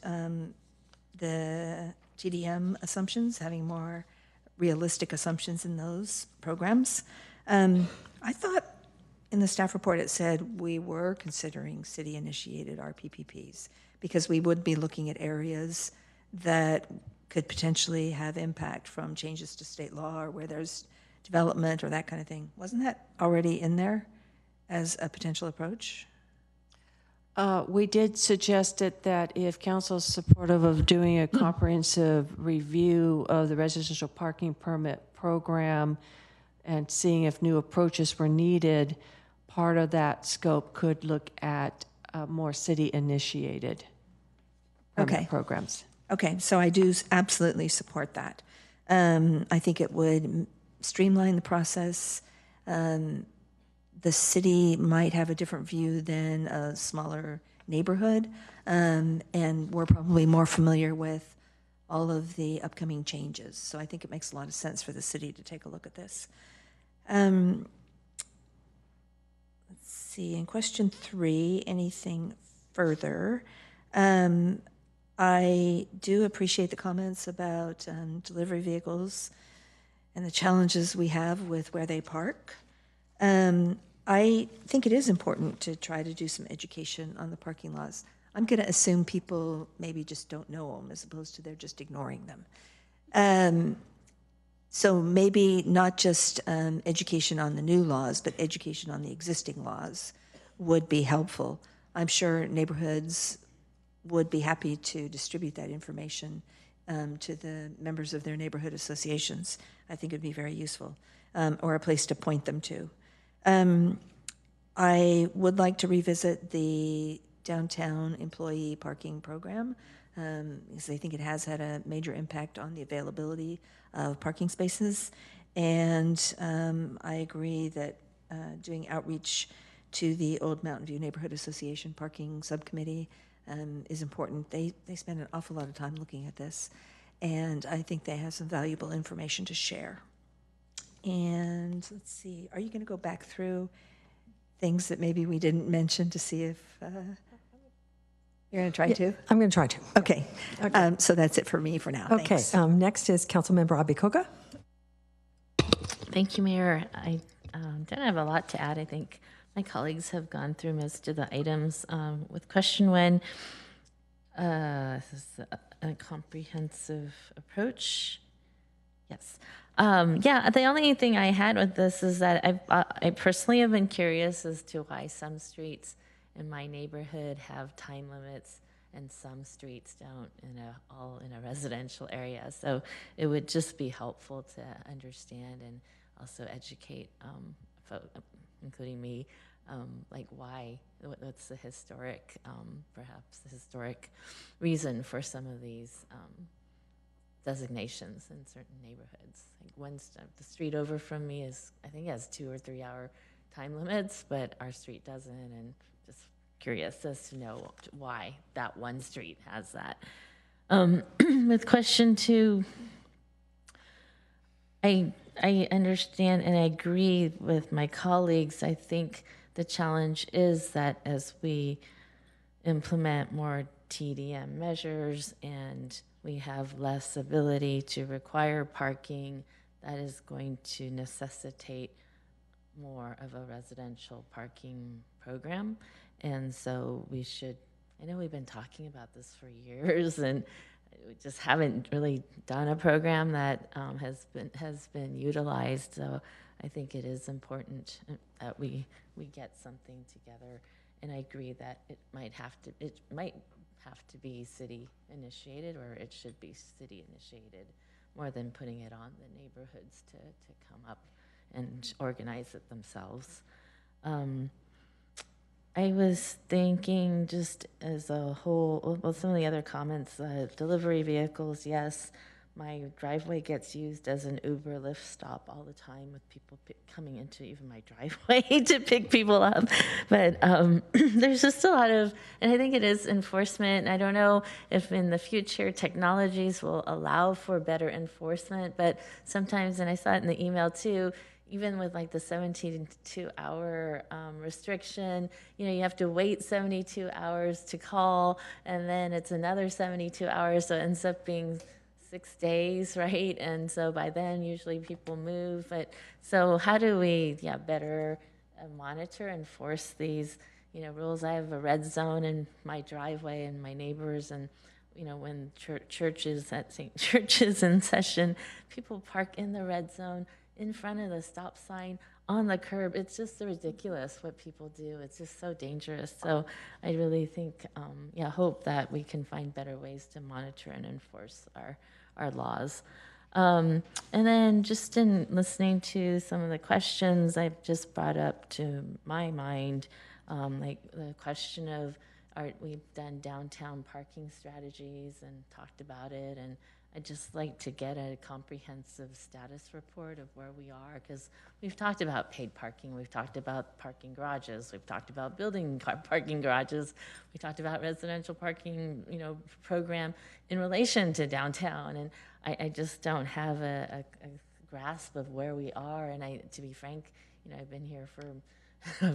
the TDM assumptions, having more realistic assumptions in those programs. I thought in the staff report it said we were considering city-initiated RPPPs because we would be looking at areas that could potentially have impact from changes to state law or where there's development or that kind of thing. Wasn't that already in there as a potential approach? We did suggest it that if council is supportive of doing a comprehensive review of the residential parking permit program and seeing if new approaches were needed, part of that scope could look at more city-initiated permit programs. Okay, so I do absolutely support that. I think it would streamline the process. The city might have a different view than a smaller neighborhood, and we're probably more familiar with all of the upcoming changes. So I think it makes a lot of sense for the city to take a look at this. Let's see, in question 3, anything further? I do appreciate the comments about delivery vehicles and the challenges we have with where they park. I think it is important to try to do some education on the parking laws. I'm going to assume people maybe just don't know them as opposed to they're just ignoring them. So maybe not just education on the new laws, but education on the existing laws would be helpful. I'm sure neighborhoods would be happy to distribute that information to the members of their neighborhood associations. I think it would be very useful, or a place to point them to. I would like to revisit the downtown employee parking program because I think it has had a major impact on the availability of parking spaces. And I agree that doing outreach to the Old Mountain View Neighborhood Association Parking Subcommittee is important. They spend an awful lot of time looking at this, and I think they have some valuable information to share. And let's see, are you going to go back through things that maybe we didn't mention to see if you're going to try to? I'm going to try to. Okay. So that's it for me for now. Okay. Thanks. Next is Councilmember Abikoga. Thank you, Mayor. I don't have a lot to add. I think my colleagues have gone through most of the items. With question 1, this is a comprehensive approach. Yes. Yeah, the only thing I had with this is that I personally have been curious as to why some streets in my neighborhood have time limits and some streets don't, all in a residential area. So it would just be helpful to understand and also educate, including me, like what's the historic, perhaps the historic reason for some of these designations in certain neighborhoods. Like the street over from me I think has 2 or 3 hour time limits, but our street doesn't, and just curious as to know why that one street has that. With question 2, I understand and I agree with my colleagues. I think the challenge is that as we implement more TDM measures and we have less ability to require parking, that is going to necessitate more of a residential parking program. And so we should, I know we've been talking about this for years and we just haven't really done a program that has been utilized. So I think it is important that we get something together. And I agree that it might have to be city initiated, or it should be city initiated more than putting it on the neighborhoods to come up and organize it themselves. I was thinking just as a whole, well, some of the other comments, delivery vehicles, yes, my driveway gets used as an Uber Lyft stop all the time with people coming into even my driveway to pick people up. But there's just a lot of, and I think it is enforcement. I don't know if in the future technologies will allow for better enforcement, but sometimes, and I saw it in the email too, even with like the 72-hour restriction, you have to wait 72 hours to call, and then it's another 72 hours, so it ends up being 6 days, right? And so by then, usually people move. But so how do we, better monitor, enforce these, rules? I have a red zone in my driveway and my neighbors, and when churches at St. Churches in session, people park in the red zone in front of the stop sign on the curb. It's just ridiculous what people do. It's just so dangerous. So I really think, hope that we can find better ways to monitor and enforce our laws. And then just in listening to some of the questions I've just brought up to my mind, like the question of, we've done downtown parking strategies and talked about it, and I'd just like to get a comprehensive status report of where we are, because we've talked about paid parking, we've talked about parking garages, we've talked about building parking garages, we talked about residential parking, program in relation to downtown, and I just don't have a grasp of where we are. And to be frank, I've been here for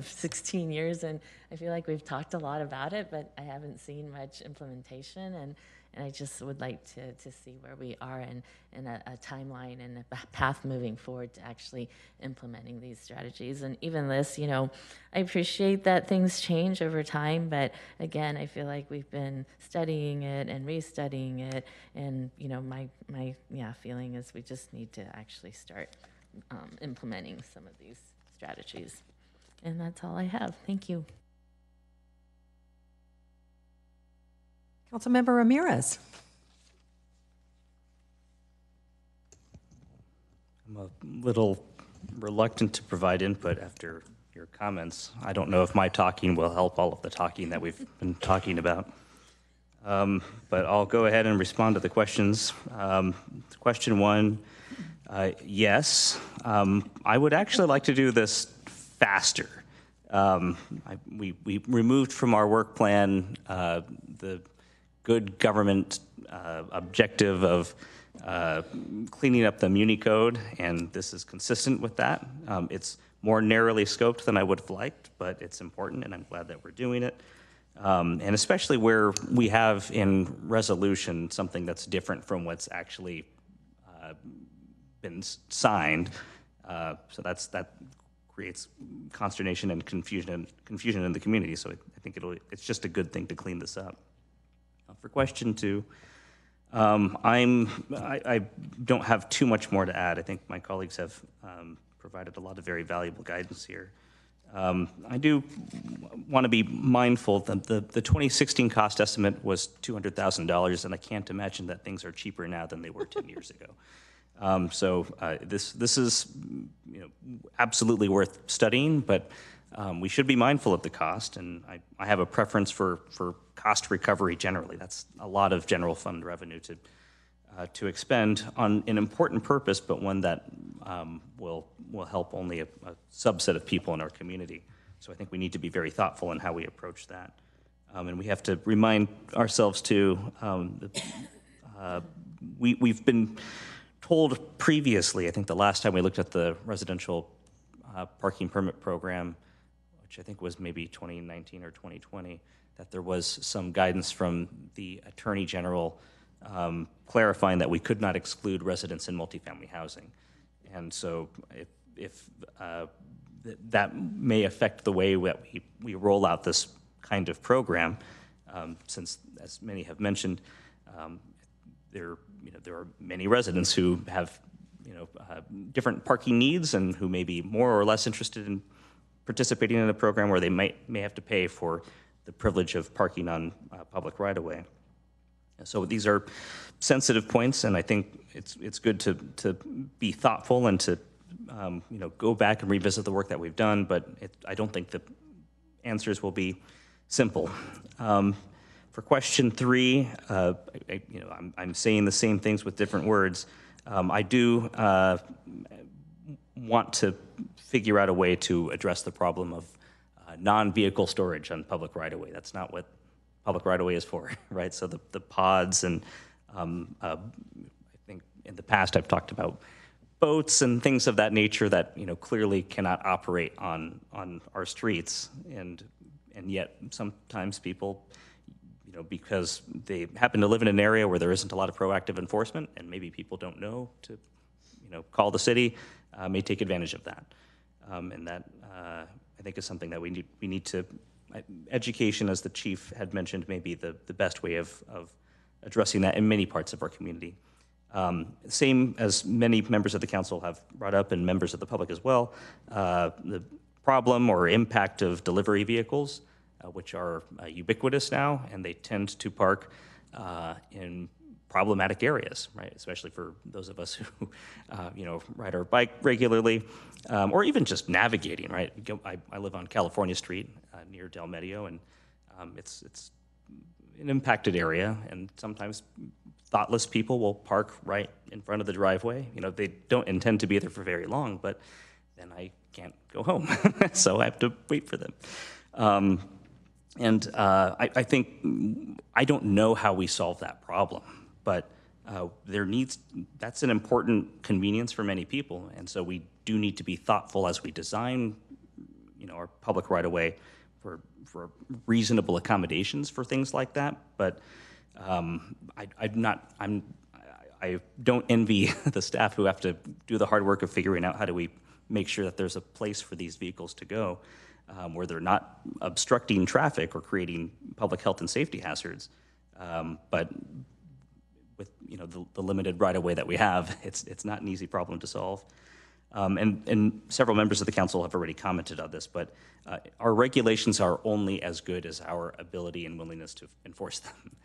16 years, and I feel like we've talked a lot about it, but I haven't seen much implementation, and I just would like to see where we are in a timeline and a path moving forward to actually implementing these strategies. And even this, I appreciate that things change over time, but again, I feel like we've been studying it and restudying it, and my feeling is we just need to actually start implementing some of these strategies. And that's all I have. Thank you. Councilmember Ramirez. I'm a little reluctant to provide input after your comments. I don't know if my talking will help all of the talking that we've been talking about. But I'll go ahead and respond to the questions. Question one, yes. I would actually like to do this faster. We removed from our work plan the good government objective of cleaning up the Muni Code, and this is consistent with that. It's more narrowly scoped than I would have liked, but it's important, and I'm glad that we're doing it. And especially where we have in resolution something that's different from what's actually been signed. So that creates consternation and confusion in the community. So I think it's just a good thing to clean this up. For question two, I don't have too much more to add. I think my colleagues have provided a lot of very valuable guidance here. I do want to be mindful that the 2016 cost estimate was $200,000, and I can't imagine that things are cheaper now than they were 10 years ago. So this is absolutely worth studying, but we should be mindful of the cost, and I have a preference for cost recovery generally. That's a lot of general fund revenue to expend on an important purpose, but one that will help only a subset of people in our community. So I think we need to be very thoughtful in how we approach that. And we have to remind ourselves too, we've been told previously, I think the last time we looked at the residential parking permit program, which I think was maybe 2019 or 2020, that there was some guidance from the Attorney General clarifying that we could not exclude residents in multifamily housing. And so if that may affect the way that we roll out this kind of program, since, as many have mentioned, there are many residents who have different parking needs and who may be more or less interested in participating in a program where they may have to pay for the privilege of parking on public right-of-way. So these are sensitive points, and I think it's good to be thoughtful and to go back and revisit the work that we've done. But I don't think the answers will be simple. For question three, I'm saying the same things with different words. I do want to figure out a way to address the problem of non-vehicle storage on public right-of-way. That's not what public right-of-way is for, right? So the pods, and I think in the past I've talked about boats and things of that nature that clearly cannot operate on our streets, and yet sometimes people because they happen to live in an area where there isn't a lot of proactive enforcement, and maybe people don't know to, call the city, may take advantage of that. And that, I think, is something that we need to, education, as the chief had mentioned, may be the best way of addressing that in many parts of our community. Same as many members of the council have brought up, and members of the public as well, the problem or impact of delivery vehicles, which are ubiquitous now, and they tend to park in problematic areas, right? Especially for those of us who, ride our bike regularly, or even just navigating, right? I live on California Street near Del Medio, and it's an impacted area, and sometimes thoughtless people will park right in front of the driveway. They don't intend to be there for very long, but then I can't go home, so I have to wait for them. I think, I don't know how we solve that problem, but that's an important convenience for many people, and so we do need to be thoughtful as we design, our public right-of-way for reasonable accommodations for things like that. But I don't envy the staff who have to do the hard work of figuring out how do we make sure that there's a place for these vehicles to go, where they're not obstructing traffic or creating public health and safety hazards. But with the limited right-of-way that we have, it's not an easy problem to solve. And several members of the council have already commented on this, but our regulations are only as good as our ability and willingness to enforce them.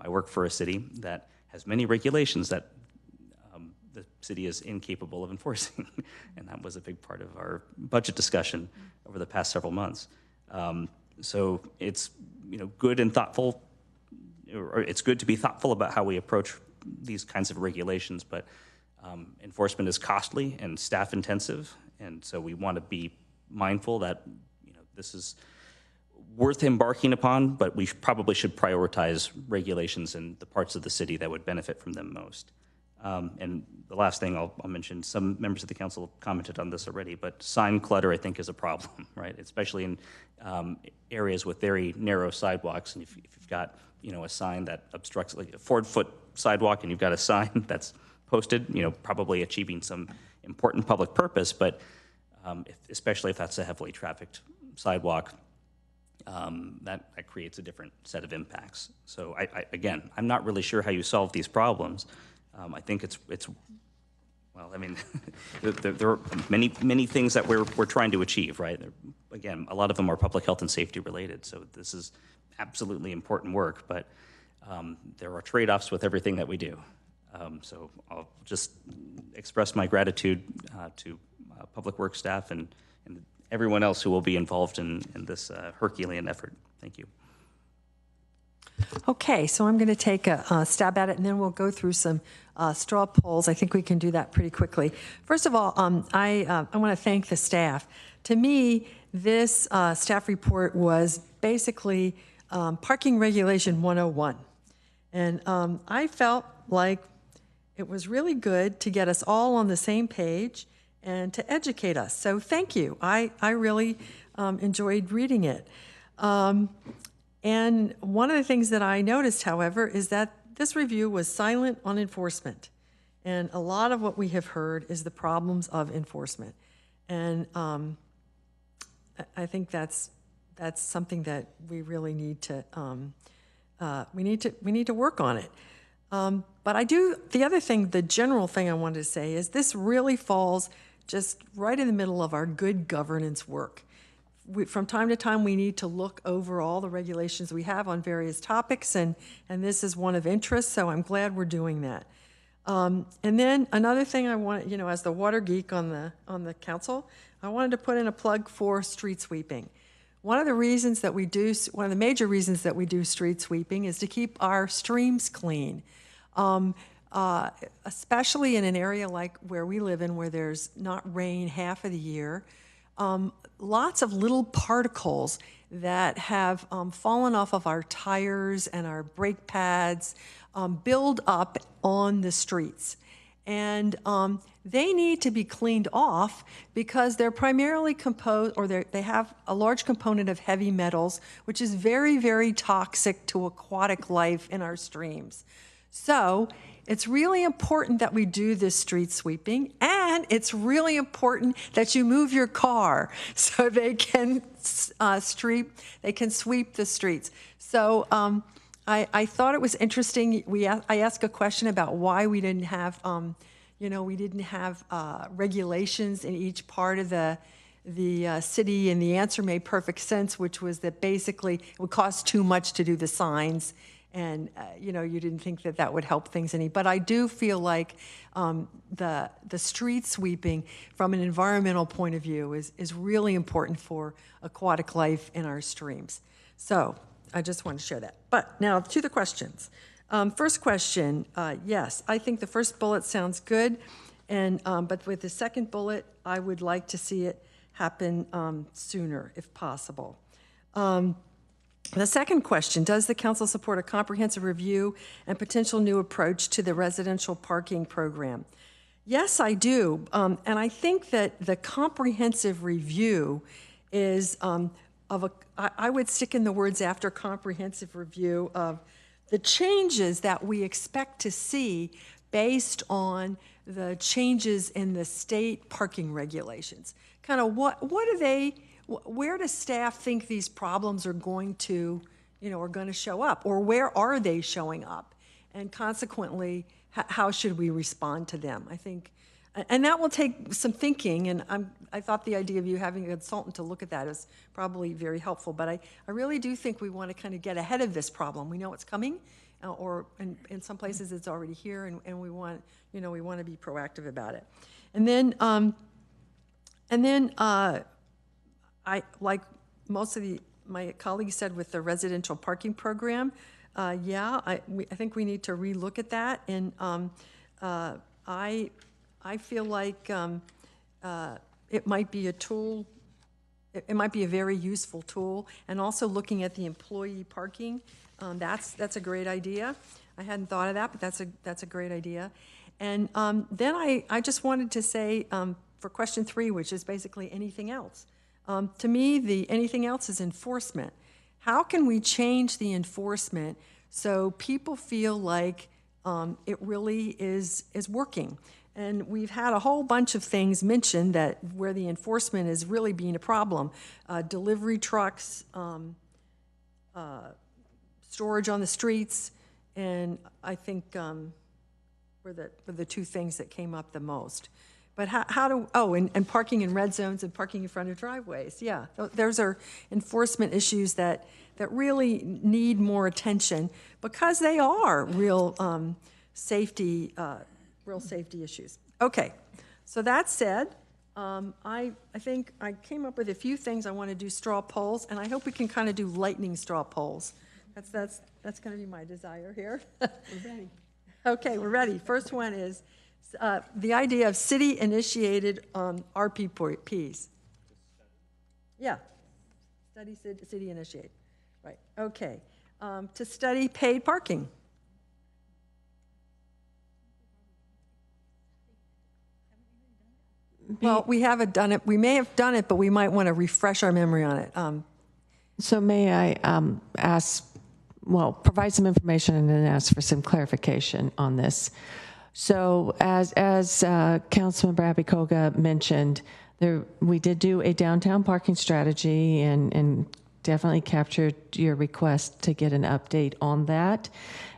I work for a city that has many regulations that the city is incapable of enforcing, and that was a big part of our budget discussion over the past several months. So it's good and thoughtful, or it's good to be thoughtful about how we approach these kinds of regulations, but enforcement is costly and staff intensive, and so we want to be mindful that this is worth embarking upon, but we probably should prioritize regulations in the parts of the city that would benefit from them most. And the last thing I'll mention, some members of the council have commented on this already, but sign clutter, I think, is a problem, right? Especially in areas with very narrow sidewalks, and if you've got a sign that obstructs, like a 4-foot sidewalk, and you've got a sign that's posted, probably achieving some important public purpose, but especially if that's a heavily trafficked sidewalk, that creates a different set of impacts. So again, I'm not really sure how you solve these problems. I think it's well, I mean, there are many things that we're trying to achieve, right? Again, a lot of them are public health and safety related, so this is absolutely important work, but there are trade-offs with everything that we do. So I'll just express my gratitude to Public Works staff and everyone else who will be involved in this Herculean effort. Thank you. Okay, so I'm going to take a stab at it, and then we'll go through some straw polls. I think we can do that pretty quickly. First of all, I want to thank the staff. To me, this staff report was basically Parking Regulation 101. And I felt like it was really good to get us all on the same page and to educate us. So thank you. I really enjoyed reading it. And one of the things that I noticed, however, is that this review was silent on enforcement. And a lot of what we have heard is the problems of enforcement. And I think that's something that we really need to we need to work on it. But the other thing, the general thing I wanted to say is this really falls just right in the middle of our good governance work. From time to time, we need to look over all the regulations we have on various topics, and this is one of interest, so I'm glad we're doing that. And then another thing I want, as the water geek on the council, I wanted to put in a plug for street sweeping. One of the major reasons that we do street sweeping is to keep our streams clean, especially in an area like where we live in, where there's not rain half of the year. Lots of little particles that have fallen off of our tires and our brake pads build up on the streets. and they need to be cleaned off because they're primarily composed, or they have a large component of heavy metals, which is very, very toxic to aquatic life in our streams. So it's really important that we do this street sweeping, and it's really important that you move your car so they can sweep the streets. So I thought it was interesting. I asked a question about why we didn't have, regulations in each part of the city, and the answer made perfect sense, which was that basically it would cost too much to do the signs, and you didn't think that would help things any. But I do feel like the street sweeping from an environmental point of view is really important for aquatic life in our streams. So I just want to share that. But now to the questions. First question, yes, I think the first bullet sounds good, but with the second bullet, I would like to see it happen sooner, if possible. The second question, does the council support a comprehensive review and potential new approach to the residential parking program? Yes, I do, and I think that the comprehensive review is I would stick in the words after comprehensive review of the changes that we expect to see based on the changes in the state parking regulations. Kind of where does staff think these problems are going to show up, or where are they showing up? And consequently, how should we respond to them? I think, and that will take some thinking, and I thought the idea of you having a consultant to look at that is probably very helpful, but I really do think we want to kind of get ahead of this problem. We know it's coming, or in some places it's already here, and we want to be proactive about it. And then I, like most of my colleagues said with the residential parking program, I think we need to relook at that, and I feel like it might be a tool. It might be a very useful tool, and also looking at the employee parking. That's a great idea. I hadn't thought of that, but that's a great idea. And then I just wanted to say for question 3, which is basically anything else. To me, the anything else is enforcement. How can we change the enforcement so people feel like it really is working? And we've had a whole bunch of things mentioned that where the enforcement is really being a problem. Delivery trucks, storage on the streets, and I think were the 2 things that came up the most. But and parking in red zones and parking in front of driveways. Yeah, those are enforcement issues that really need more attention because they are real safety issues. Okay, so that said, I think I came up with a few things. I want to do straw polls, and I hope we can kind of do lightning straw polls. That's going to be my desire here. We're ready. Okay, we're ready. First one is the idea of city-initiated RPPs. Yeah, study city-initiated. Right. Okay. To study paid parking. Well, we haven't done it. We may have done it, but we might want to refresh our memory on it. So may I provide some information and then ask for some clarification on this. So as Councilmember Abikoga mentioned, we did do a downtown parking strategy and definitely captured your request to get an update on that.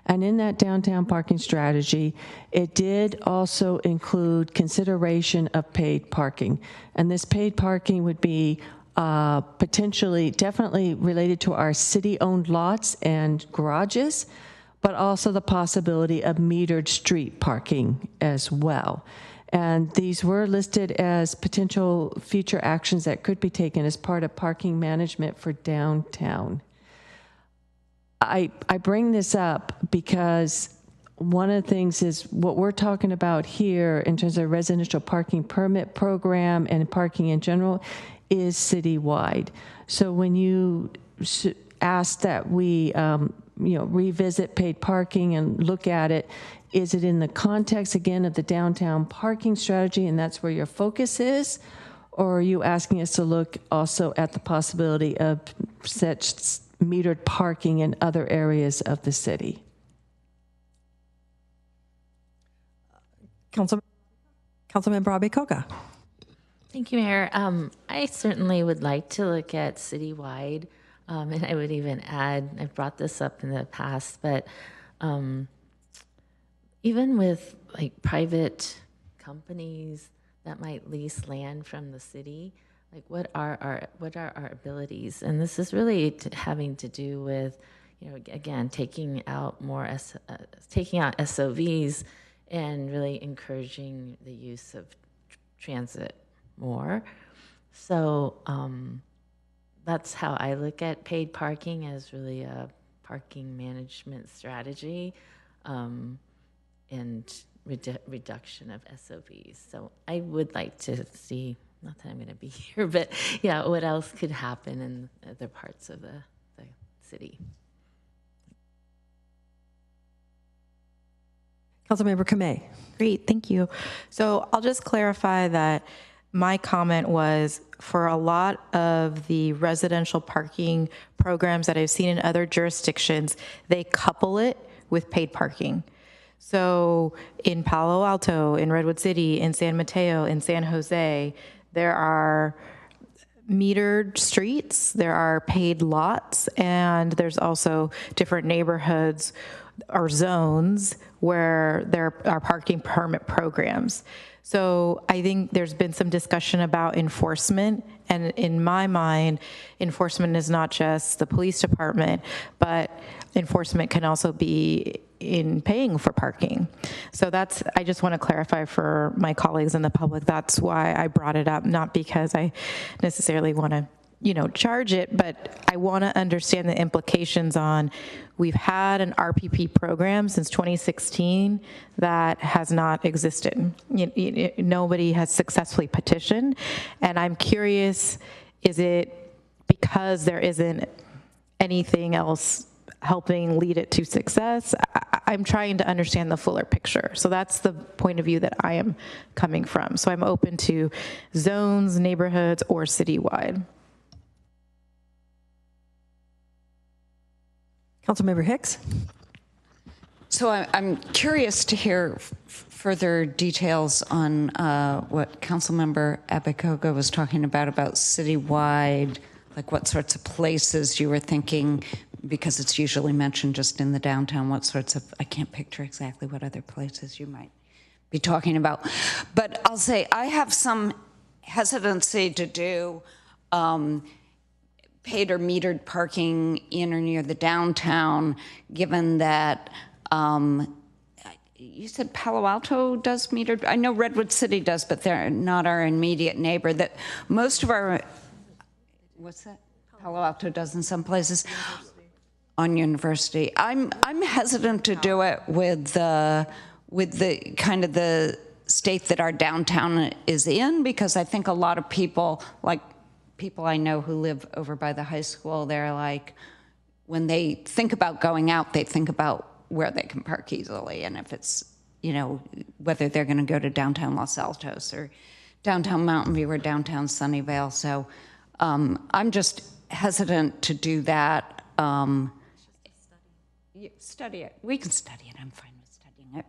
And in that downtown parking strategy, it did also include consideration of paid parking. And this paid parking would be definitely related to our city-owned lots and garages, but also the possibility of metered street parking as well. And these were listed as potential future actions that could be taken as part of parking management for downtown. I bring this up because one of the things is what we're talking about here in terms of residential parking permit program and parking in general is citywide. So when you ask that we revisit paid parking and look at it, is it in the context, again, of the downtown parking strategy, and that's where your focus is? Or are you asking us to look also at the possibility of such metered parking in other areas of the city? Councilmember Abicoga. Thank you, Mayor. I certainly would like to look at citywide, and I would even add, I've brought this up in the past, but even with like private companies that might lease land from the city, like what are our abilities? And this is really having to do with, you know, again, taking out SOVs and really encouraging the use of transit more. So that's how I look at paid parking, as really a parking management strategy and reduction of SOVs. So I would like to see, not that I'm going to be here, but yeah, what else could happen in other parts of the city. Councilmember Kamei. Great, thank you. So I'll just clarify that my comment was for a lot of the residential parking programs that I've seen in other jurisdictions, they couple it with paid parking. So in Palo Alto, in Redwood City, in San Mateo, in San Jose, there are metered streets, there are paid lots, and there's also different neighborhoods or zones where there are parking permit programs. So I think there's been some discussion about enforcement, and in my mind, enforcement is not just the police department, but enforcement can also be in paying for parking. So that's, I just want to clarify for my colleagues in the public, that's why I brought it up, not because I necessarily want to, you know, charge it, but I want to understand the implications on, we've had an RPP program since 2016 that has not existed. Nobody has successfully petitioned, and I'm curious, is it because there isn't anything else helping lead it to success? I'm trying to understand the fuller picture. So that's the point of view that I am coming from. So I'm open to zones, neighborhoods, or citywide. Councilmember Hicks. So I'm curious to hear further details on what Councilmember Abicoga was talking about citywide, like what sorts of places you were thinking, because it's usually mentioned just in the downtown, what sorts of, I can't picture exactly what other places you might be talking about. But I'll say I have some hesitancy to do paid or metered parking in or near the downtown, given that you said Palo Alto does metered. I know Redwood City does, but they're not our immediate neighbor. That most of our, what's that? Palo Alto does in some places. On University. I'm hesitant to do it with the kind of the state that our downtown is in, because I think a lot of people, like people I know who live over by the high school, they're like, when they think about going out, they think about where they can park easily, and if it's, you know, whether they're going to go to downtown Los Altos or downtown Mountain View or downtown Sunnyvale. So I'm just hesitant to do that. Study it. We can study it. I'm fine with studying it.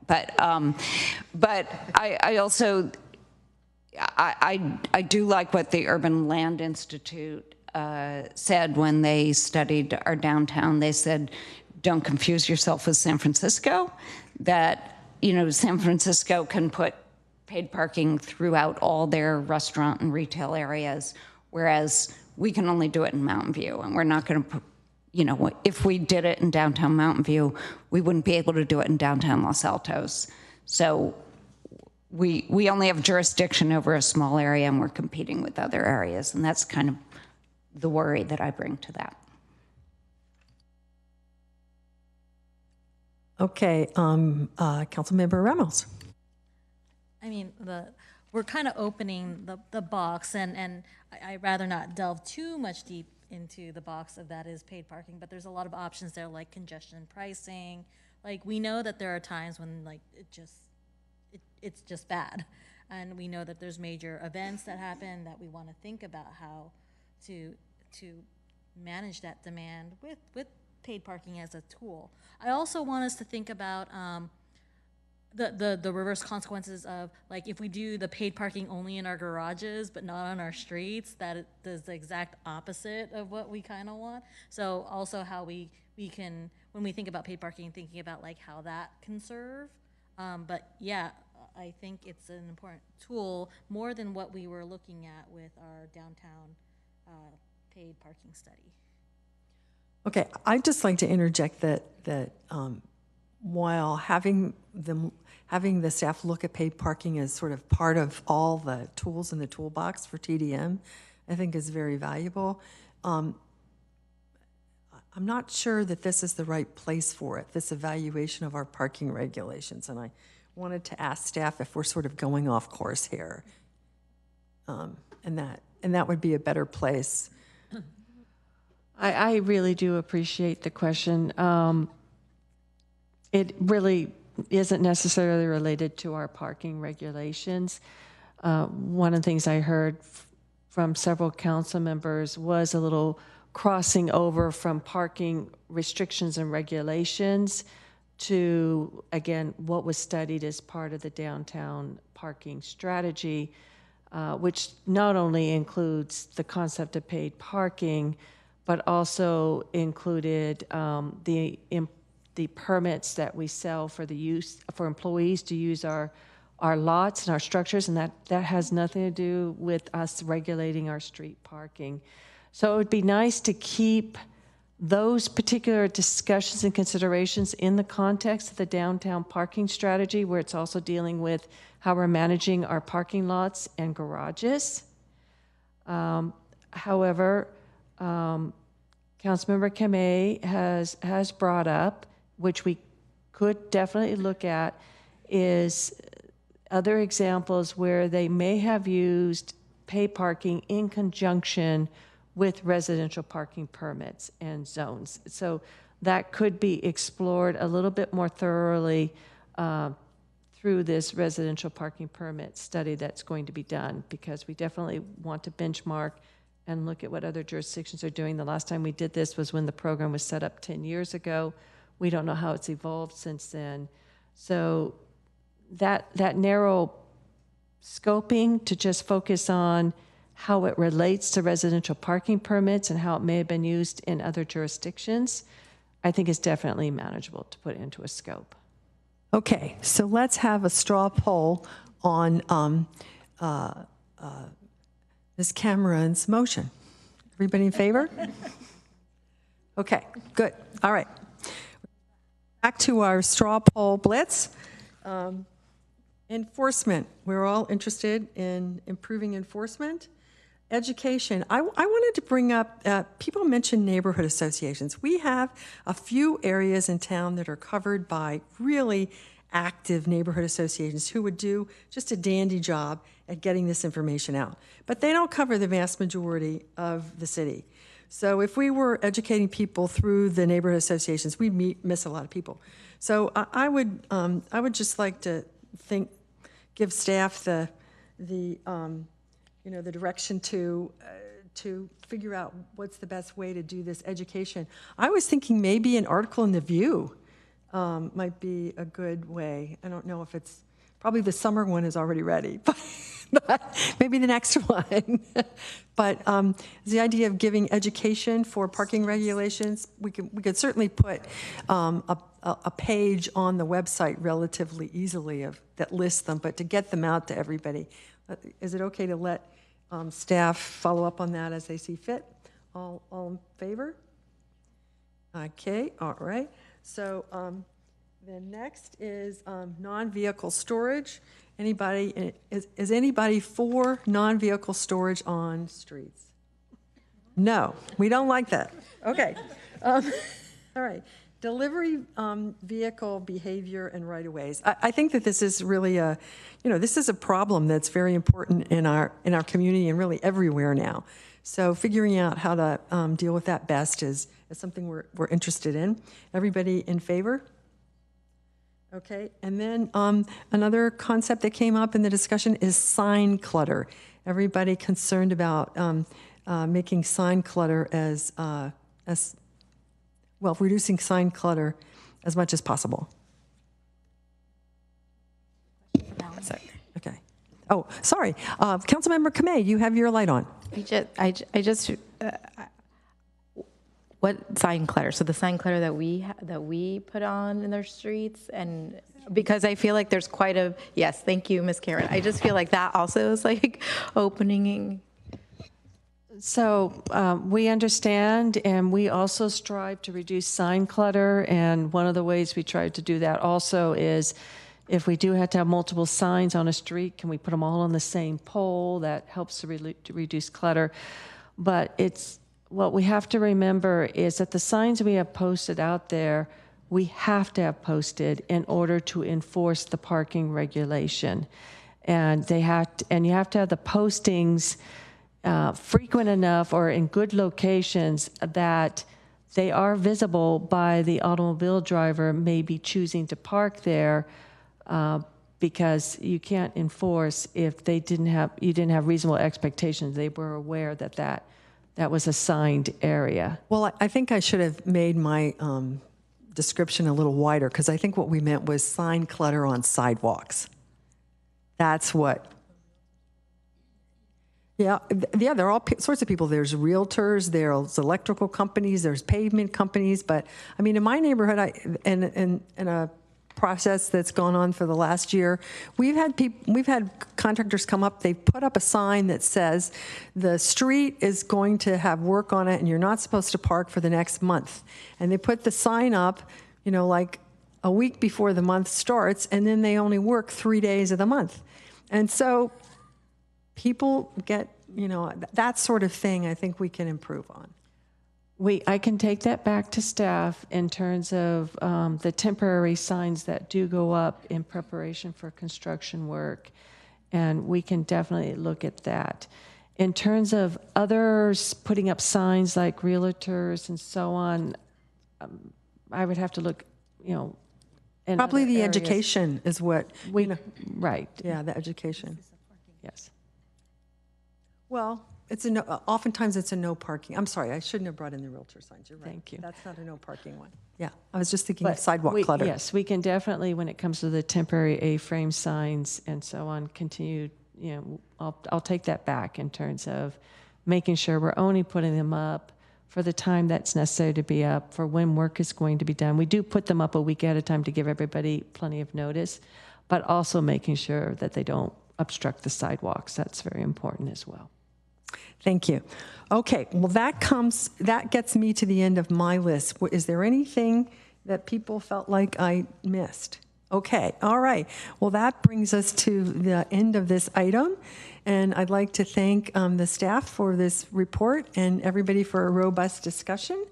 But I also I do like what the Urban Land Institute said when they studied our downtown. They said, don't confuse yourself with San Francisco. That, you know, San Francisco can put paid parking throughout all their restaurant and retail areas, whereas we can only do it in Mountain View, and we're not going to put, you know, if we did it in downtown Mountain View, we wouldn't be able to do it in downtown Los Altos. So we only have jurisdiction over a small area, and we're competing with other areas. And that's kind of the worry that I bring to that. Okay, Councilmember Ramos. I mean, we're kind of opening the box, and I'd rather not delve too much deep into the box of that is paid parking, but there's a lot of options there, like congestion pricing, Like, we know that there are times when, like, it's just bad. And we know that there's major events that happen that we want to think about how to manage that demand with paid parking as a tool. I also want us to think about the reverse consequences of, like, if we do the paid parking only in our garages but not on our streets, that is the exact opposite of what we kind of want. So also how we can, when we think about paid parking, thinking about like how that can serve. But yeah, I think it's an important tool, more than what we were looking at with our downtown paid parking study. Okay, I'd just like to interject that while having the staff look at paid parking as sort of part of all the tools in the toolbox for TDM, I think is very valuable. I'm not sure that this is the right place for it, this evaluation of our parking regulations, and I wanted to ask staff if we're sort of going off course here, and that would be a better place. I really do appreciate the question. It really isn't necessarily related to our parking regulations. One of the things I heard from several council members was a little crossing over from parking restrictions and regulations to, again, what was studied as part of the downtown parking strategy, which not only includes the concept of paid parking, but also included the permits that we sell for the use for employees to use our lots and our structures, and that has nothing to do with us regulating our street parking. So it would be nice to keep those particular discussions and considerations in the context of the downtown parking strategy, where it's also dealing with how we're managing our parking lots and garages. However, Councilmember Kamei has brought up, which we could definitely look at, is other examples where they may have used pay parking in conjunction with residential parking permits and zones. So that could be explored a little bit more thoroughly through this residential parking permit study that's going to be done, because we definitely want to benchmark and look at what other jurisdictions are doing. The last time we did this was when the program was set up 10 years ago. We don't know how it's evolved since then. So that narrow scoping to just focus on how it relates to residential parking permits and how it may have been used in other jurisdictions, I think is definitely manageable to put into a scope. Okay, so let's have a straw poll on Ms. Cameron's motion. Everybody in favor? Okay, good. All right. Back to our straw poll blitz. Enforcement. We're all interested in improving enforcement. Education. I wanted to bring up, people mention neighborhood associations. We have a few areas in town that are covered by really active neighborhood associations who would do just a dandy job at getting this information out. But they don't cover the vast majority of the city. So if we were educating people through the neighborhood associations, we'd miss a lot of people. So I would just like to give staff the direction to figure out what's the best way to do this education. I was thinking maybe an article in The View might be a good way. I don't know if it's, probably the summer one is already ready, but maybe the next one. But the idea of giving education for parking regulations, we could certainly put a page on the website relatively easily that lists them, but to get them out to everybody. Is it okay to let staff follow up on that as they see fit? All in favor? Okay, all right. So then next is non-vehicle storage. Anybody, is anybody for non-vehicle storage on streets? No, we don't like that. Okay. All right. Delivery vehicle behavior and right-of-ways. I think that this is really this is a problem that's very important in our community and really everywhere now. So figuring out how to deal with that best is something we're interested in. Everybody in favor? Okay, and then another concept that came up in the discussion is sign clutter. Everybody concerned about making sign clutter as well, reducing sign clutter as much as possible. Okay. Oh, sorry, Councilmember Kamei, you have your light on. What sign clutter? So the sign clutter that we put on in their streets, and because I feel like there's quite a yes, thank you, Ms. Karen. I just feel like that also is like opening. So we understand, and we also strive to reduce sign clutter. And one of the ways we try to do that also is, if we do have to have multiple signs on a street, can we put them all on the same pole? That helps to reduce clutter. But what we have to remember is that the signs we have posted out there, we have to have posted in order to enforce the parking regulation. And you have to have the postings frequent enough or in good locations that they are visible by the automobile driver maybe choosing to park there, because you can't enforce if you didn't have reasonable expectations. They were aware that was a signed area. Well, I think I should have made my description a little wider, because I think what we meant was sign clutter on sidewalks. That's what. Yeah, there are all sorts of people. There's realtors, there's electrical companies, there's pavement companies. But I mean, in my neighborhood, in a process that's gone on for the last year, we've had contractors come up. They've put up a sign that says the street is going to have work on it, and you're not supposed to park for the next month. And they put the sign up, like a week before the month starts, and then they only work 3 days of the month. And so people get, that sort of thing I think we can improve on. I can take that back to staff in terms of the temporary signs that do go up in preparation for construction work, and we can definitely look at that. In terms of others putting up signs like realtors and so on, I would have to look, in probably the areas. Education is what right. Yeah, the education. Yes. Well, oftentimes it's a no parking. I'm sorry, I shouldn't have brought in the realtor signs. You're right. Thank you. That's not a no parking one. Yeah, I was just thinking of sidewalk clutter. Yes, we can definitely, when it comes to the temporary A-frame signs and so on, continue, I'll take that back in terms of making sure we're only putting them up for the time that's necessary to be up, for when work is going to be done. We do put them up a week at a time to give everybody plenty of notice, but also making sure that they don't obstruct the sidewalks. That's very important as well. Thank you. Okay, well that gets me to the end of my list. Is there anything that people felt like I missed? Okay, all right. Well, that brings us to the end of this item, and I'd like to thank the staff for this report and everybody for a robust discussion.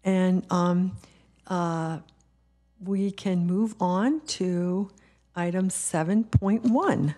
And we can move on to item 7.1.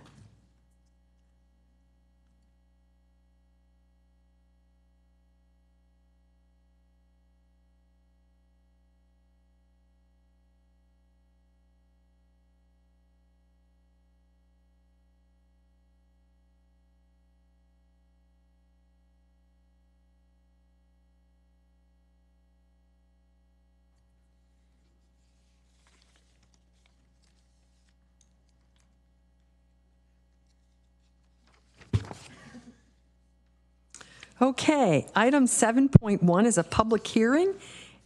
Okay, item 7.1 is a public hearing.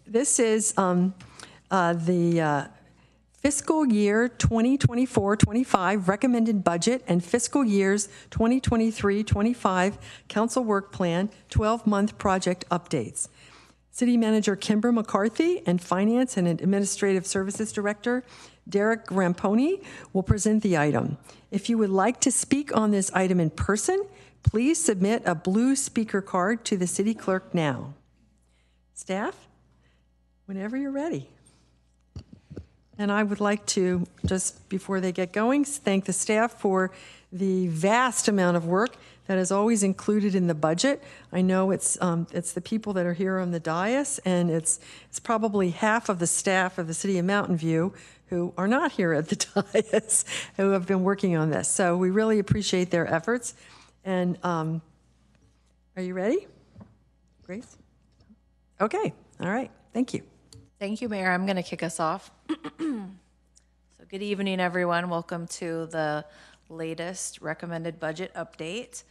This is the fiscal year 2024-25 recommended budget and fiscal years 2023-25 council work plan 12-month project updates. City Manager Kimber McCarthy and Finance and Administrative Services Director Derek Ramponi will present the item. If you would like to speak on this item in person, please submit a blue speaker card to the city clerk now. Staff, whenever you're ready. And I would like to, just before they get going, thank the staff for the vast amount of work that is always included in the budget. I know it's the people that are here on the dais, and it's probably half of the staff of the City of Mountain View who are not here at the dais who have been working on this. So we really appreciate their efforts. And are you ready, Grace? Okay, all right, thank you. Thank you, Mayor. I'm going to kick us off. So good evening, everyone. Welcome to the latest recommended budget update.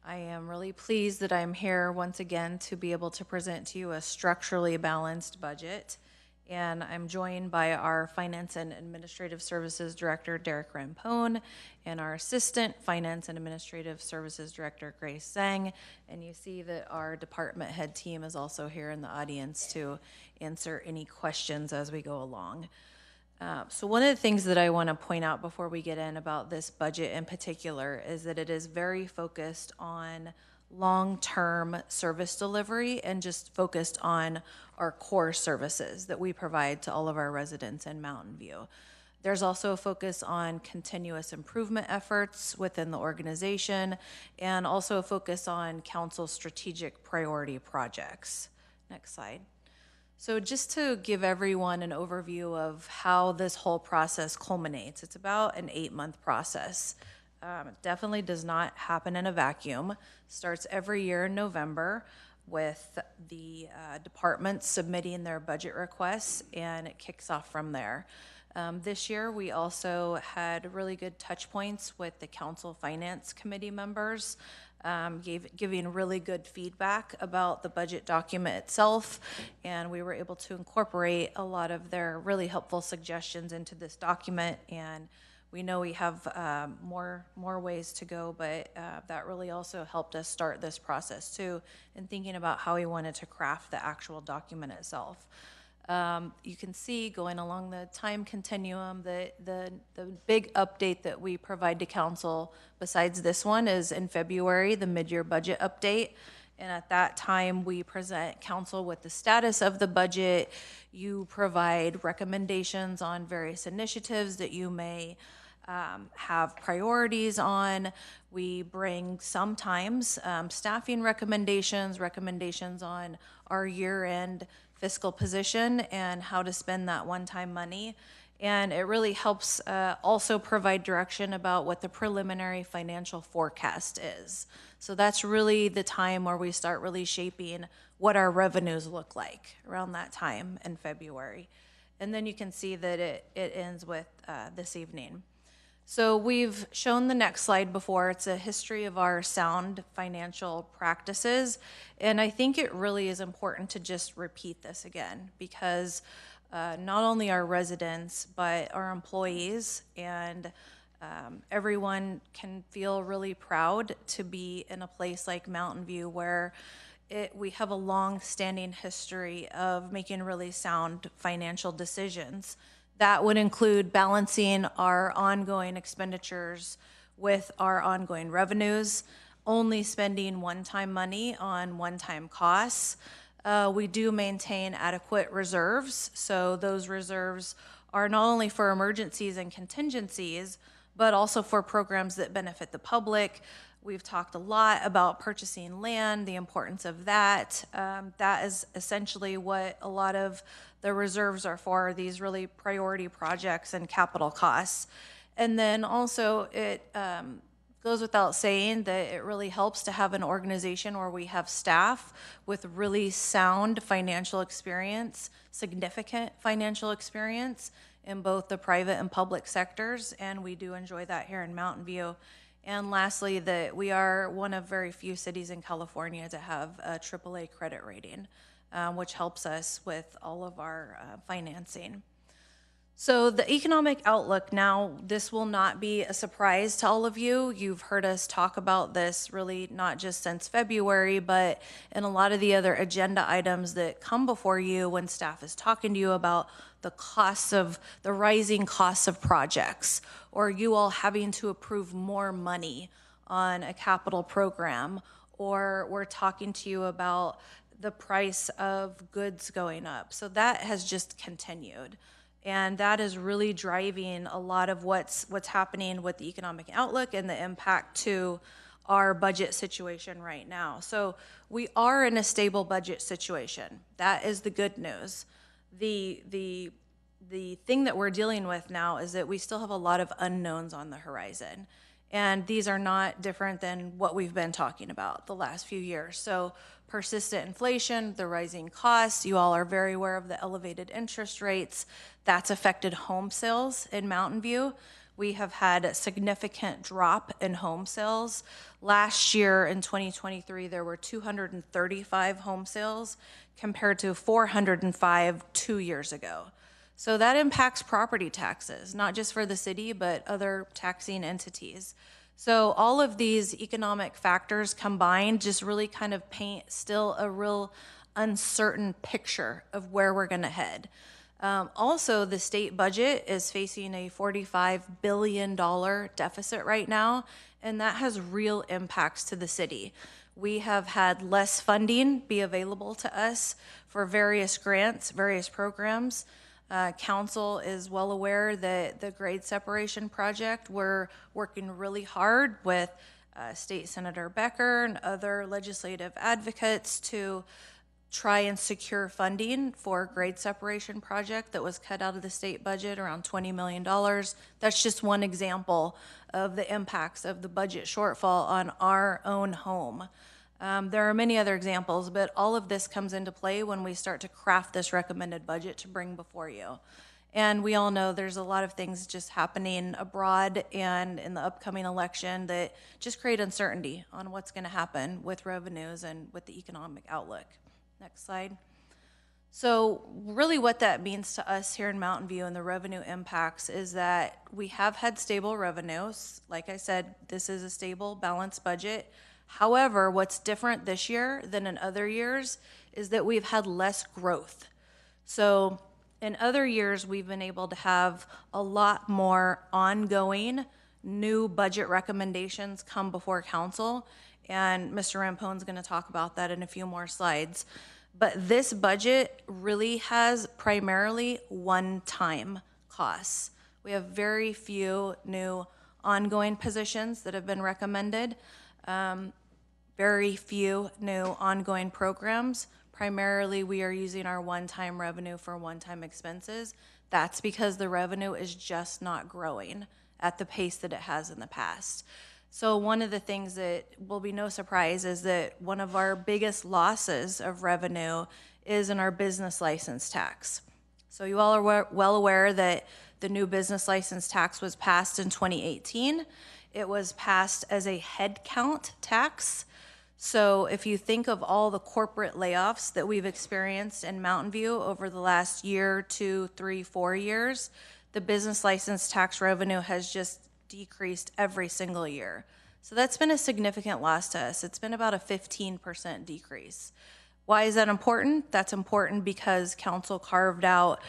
I am really pleased that I'm here once again to be able to present to you a structurally balanced budget. And I'm joined by our Finance and Administrative Services Director, Derek Rampone, and our Assistant Finance and Administrative Services Director, Grace Zhang. And you see that our department head team is also here in the audience to answer any questions as we go along. So one of the things that I want to point out before we get in about this budget in particular is that it is very focused on long-term service delivery and just focused on our core services that we provide to all of our residents in Mountain View. There's also a focus on continuous improvement efforts within the organization and also a focus on council strategic priority projects. Next slide. So just to give everyone an overview of how this whole process culminates, it's about an 8-month process. It definitely does not happen in a vacuum. Starts every year in November with the departments submitting their budget requests, and it kicks off from there. This year, we also had really good touch points with the Council Finance Committee members, giving really good feedback about the budget document itself, and we were able to incorporate a lot of their really helpful suggestions into this document. And we know we have more ways to go, but that really also helped us start this process too, in thinking about how we wanted to craft the actual document itself. You can see going along the time continuum, the big update that we provide to council besides this one is in February, the mid-year budget update. And at that time, we present council with the status of the budget. You provide recommendations on various initiatives that you may have priorities on. We bring sometimes staffing recommendations on our year-end fiscal position and how to spend that one-time money. And it really helps also provide direction about what the preliminary financial forecast is. So that's really the time where we start really shaping what our revenues look like around that time in February. And then you can see that it ends with this evening. So we've shown the next slide before. It's a history of our sound financial practices. And I think it really is important to just repeat this again, because not only our residents, but our employees and everyone can feel really proud to be in a place like Mountain View where we have a long-standing history of making really sound financial decisions. That would include balancing our ongoing expenditures with our ongoing revenues, only spending one-time money on one-time costs. We do maintain adequate reserves, so those reserves are not only for emergencies and contingencies, but also for programs that benefit the public. We've talked a lot about purchasing land, the importance of that. That is essentially what a lot of the reserves are for, these really priority projects and capital costs. And then also it goes without saying that it really helps to have an organization where we have staff with really sound financial experience, significant financial experience in both the private and public sectors, and we do enjoy that here in Mountain View. And lastly, that we are one of very few cities in California to have a AAA credit rating, which helps us with all of our financing. So the economic outlook now, this will not be a surprise to all of you. You've heard us talk about this really not just since February, but in a lot of the other agenda items that come before you when staff is talking to you about the rising costs of projects, or you all having to approve more money on a capital program, or we're talking to you about the price of goods going up. So that has just continued. And that is really driving a lot of what's happening with the economic outlook and the impact to our budget situation right now. So we are in a stable budget situation. That is the good news. The thing that we're dealing with now is that we still have a lot of unknowns on the horizon. And these are not different than what we've been talking about the last few years. So persistent inflation, the rising costs, you all are very aware of the elevated interest rates. That's affected home sales in Mountain View. We have had a significant drop in home sales. Last year in 2023, there were 235 home sales compared to 405 2 years ago. So that impacts property taxes, not just for the city, but other taxing entities. So all of these economic factors combined just really kind of paint still a real uncertain picture of where we're going to head. Also, the state budget is facing a $45 billion deficit right now, and that has real impacts to the city. We have had less funding be available to us for various grants, various programs. Council is well aware that the grade separation project, we're working really hard with State Senator Becker and other legislative advocates to try and secure funding for grade separation project that was cut out of the state budget, around $20 million. That's just one example of the impacts of the budget shortfall on our own home. There are many other examples, but all of this comes into play when we start to craft this recommended budget to bring before you. And we all know there's a lot of things just happening abroad and in the upcoming election that just create uncertainty on what's going to happen with revenues and with the economic outlook. Next slide. So really what that means to us here in Mountain View and the revenue impacts is that we have had stable revenues. Like I said, this is a stable, balanced budget. However, what's different this year than in other years is that we've had less growth. So in other years, we've been able to have a lot more ongoing new budget recommendations come before council, and Mr. Rampone's going to talk about that in a few more slides. But this budget really has primarily one-time costs. We have very few new ongoing positions that have been recommended. Very few new ongoing programs. Primarily, we are using our one-time revenue for one-time expenses. That's because the revenue is just not growing at the pace that it has in the past. So one of the things that will be no surprise is that one of our biggest losses of revenue is in our business license tax. So you all are well aware that the new business license tax was passed in 2018. It was passed as a head count tax. So if you think of all the corporate layoffs that we've experienced in Mountain View over the last year, 2, 3, 4 years, the business license tax revenue has just decreased every single year. So that's been a significant loss to us. It's been about a 15% decrease. Why is that important? That's important because council carved out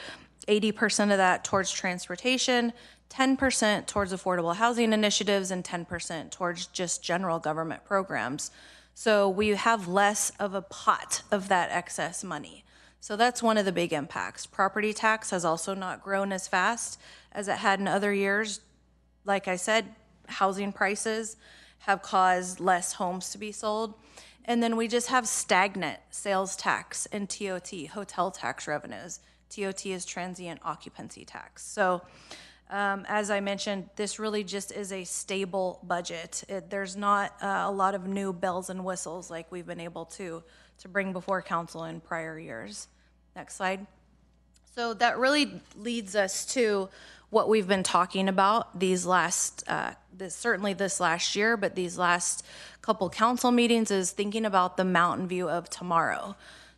80% of that towards transportation, 10% towards affordable housing initiatives, and 10% towards just general government programs. So we have less of a pot of that excess money. So that's one of the big impacts. Property tax has also not grown as fast as it had in other years. Like I said, housing prices have caused less homes to be sold. And then we just have stagnant sales tax and TOT, hotel tax revenues. TOT is transient occupancy tax. So as I mentioned, this really just is a stable budget. There's not a lot of new bells and whistles like we've been able to bring before council in prior years. Next slide. So that really leads us to what we've been talking about these last, certainly this last year, but these last couple council meetings is thinking about the Mountain View of tomorrow.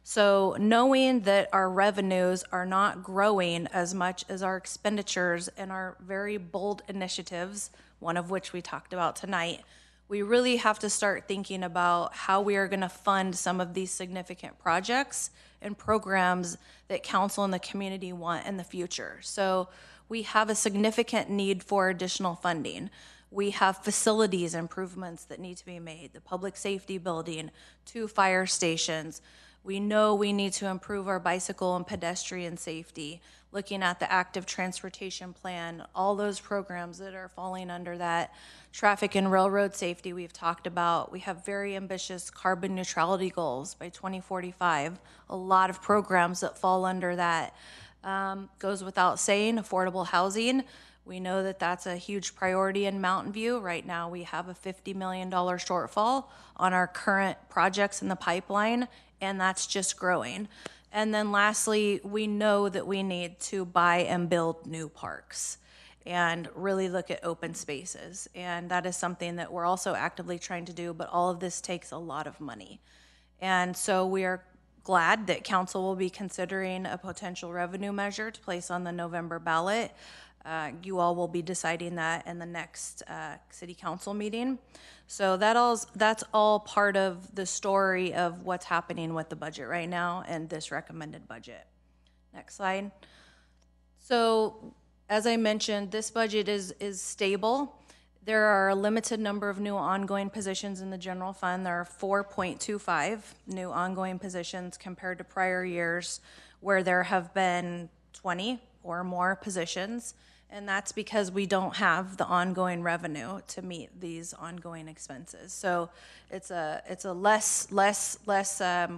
So knowing that our revenues are not growing as much as our expenditures and our very bold initiatives, one of which we talked about tonight, we really have to start thinking about how we are going to fund some of these significant projects and programs that council and the community want in the future. So we have a significant need for additional funding. We have facilities improvements that need to be made, the public safety building, 2 fire stations. We know we need to improve our bicycle and pedestrian safety, looking at the active transportation plan, all those programs that are falling under that. Traffic and railroad safety we've talked about. We have very ambitious carbon neutrality goals by 2045. A lot of programs that fall under that. Goes without saying, affordable housing. We know that that's a huge priority in Mountain View. Right now we have a $50 million shortfall on our current projects in the pipeline, and that's just growing. And then lastly, we know that we need to buy and build new parks and really look at open spaces. And that is something that we're also actively trying to do, but all of this takes a lot of money. And so we are glad that council will be considering a potential revenue measure to place on the November ballot. You all will be deciding that in the next city council meeting. So that's all part of the story of what's happening with the budget right now and this recommended budget. Next slide. So as I mentioned, this budget is stable. There are a limited number of new ongoing positions in the general fund. There are 4.25 new ongoing positions compared to prior years where there have been 20 or more positions. And that's because we don't have the ongoing revenue to meet these ongoing expenses. So it's a less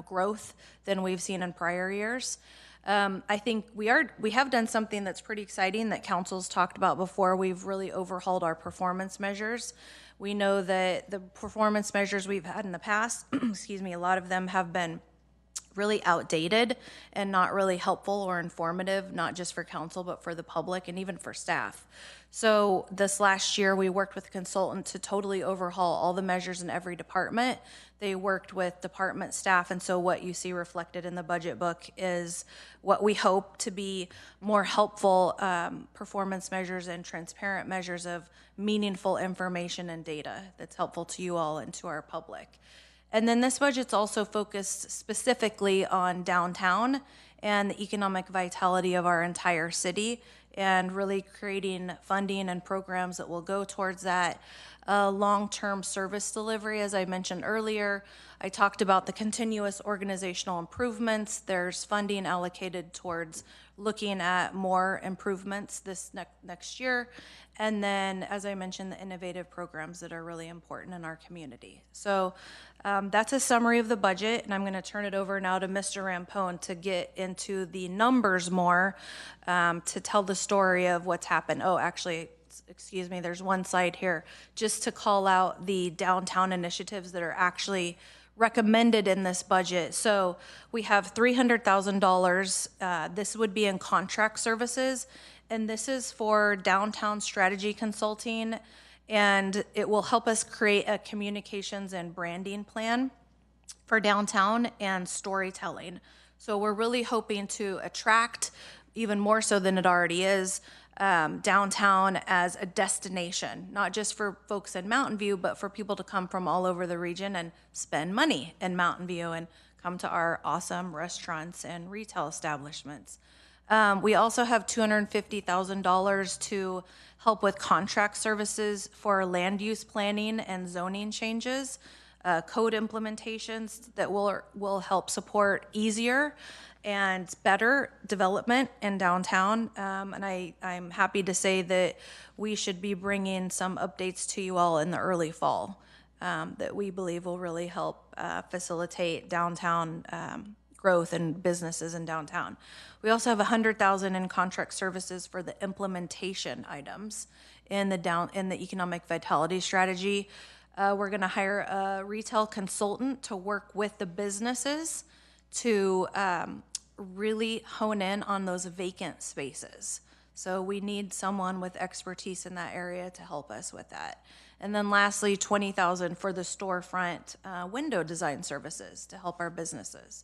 growth than we've seen in prior years. I think we have done something that's pretty exciting that council's talked about before. We've really overhauled our performance measures. We know that the performance measures we've had in the past, excuse me, a lot of them have been really outdated and not really helpful or informative, not just for council, but for the public and even for staff. So this last year, we worked with a consultant to totally overhaul all the measures in every department. They worked with department staff, and so what you see reflected in the budget book is what we hope to be more helpful performance measures and transparent measures of meaningful information and data that's helpful to you all and to our public. And then this budget's also focused specifically on downtown and the economic vitality of our entire city and really creating funding and programs that will go towards that. Long-term service delivery, as I mentioned earlier. I talked about the continuous organizational improvements. There's funding allocated towards looking at more improvements this next year. And then, as I mentioned, the innovative programs that are really important in our community. So that's a summary of the budget, and I'm going to turn it over now to Mr. Rampone to get into the numbers more, to tell the story of what's happened. Oh, actually, excuse me, there's one slide here just to call out the downtown initiatives that are actually recommended in this budget. So we have $300,000. This would be in contract services, and this is for downtown strategy consulting, and it will help us create a communications and branding plan for downtown and storytelling. So we're really hoping to attract, even more so than it already is, downtown as a destination, not just for folks in Mountain View, but for people to come from all over the region and spend money in Mountain View and come to our awesome restaurants and retail establishments. We also have $250,000 to help with contract services for land use planning and zoning changes, code implementations that will help support easier and better development in downtown. And I'm happy to say that we should be bringing some updates to you all in the early fall that we believe will really help facilitate downtown growth and businesses in downtown. We also have $100,000 in contract services for the implementation items in the economic vitality strategy. We're going to hire a retail consultant to work with the businesses to really hone in on those vacant spaces. So we need someone with expertise in that area to help us with that. And then lastly, $20,000 for the storefront window design services to help our businesses.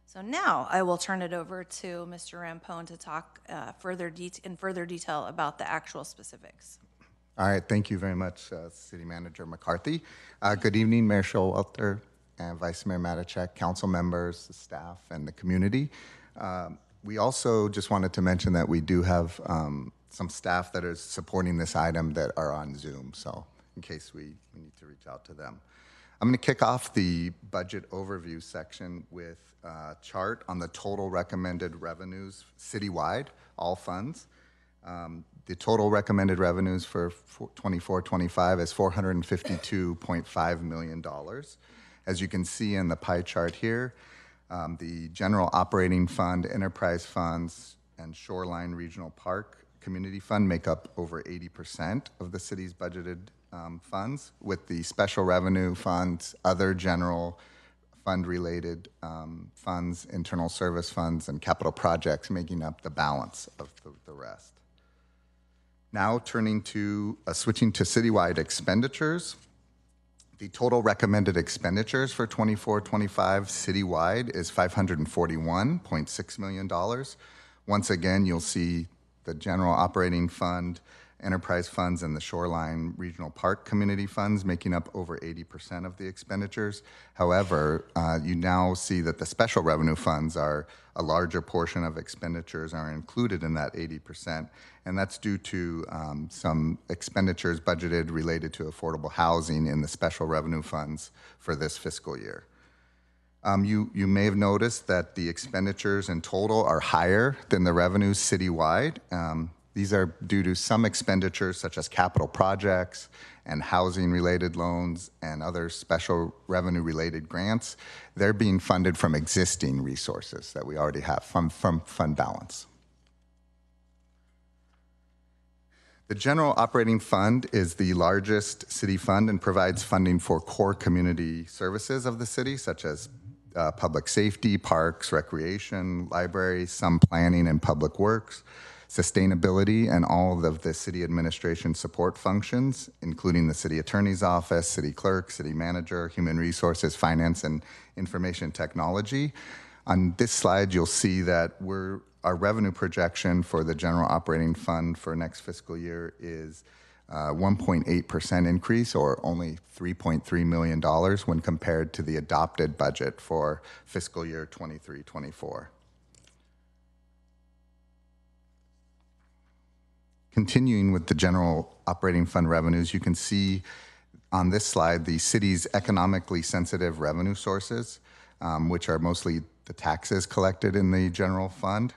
So now I will turn it over to Mr. Rampone to talk in further detail about the actual specifics. All right, thank you very much, City Manager McCarthy. Good evening, Mayor Showalter and Vice Mayor Matichak, council members, the staff, and the community. We also just wanted to mention that we do have some staff that are supporting this item that are on Zoom, so in case we need to reach out to them. I'm going to kick off the budget overview section with a chart on the total recommended revenues citywide, all funds. The total recommended revenues for 24-25 is $452.5 million. As you can see in the pie chart here, the general operating fund, enterprise funds, and Shoreline Regional Park Community Fund make up over 80% of the city's budgeted funds, with the special revenue funds, other general fund-related funds, internal service funds, and capital projects making up the balance of the rest. Now switching to citywide expenditures. The total recommended expenditures for 24-25 citywide is $541.6 million. Once again, you'll see the general operating fund, enterprise funds, and the Shoreline Regional Park Community Funds making up over 80% of the expenditures. However, you now see that the special revenue funds are a larger portion of expenditures are included in that 80%, and that's due to some expenditures budgeted related to affordable housing in the special revenue funds for this fiscal year. You may have noticed that the expenditures in total are higher than the revenues citywide. These are due to some expenditures such as capital projects and housing-related loans and other special revenue-related grants. They're being funded from existing resources that we already have from fund balance. The general operating fund is the largest city fund and provides funding for core community services of the city, such as public safety, parks, recreation, libraries, some planning and public works, sustainability, and all of the city administration support functions, including the city attorney's office, city clerk, city manager, human resources, finance, and information technology. On this slide, you'll see that our revenue projection for the general operating fund for next fiscal year is 1.8% increase, or only $3.3 million when compared to the adopted budget for fiscal year 23-24. Continuing with the general operating fund revenues, you can see on this slide the city's economically sensitive revenue sources, which are mostly the taxes collected in the general fund.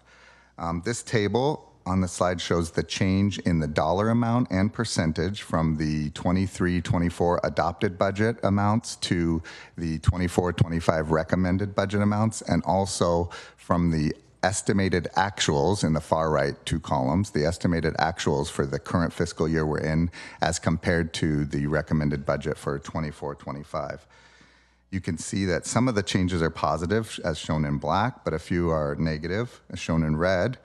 This table on the slide shows the change in the dollar amount and percentage from the 23-24 adopted budget amounts to the 24-25 recommended budget amounts, and also from the estimated actuals in the far right two columns, the estimated actuals for the current fiscal year we're in as compared to the recommended budget for 24-25. You can see that some of the changes are positive, as shown in black, but a few are negative, as shown in red,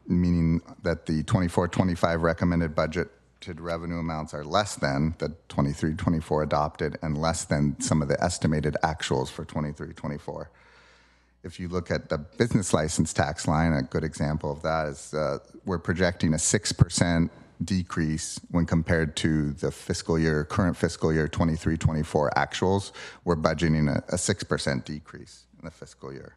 meaning that the 24-25 recommended budgeted revenue amounts are less than the 23-24 adopted and less than some of the estimated actuals for 23-24. If you look at the business license tax line, a good example of that is we're projecting a 6% decrease when compared to the current fiscal year 23-24 actuals. We're budgeting a 6% decrease in the fiscal year.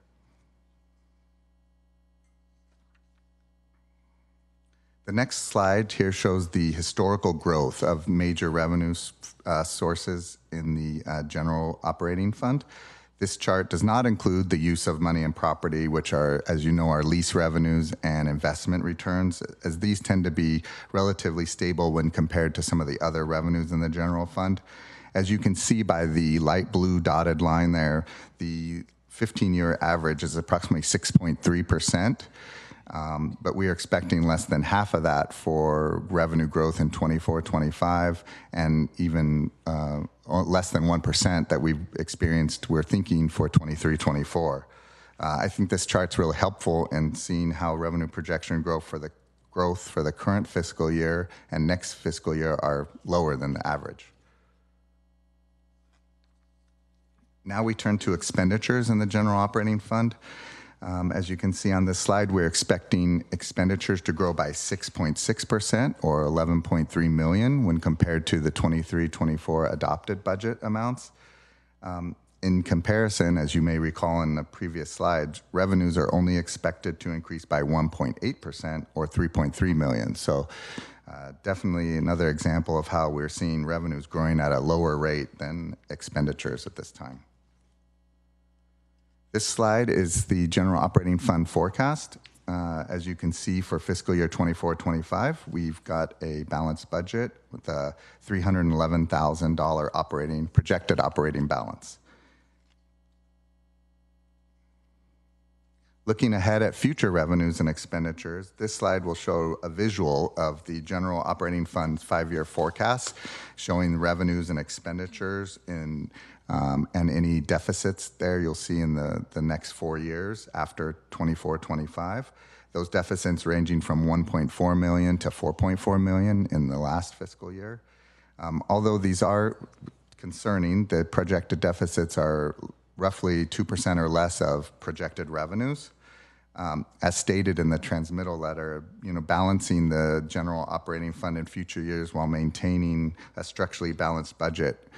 The next slide here shows the historical growth of major revenue sources in the general operating fund. This chart does not include the use of money and property, which are, as you know, are lease revenues and investment returns, as these tend to be relatively stable when compared to some of the other revenues in the general fund. As you can see by the light blue dotted line there, the 15-year average is approximately 6.3%. But we are expecting less than half of that for revenue growth in 24-25, and even less than 1% that we've experienced, we're thinking, for 23-24. I think this chart's really helpful in seeing how revenue projection growth for the current fiscal year and next fiscal year are lower than the average. Now we turn to expenditures in the general operating fund. As you can see on this slide, we're expecting expenditures to grow by 6.6%, or $11.3 million, when compared to the 23-24 adopted budget amounts. In comparison, as you may recall in the previous slide, revenues are only expected to increase by 1.8%, or $3.3 million. So Definitely another example of how we're seeing revenues growing at a lower rate than expenditures at this time. This slide is the general operating fund forecast. As you can see, for fiscal year 24-25, we've got a balanced budget with a $311,000 projected operating balance. Looking ahead at future revenues and expenditures, this slide will show a visual of the general operating fund's 5-year forecast, showing revenues and expenditures and any deficits there you'll see in the next 4 years after 24-25. Those deficits ranging from 1.4 million to 4.4 million in the last fiscal year. Although these are concerning, the projected deficits are roughly 2% or less of projected revenues. As stated in the transmittal letter, balancing the general operating fund in future years while maintaining a structurally balanced budget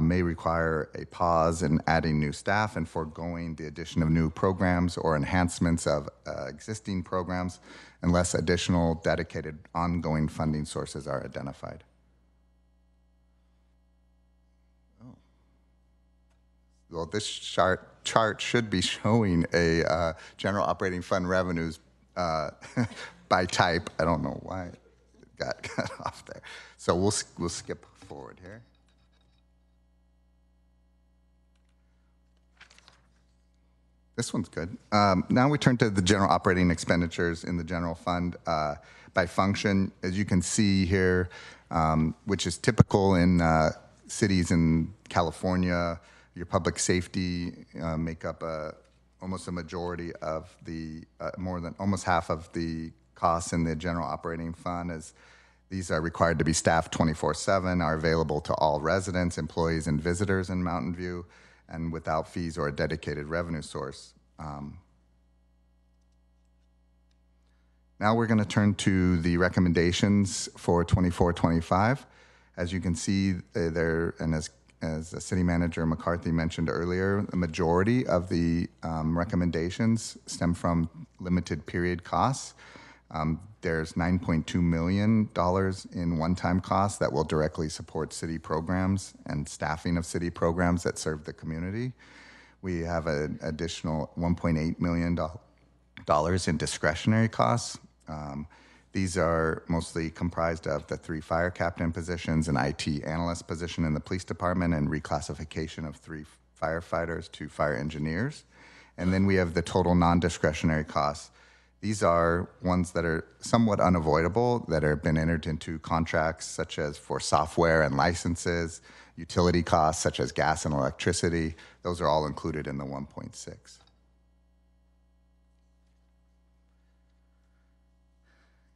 may require a pause in adding new staff and foregoing the addition of new programs or enhancements of existing programs unless additional dedicated ongoing funding sources are identified. Well, this chart should be showing a general operating fund revenues by type. I don't know why it got cut off there. So we'll skip forward here. This one's good. Now we turn to the general operating expenditures in the general fund by function. As you can see here, which is typical in cities in California, your public safety make up almost a majority of the, almost half of the costs in the general operating fund, as these are required to be staffed 24/7, are available to all residents, employees, and visitors in Mountain View, and without fees or a dedicated revenue source. Now we're going to turn to the recommendations for 24-25. As you can see there, and as the City Manager McCarthy mentioned earlier, the majority of the recommendations stem from limited period costs. There's $9.2 million in one-time costs that will directly support city programs and staffing of city programs that serve the community. We have an additional $1.8 million in discretionary costs. These are mostly comprised of the 3 fire captain positions, an IT analyst position in the police department, and reclassification of 3 firefighters to fire engineers. And then we have the total non-discretionary costs. These are ones that are somewhat unavoidable, that have been entered into contracts, such as for software and licenses, utility costs, such as gas and electricity. Those are all included in the 1.6.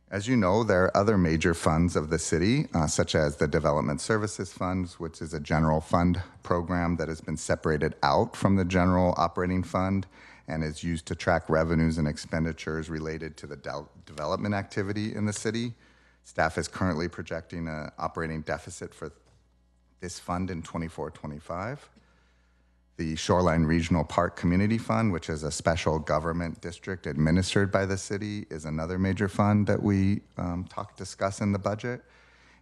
As you know, there are other major funds of the city, such as the Development Services Funds, which is a general fund program that has been separated out from the general operating fund and is used to track revenues and expenditures related to the development activity in the city. Staff is currently projecting an operating deficit for this fund in 24-25. The Shoreline Regional Park Community Fund, which is a special government district administered by the city, is another major fund that we discuss in the budget.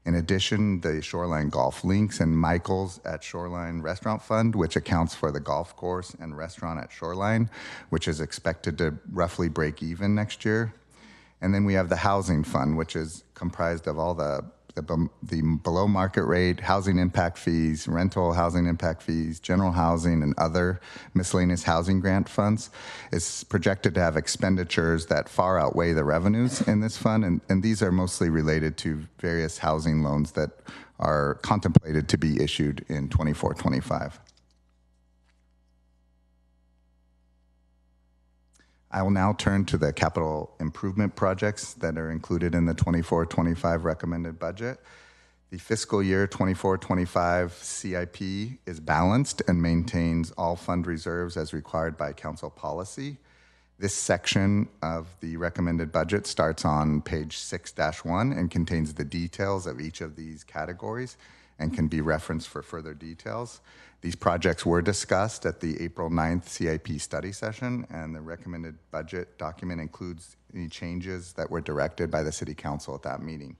In addition, the Shoreline Golf Links and Michael's at Shoreline Restaurant Fund, which accounts for the golf course and restaurant at Shoreline, which is expected to roughly break even next year. And then we have the Housing Fund, which is comprised of all the below market rate housing impact fees, rental housing impact fees, general housing, and other miscellaneous housing grant funds. It's projected to have expenditures that far outweigh the revenues in this fund, and these are mostly related to various housing loans that are contemplated to be issued in 24-25. I will now turn to the capital improvement projects that are included in the 24-25 recommended budget. The fiscal year 24-25 CIP is balanced and maintains all fund reserves as required by council policy. This section of the recommended budget starts on page 6-1 and contains the details of each of these categories and can be referenced for further details. These projects were discussed at the April 9th CIP study session, and the recommended budget document includes any changes that were directed by the City Council at that meeting.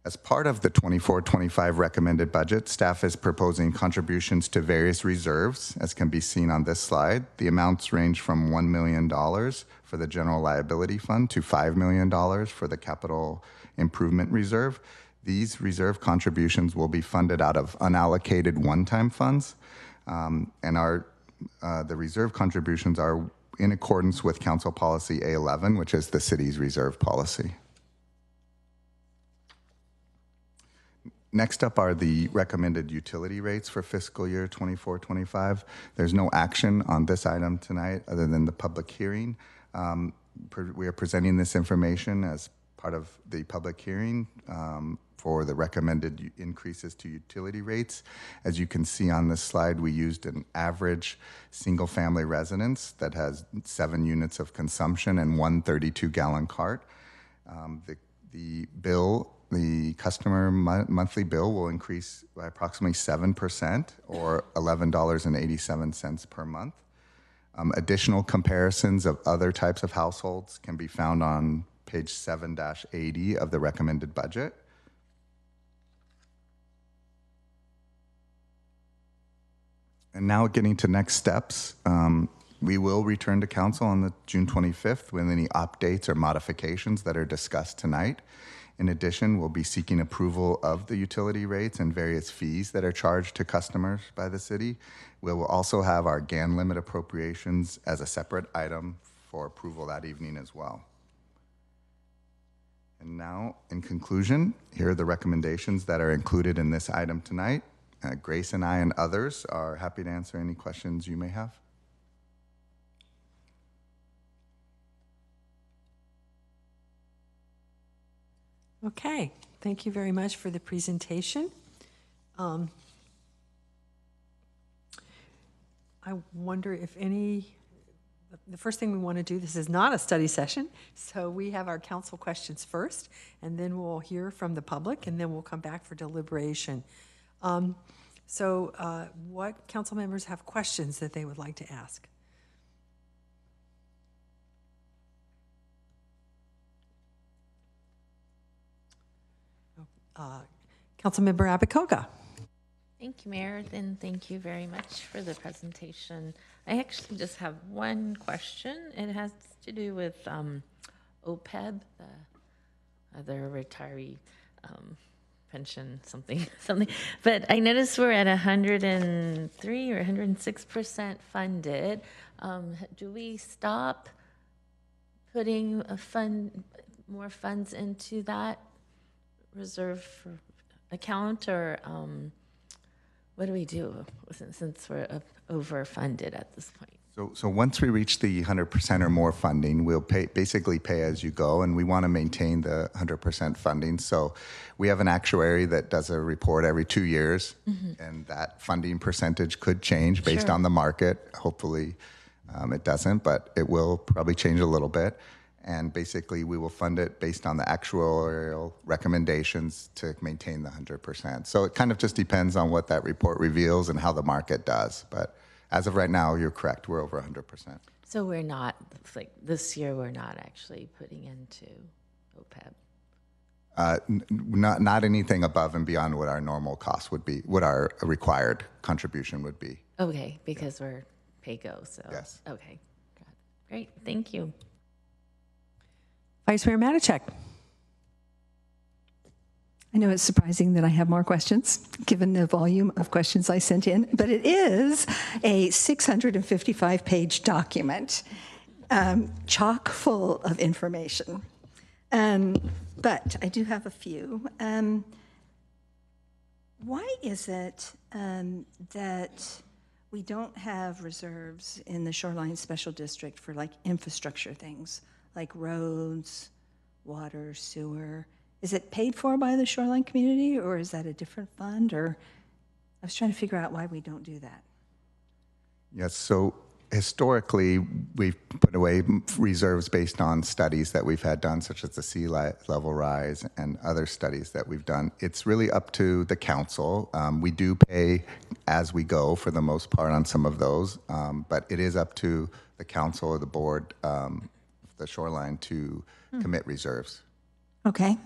As part of the 24-25 recommended budget, staff is proposing contributions to various reserves, as can be seen on this slide. The amounts range from $1 million for the General Liability Fund to $5 million for the Capital Improvement Reserve. These reserve contributions will be funded out of unallocated one-time funds, and the reserve contributions are in accordance with Council Policy A11, which is the city's reserve policy. Next up are the recommended utility rates for fiscal year 24-25. There's no action on this item tonight other than the public hearing. We are presenting this information as part of the public hearing for the recommended increases to utility rates. As you can see on this slide, we used an average single-family residence that has 7 units of consumption and 1 32-gallon cart. The customer monthly bill will increase by approximately 7% or $11.87 per month. Additional comparisons of other types of households can be found on page 7-80 of the recommended budget. And now getting to next steps. We will return to council on the June 25th with any updates or modifications that are discussed tonight. In addition, we'll be seeking approval of the utility rates and various fees that are charged to customers by the city. We will also have our GAN limit appropriations as a separate item for approval that evening as well. And now, in conclusion, here are the recommendations that are included in this item tonight. Grace and I and others are happy to answer any questions you may have. Okay, thank you very much for the presentation. I wonder if the first thing we want to do, this is not a study session, so we have our council questions first, and then we'll hear from the public, and then we'll come back for deliberation. What council members have questions that they would like to ask? Councilmember Abicoga. Thank you, Mayor, and thank you very much for the presentation. I actually just have one question. It has to do with OPEB, the other retiree pension something. But I noticed we're at 103 or 106% funded. Do we stop putting more funds into that reserve account, or what do we do since we're overfunded at this point? So once we reach the 100% or more funding, we'll basically pay as you go, and we want to maintain the 100% funding. So we have an actuary that does a report every 2 years, and that funding percentage could change based on the market. Hopefully it doesn't, but it will probably change a little bit. And basically, we will fund it based on the actuarial recommendations to maintain the 100%. So it kind of just depends on what that report reveals and how the market does. But as of right now, you're correct. We're over 100%. So we're not, like this year, we're not actually putting into OPEB? Not anything above and beyond what our normal cost would be, what our required contribution would be. Okay, because we're pay-go, so. Yes. Okay, got it. Great, thank you. Vice Mayor Matichak. I know it's surprising that I have more questions, given the volume of questions I sent in, but it is a 655-page document, chock full of information. But I do have a few. Why is it that we don't have reserves in the Shoreline Special District for like infrastructure things, like roads, water, sewer? Is it paid for by the Shoreline community, or is that a different fund? Or I was trying to figure out why we don't do that. Yes, so historically, we've put away reserves based on studies that we've had done, such as the sea level rise and other studies that we've done. It's really up to the council. We do pay as we go for the most part on some of those, but it is up to the council or the board, the Shoreline, to commit reserves. Okay.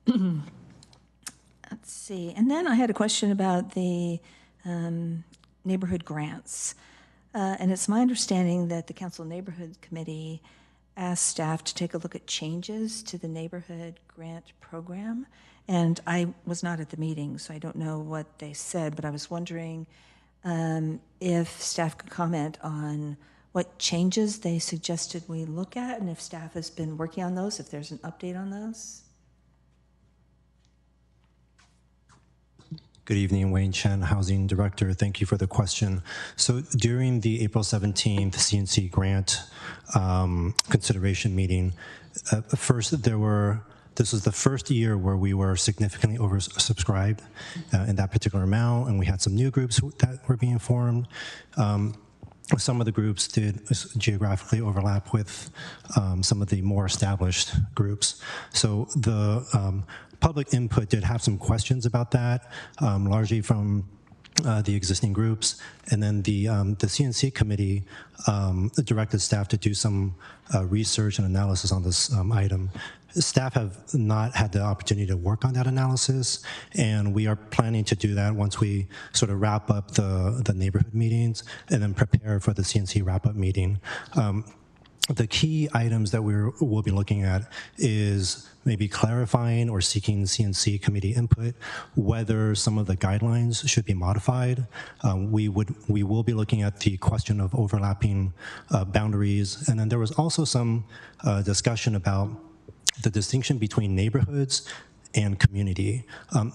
Let's see. And then I had a question about the neighborhood grants. And it's my understanding that the Council Neighborhood Committee asked staff to take a look at changes to the neighborhood grant program. And I was not at the meeting, so I don't know what they said, but I was wondering if staff could comment on what changes they suggested we look at, and if staff has been working on those, if there's an update on those. Good evening, Wayne Chen, Housing Director. Thank you for the question. So during the April 17th CNC grant consideration meeting, first this was the first year where we were significantly oversubscribed in that particular amount, and we had some new groups that were being formed. Some of the groups did geographically overlap with some of the more established groups. So the public input did have some questions about that, largely from the existing groups. And then the CNC committee directed staff to do some research and analysis on this item. Staff have not had the opportunity to work on that analysis, and we are planning to do that once we sort of wrap up the neighborhood meetings and then prepare for the CNC wrap-up meeting. The key items that we'll be looking at is maybe clarifying or seeking CNC committee input, whether some of the guidelines should be modified. We will be looking at the question of overlapping boundaries. And then there was also some discussion about the distinction between neighborhoods and community.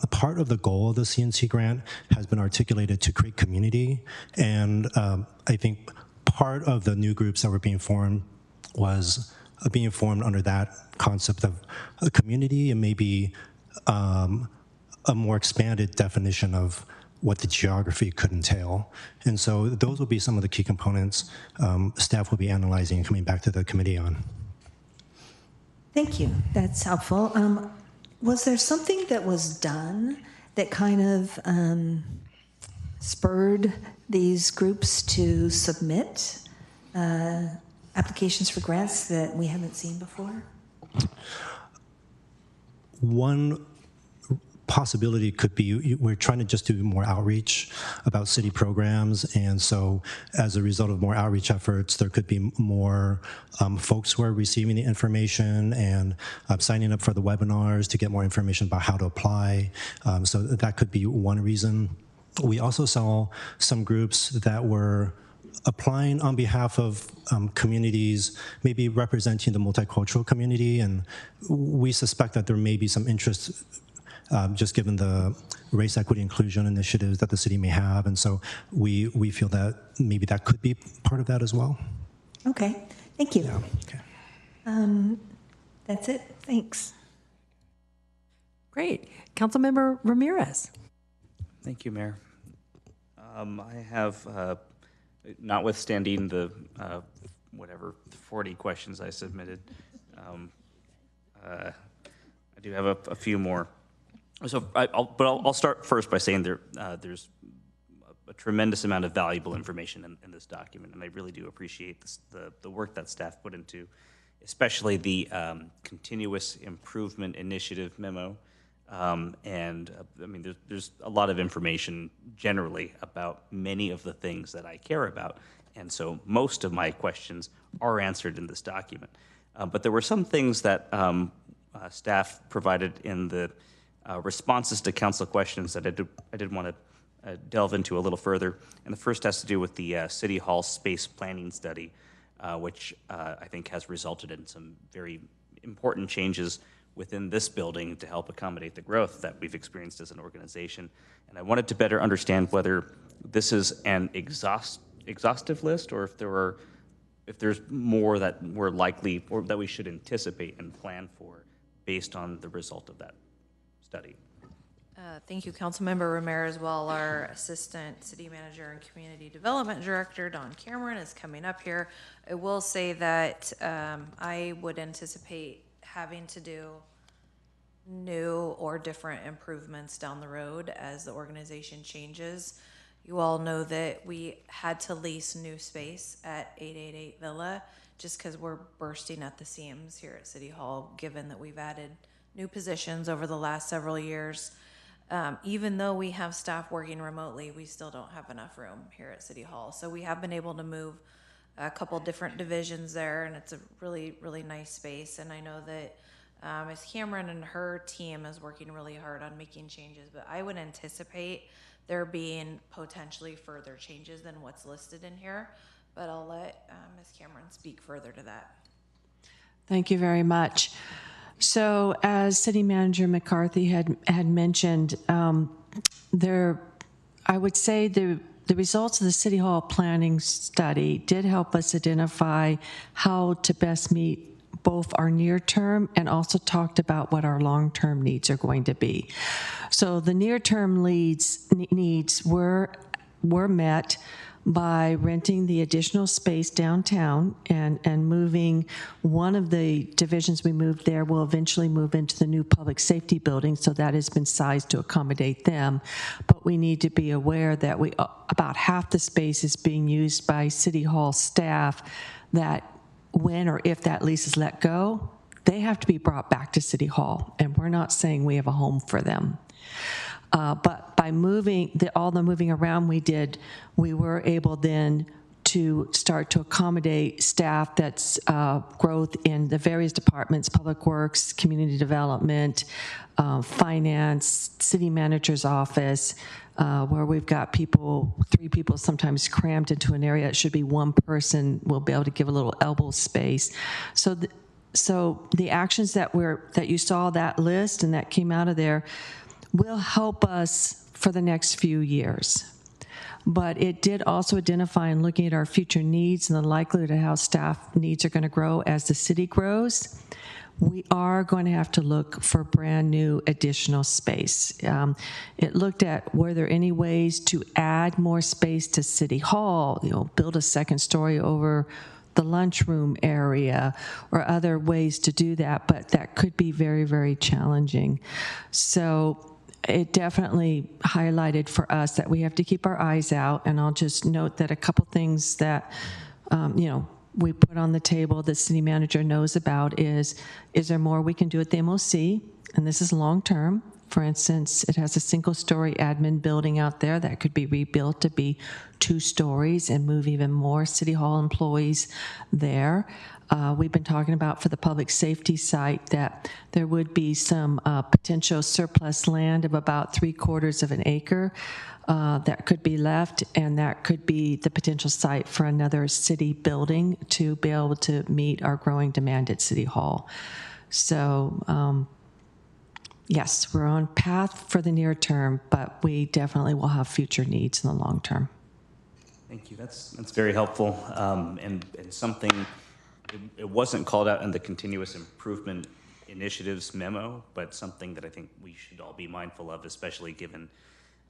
Part of the goal of the CNC grant has been articulated to create community. And I think part of the new groups that were being formed was being formed under that concept of a community and maybe a more expanded definition of what the geography could entail. And so those will be some of the key components staff will be analyzing and coming back to the committee on. Thank you. That's helpful. Was there something that was done that kind of spurred these groups to submit applications for grants that we haven't seen before? One possibility could be we're trying to just do more outreach about city programs, and so as a result of more outreach efforts, there could be more folks who are receiving the information and signing up for the webinars to get more information about how to apply. So that could be one reason. We also saw some groups that were applying on behalf of communities, maybe representing the multicultural community, and we suspect that there may be some interest just given the race equity inclusion initiatives that the city may have, and so we feel that maybe that could be part of that as well. Okay, thank you. Yeah. Okay. That's it, thanks. Great. Councilmember Ramirez. Thank you, Mayor. I have, notwithstanding the whatever 40 questions I submitted, I do have a few more. So, I'll start first by saying there's a tremendous amount of valuable information in this document, and I really do appreciate the work that staff put into, especially the continuous improvement initiative memo. And I mean, there's a lot of information generally about many of the things that I care about, and so most of my questions are answered in this document. But there were some things that staff provided in the responses to council questions that I did want to delve into a little further. And the first has to do with the City Hall space planning study, which I think has resulted in some very important changes within this building to help accommodate the growth that we've experienced as an organization. And I wanted to better understand whether this is an exhaustive list, or if there's more that we're likely or that we should anticipate and plan for based on the result of that study. Thank you, Councilmember Ramirez. While our Assistant City Manager and Community Development Director, Don Cameron, is coming up here, I will say that I would anticipate having to do new or different improvements down the road as the organization changes. You all know that we had to lease new space at 888 Villa just because we're bursting at the seams here at City Hall, given that we've added new positions over the last several years. Even though we have staff working remotely, we still don't have enough room here at City Hall. So we have been able to move a couple different divisions there, and it's a really, really nice space. And I know that Ms. Cameron and her team is working really hard on making changes, but I would anticipate there being potentially further changes than what's listed in here. But I'll let Ms. Cameron speak further to that. Thank you very much. So, as City Manager McCarthy had mentioned, I would say the results of the City Hall planning study did help us identify how to best meet both our near-term and also talked about what our long-term needs are going to be. So the near-term needs were met by renting the additional space downtown and moving one of the divisions we moved there will eventually move into the new public safety building, so that has been sized to accommodate them. But we need to be aware that about half the space is being used by City Hall staff that when or if that lease is let go, they have to be brought back to City Hall, and we're not saying we have a home for them. But by moving, all the moving around we did, we were able then to start to accommodate staff that's growth in the various departments, public works, community development, finance, city manager's office, where we've got people, 3 people sometimes crammed into an area. It should be 1 person. We'll be able to give a little elbow space. So the actions that you saw, that list and that came out of there, will help us for the next few years. But it did also identify, in looking at our future needs and the likelihood of how staff needs are going to grow as the city grows, we are going to have to look for brand new additional space. It looked at, were there any ways to add more space to City Hall, build a second story over the lunchroom area, or other ways to do that, but that could be very, very challenging. So it definitely highlighted for us that we have to keep our eyes out, and I'll just note that a couple things that, we put on the table the city manager knows about is there more we can do at the MOC? And this is long-term. For instance, it has a single-story admin building out there that could be rebuilt to be 2 stories and move even more City Hall employees there. We've been talking about for the public safety site that there would be some potential surplus land of about 3/4 of an acre that could be left, and that could be the potential site for another city building to be able to meet our growing demand at City Hall. So, yes, we're on path for the near term, but we definitely will have future needs in the long term. Thank you. That's very helpful, and something. It wasn't called out in the continuous improvement initiatives memo, but something that I think we should all be mindful of, especially given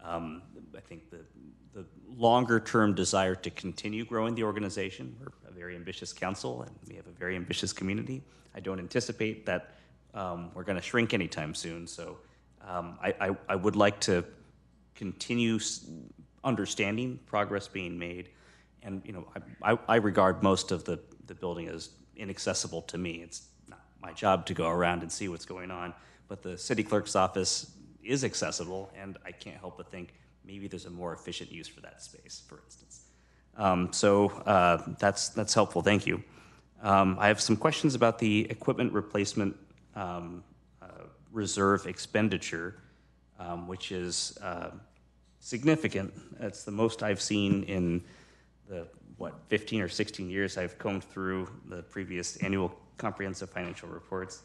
I think the longer term desire to continue growing the organization. We're a very ambitious council and we have a very ambitious community. I don't anticipate that we're going to shrink anytime soon. So I would like to continue understanding progress being made. And I regard most of the building as inaccessible to me. It's not my job to go around and see what's going on, but the city clerk's office is accessible, and I can't help but think maybe there's a more efficient use for that space, for instance. That's helpful. Thank you. I have some questions about the equipment replacement reserve expenditure, which is significant. It's the most I've seen in the 15 or 16 years I've combed through the previous annual comprehensive financial reports.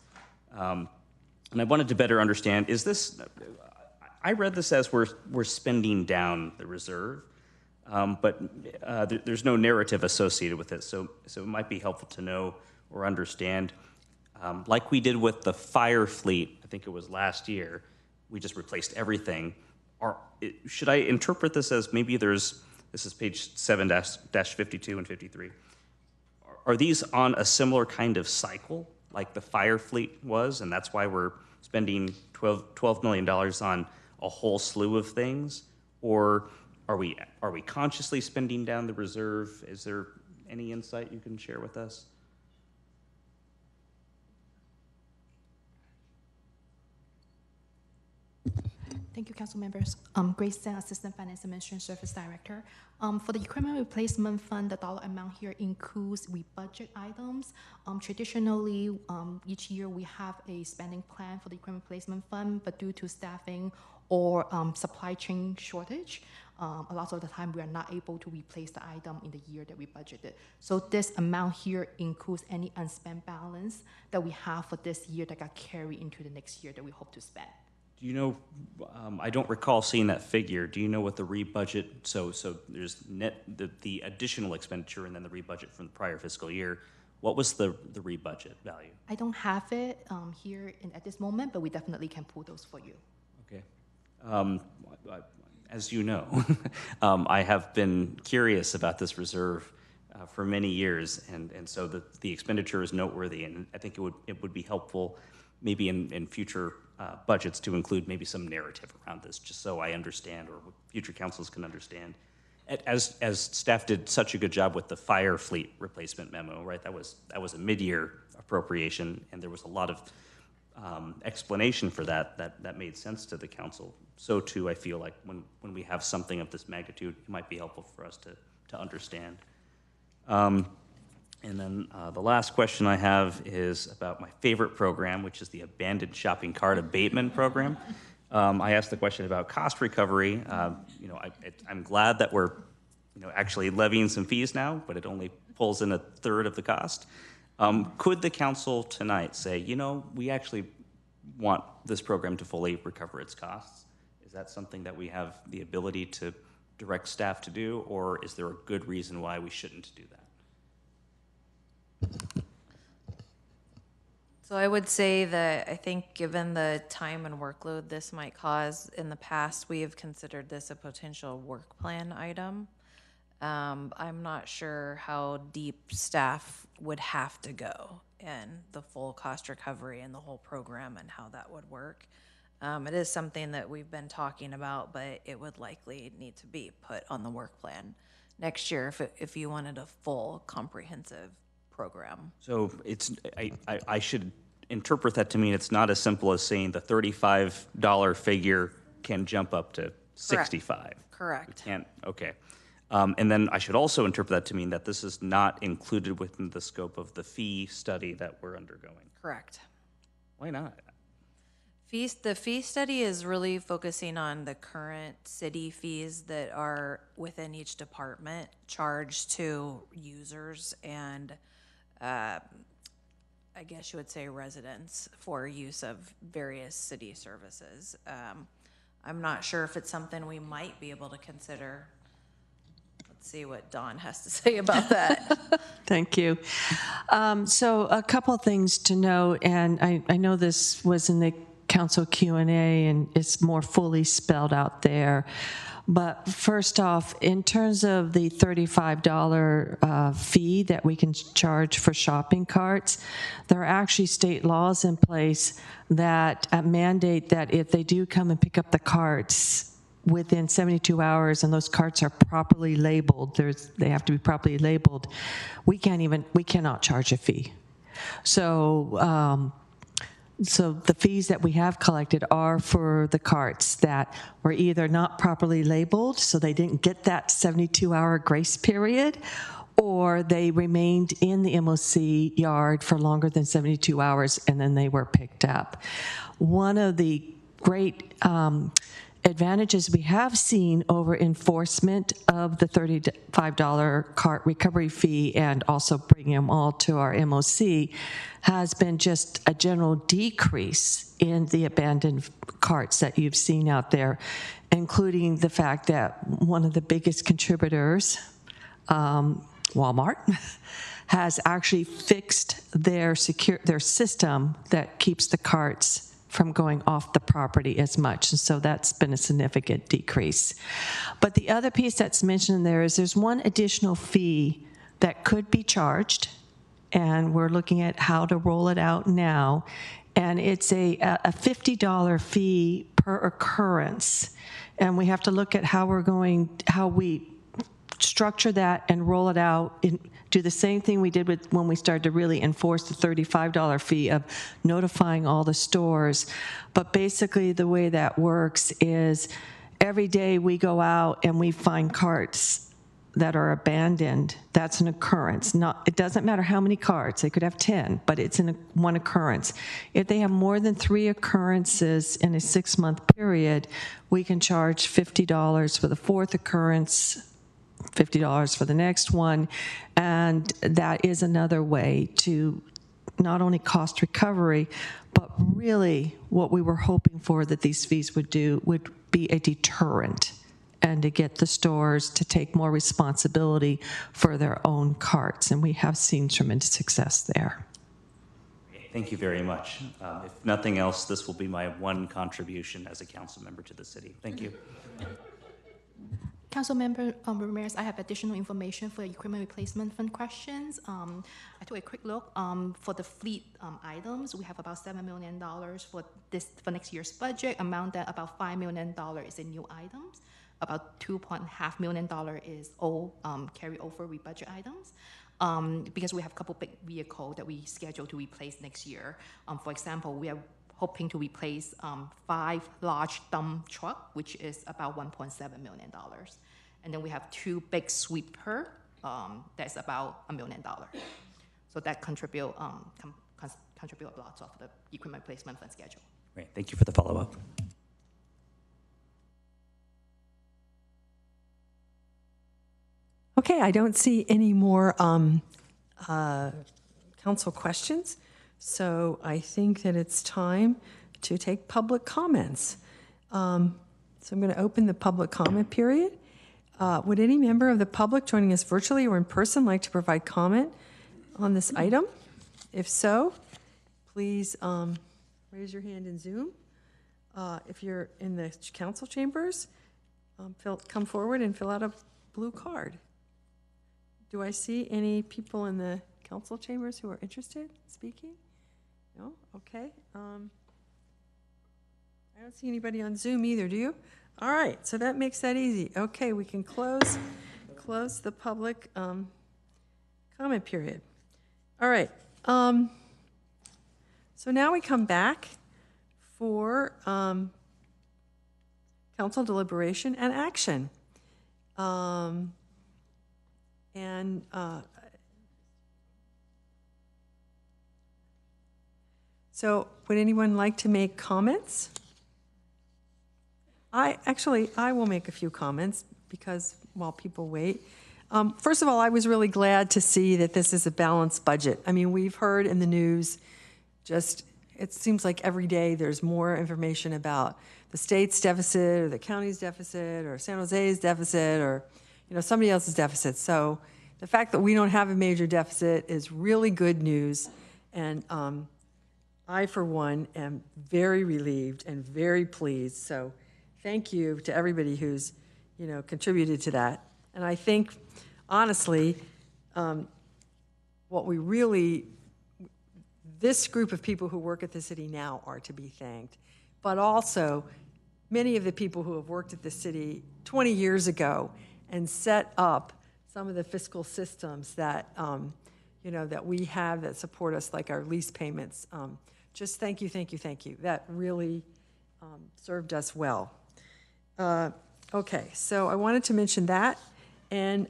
And I wanted to better understand, I read this as we're spending down the reserve, but there's no narrative associated with it. So it might be helpful to know or understand, like we did with the fire fleet, I think it was last year, we just replaced everything. Should I interpret this as maybe this is page 7-52 and 53. Are these on a similar kind of cycle like the fire fleet was, and that's why we're spending $12 million on a whole slew of things? Or are we consciously spending down the reserve? Is there any insight you can share with us? Thank you, council members. Grace Sen, Assistant Finance Administration Service Director. For the equipment replacement fund, the dollar amount here includes budget items. Traditionally, each year we have a spending plan for the equipment replacement fund, but due to staffing or supply chain shortage, a lot of the time we are not able to replace the item in the year that we budgeted. So this amount here includes any unspent balance that we have for this year that got carried into the next year that we hope to spend. Do you know, I don't recall seeing that figure. Do you know what the rebudget, so there's the additional expenditure and then the rebudget from the prior fiscal year. What was the rebudget value? I don't have it here at this moment, but we definitely can pull those for you. Okay. As you know, I have been curious about this reserve for many years, and so the expenditure is noteworthy, and I think it would be helpful maybe in future budgets to include maybe some narrative around this, just so I understand, or future councils can understand. As staff did such a good job with the fire fleet replacement memo, right? That was a mid-year appropriation, and there was a lot of explanation for that made sense to the council. So too, I feel like when we have something of this magnitude, it might be helpful for us to understand. And then the last question I have is about my favorite program, which is the Abandoned Shopping Cart Abatement Program. I asked the question about cost recovery. I'm glad that we're actually levying some fees now, but it only pulls in a third of the cost. Could the council tonight say, we actually want this program to fully recover its costs? Is that something that we have the ability to direct staff to do, or is there a good reason why we shouldn't do that? So I would say that I think given the time and workload this might cause, in the past, we have considered this a potential work plan item. I'm not sure how deep staff would have to go in the full cost recovery and the whole program and how that would work. It is something that we've been talking about, but it would likely need to be put on the work plan next year if you wanted a full comprehensive program. So I should interpret that to mean it's not as simple as saying the $35 figure can jump up to $65. Correct. We can't, okay. And then I should also interpret that to mean that this is not included within the scope of the fee study that we're undergoing. Correct. Why not? The fee study is really focusing on the current city fees that are within each department charged to users and I guess you would say residents for use of various city services. I'm not sure if it's something we might be able to consider. Let's see what Dawn has to say about that. Thank you. So a couple of things to note, and I know this was in the council Q&A and it's more fully spelled out there. But first off, in terms of the $35 fee that we can charge for shopping carts, there are actually state laws in place that mandate that if they do come and pick up the carts within 72 hours and those carts are properly labeled, they have to be properly labeled, we cannot charge a fee. So the fees that we have collected are for the carts that were either not properly labeled, so they didn't get that 72-hour grace period, or they remained in the MOC yard for longer than 72 hours and then they were picked up. One of the great advantages we have seen over enforcement of the $35 cart recovery fee and also bringing them all to our MOC has been just a general decrease in the abandoned carts that you've seen out there, including the fact that one of the biggest contributors, Walmart, has actually fixed their system that keeps the carts from going off the property as much. And so that's been a significant decrease. But the other piece that's mentioned there is there's one additional fee that could be charged, and we're looking at how to roll it out now. And it's a $50 fee per occurrence. And we have to look at how we structure that and roll it out, do the same thing we did with when we started to really enforce the $35 fee of notifying all the stores. But basically the way that works is every day we go out and we find carts that are abandoned. That's an occurrence. It doesn't matter how many carts. They could have 10, but it's one occurrence. If they have more than 3 occurrences in a 6-month period, we can charge $50 for the 4th occurrence, $50 for the next one, and that is another way to not only cost recovery, but really what we were hoping for that these fees would do would be a deterrent, and to get the stores to take more responsibility for their own carts. And we have seen tremendous success there. Thank you very much. If nothing else, this will be my one contribution as a council member to the city. Thank you. Councilmember Ramirez, I have additional information for equipment replacement fund questions. I took a quick look for the fleet items. We have about $7 million for next year's budget. Amount that about $5 million is in new items. About $2.5 million is old carryover rebudget items, because we have a couple big vehicles that we schedule to replace next year. For example, we are hoping to replace 5 large dump truck, which is about $1.7 million. And then we have 2 big sweeper, that's about $1 million. So that contribute a lot of the equipment replacement fund schedule. Great, thank you for the follow-up. Okay, I don't see any more council questions, so I think that it's time to take public comments. So I'm going to open the public comment period. Would any member of the public joining us virtually or in person like to provide comment on this item? If so, please raise your hand in Zoom. If you're in the council chambers, come forward and fill out a blue card. Do I see any people in the council chambers who are interested in speaking? No? Okay. I don't see anybody on Zoom either, do you? All right, so that makes that easy. Okay, we can close the public comment period. All right. So now we come back for council deliberation and action. So would anyone like to make comments? I will make a few comments because while people wait. First of all, I was really glad to see that this is a balanced budget. I mean, we've heard in the news it seems like every day there's more information about the state's deficit or the county's deficit or San Jose's deficit or somebody else's deficit. So the fact that we don't have a major deficit is really good news. And I, for one, am very relieved and very pleased. So thank you to everybody who's, contributed to that. And I think, honestly, this group of people who work at the city now are to be thanked. But also, many of the people who have worked at the city 20 years ago and set up some of the fiscal systems that, that we have that support us, like our lease payments. Just thank you, thank you, thank you. That really served us well. Okay, so I wanted to mention that. And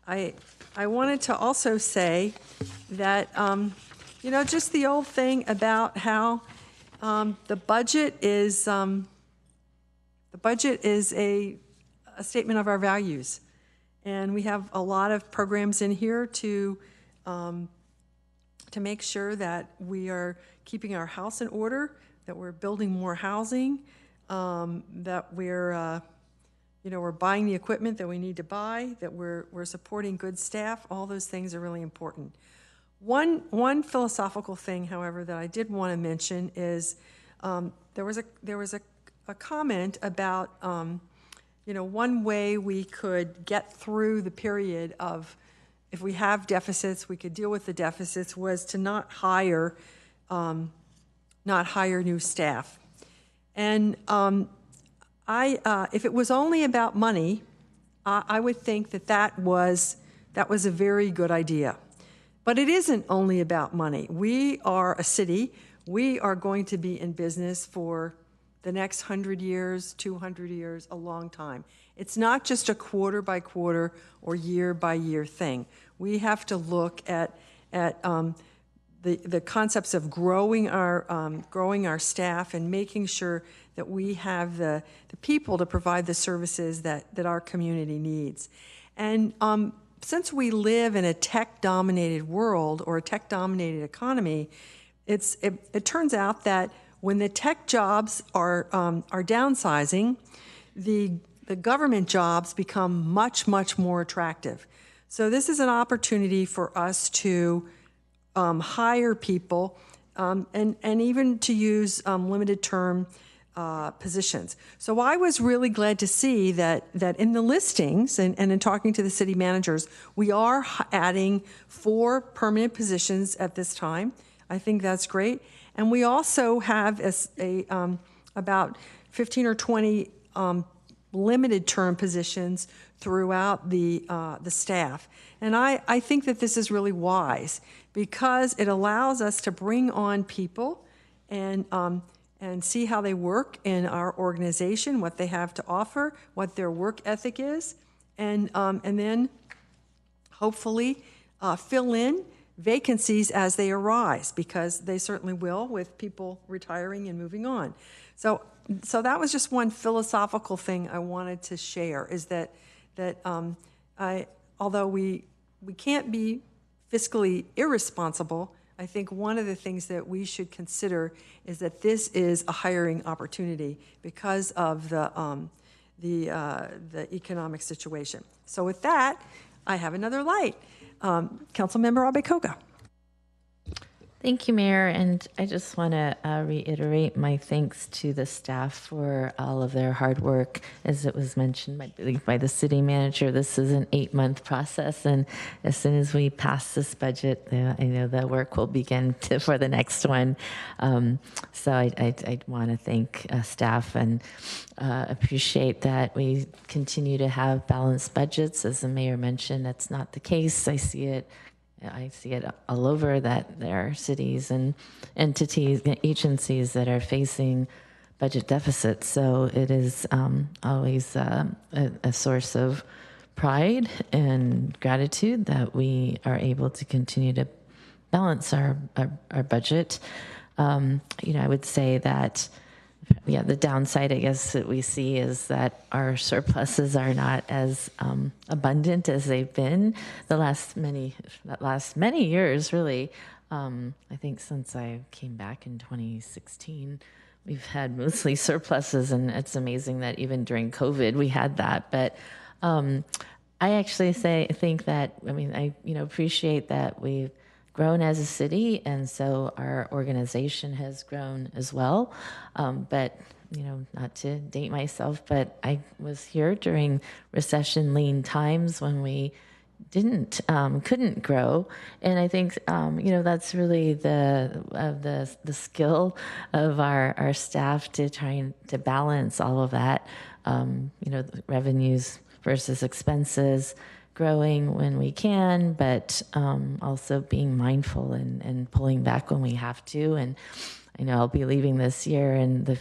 I wanted to also say that, just the old thing about how the budget is a statement of our values. And we have a lot of programs in here to make sure that we are keeping our house in order, that we're building more housing, that we're buying the equipment that we need to buy, that we're supporting good staff. All those things are really important. One philosophical thing, however, that I did want to mention is there was a comment about one way we could get through the period of, if we have deficits, we could deal with the deficits, was to not hire new staff. And if it was only about money, I would think that that was a very good idea. But it isn't only about money. We are a city. We are going to be in business for the next 100 years, 200 years, a long time. It's not just a quarter by quarter or year by year thing. We have to look at the concepts of growing our staff and making sure that we have the people to provide the services that our community needs. And since we live in a tech-dominated world or a tech-dominated economy, it turns out that when the tech jobs are downsizing, the government jobs become much, much more attractive. So this is an opportunity for us to hire people and even to use limited term positions. So I was really glad to see that in the listings and in talking to the city managers, we are adding 4 permanent positions at this time. I think that's great. And we also have about 15 or 20 limited term positions throughout the staff. And I think that this is really wise because it allows us to bring on people and see how they work in our organization, what they have to offer, what their work ethic is, and then hopefully fill in vacancies as they arise, because they certainly will with people retiring and moving on. So that was just one philosophical thing I wanted to share, is that although we can't be fiscally irresponsible, I think one of the things that we should consider is that this is a hiring opportunity because of the economic situation. So with that, I have another light. Councilmember Abekoga. Thank you, Mayor, and I just want to reiterate my thanks to the staff for all of their hard work. As it was mentioned by the city manager, this is an 8-month process, and as soon as we pass this budget, I know the work will begin for the next one. So I want to thank staff and appreciate that we continue to have balanced budgets. As the mayor mentioned, that's not the case. I see it all over, that there are cities and entities, agencies that are facing budget deficits. So it is always a source of pride and gratitude that we are able to continue to balance our budget. I would say that, the downside, I guess, that we see is that our surpluses are not as abundant as they've been the last many years, really. I think since I came back in 2016, we've had mostly surpluses, and it's amazing that even during COVID we had that. But I actually think that, I appreciate that we've grown as a city, and so our organization has grown as well. But not to date myself, but I was here during recession lean times when we couldn't grow, and I think that's really the skill of our staff to try to balance all of that, revenues versus expenses, growing when we can, but also being mindful and pulling back when we have to. And I know I'll be leaving this year, and the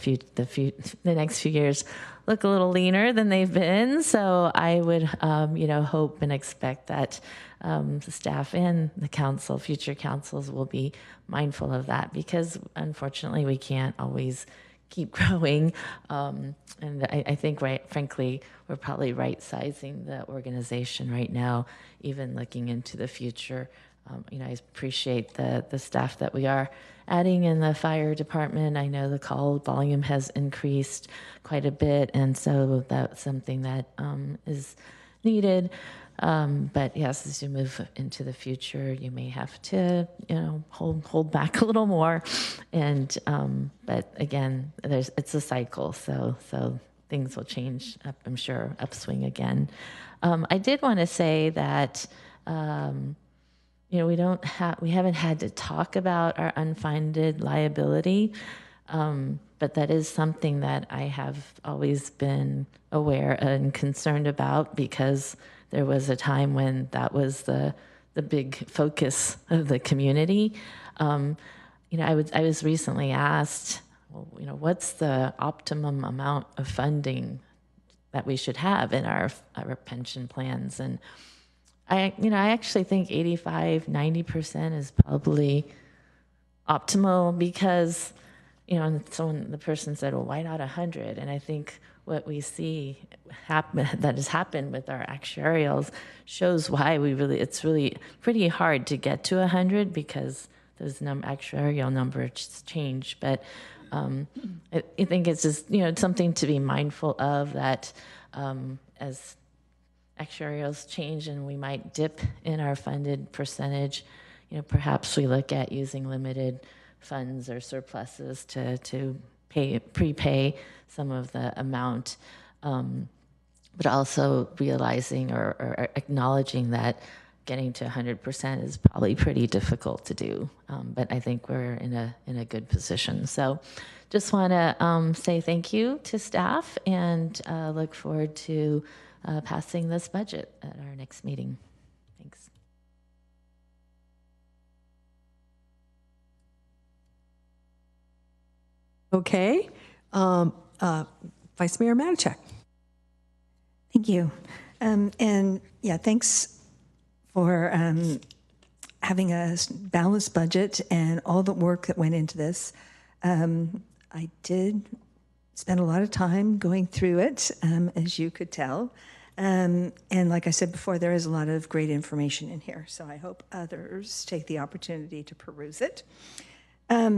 next few years look a little leaner than they've been. So I would, hope and expect that the staff and the council, future councils, will be mindful of that, because unfortunately we can't always keep growing. And I think, frankly, we're probably right-sizing the organization right now, even looking into the future. I appreciate the staff that we are adding in the fire department. I know the call volume has increased quite a bit, and so that's something that is needed. But yes, as you move into the future, you may have to, hold back a little more. And but again, it's a cycle, so things will change. I'm sure upswing again. I did want to say that we haven't had to talk about our unfunded liability. But that is something that I have always been aware and concerned about, because there was a time when that was the big focus of the community. I was recently asked, well, what's the optimum amount of funding that we should have in our pension plans? And I actually think 85-90% is probably optimal, because and the person said, well, why not 100? And I think what we see that has happened with our actuarials shows why it's really pretty hard to get to 100, because those actuarial numbers change. But I think it's just something to be mindful of, that as actuarials change and we might dip in our funded percentage, perhaps we look at using limited funds or surpluses to prepay some of the amount, but also realizing or acknowledging that getting to 100% is probably pretty difficult to do. But I think we're in a good position. So just want to say thank you to staff, and look forward to passing this budget at our next meeting. Thanks. Okay. Vice Mayor Matichak. Thank you. And yeah, thanks for having a balanced budget and all the work that went into this. I did spend a lot of time going through it, as you could tell. And like I said before, there is a lot of great information in here, so I hope others take the opportunity to peruse it. I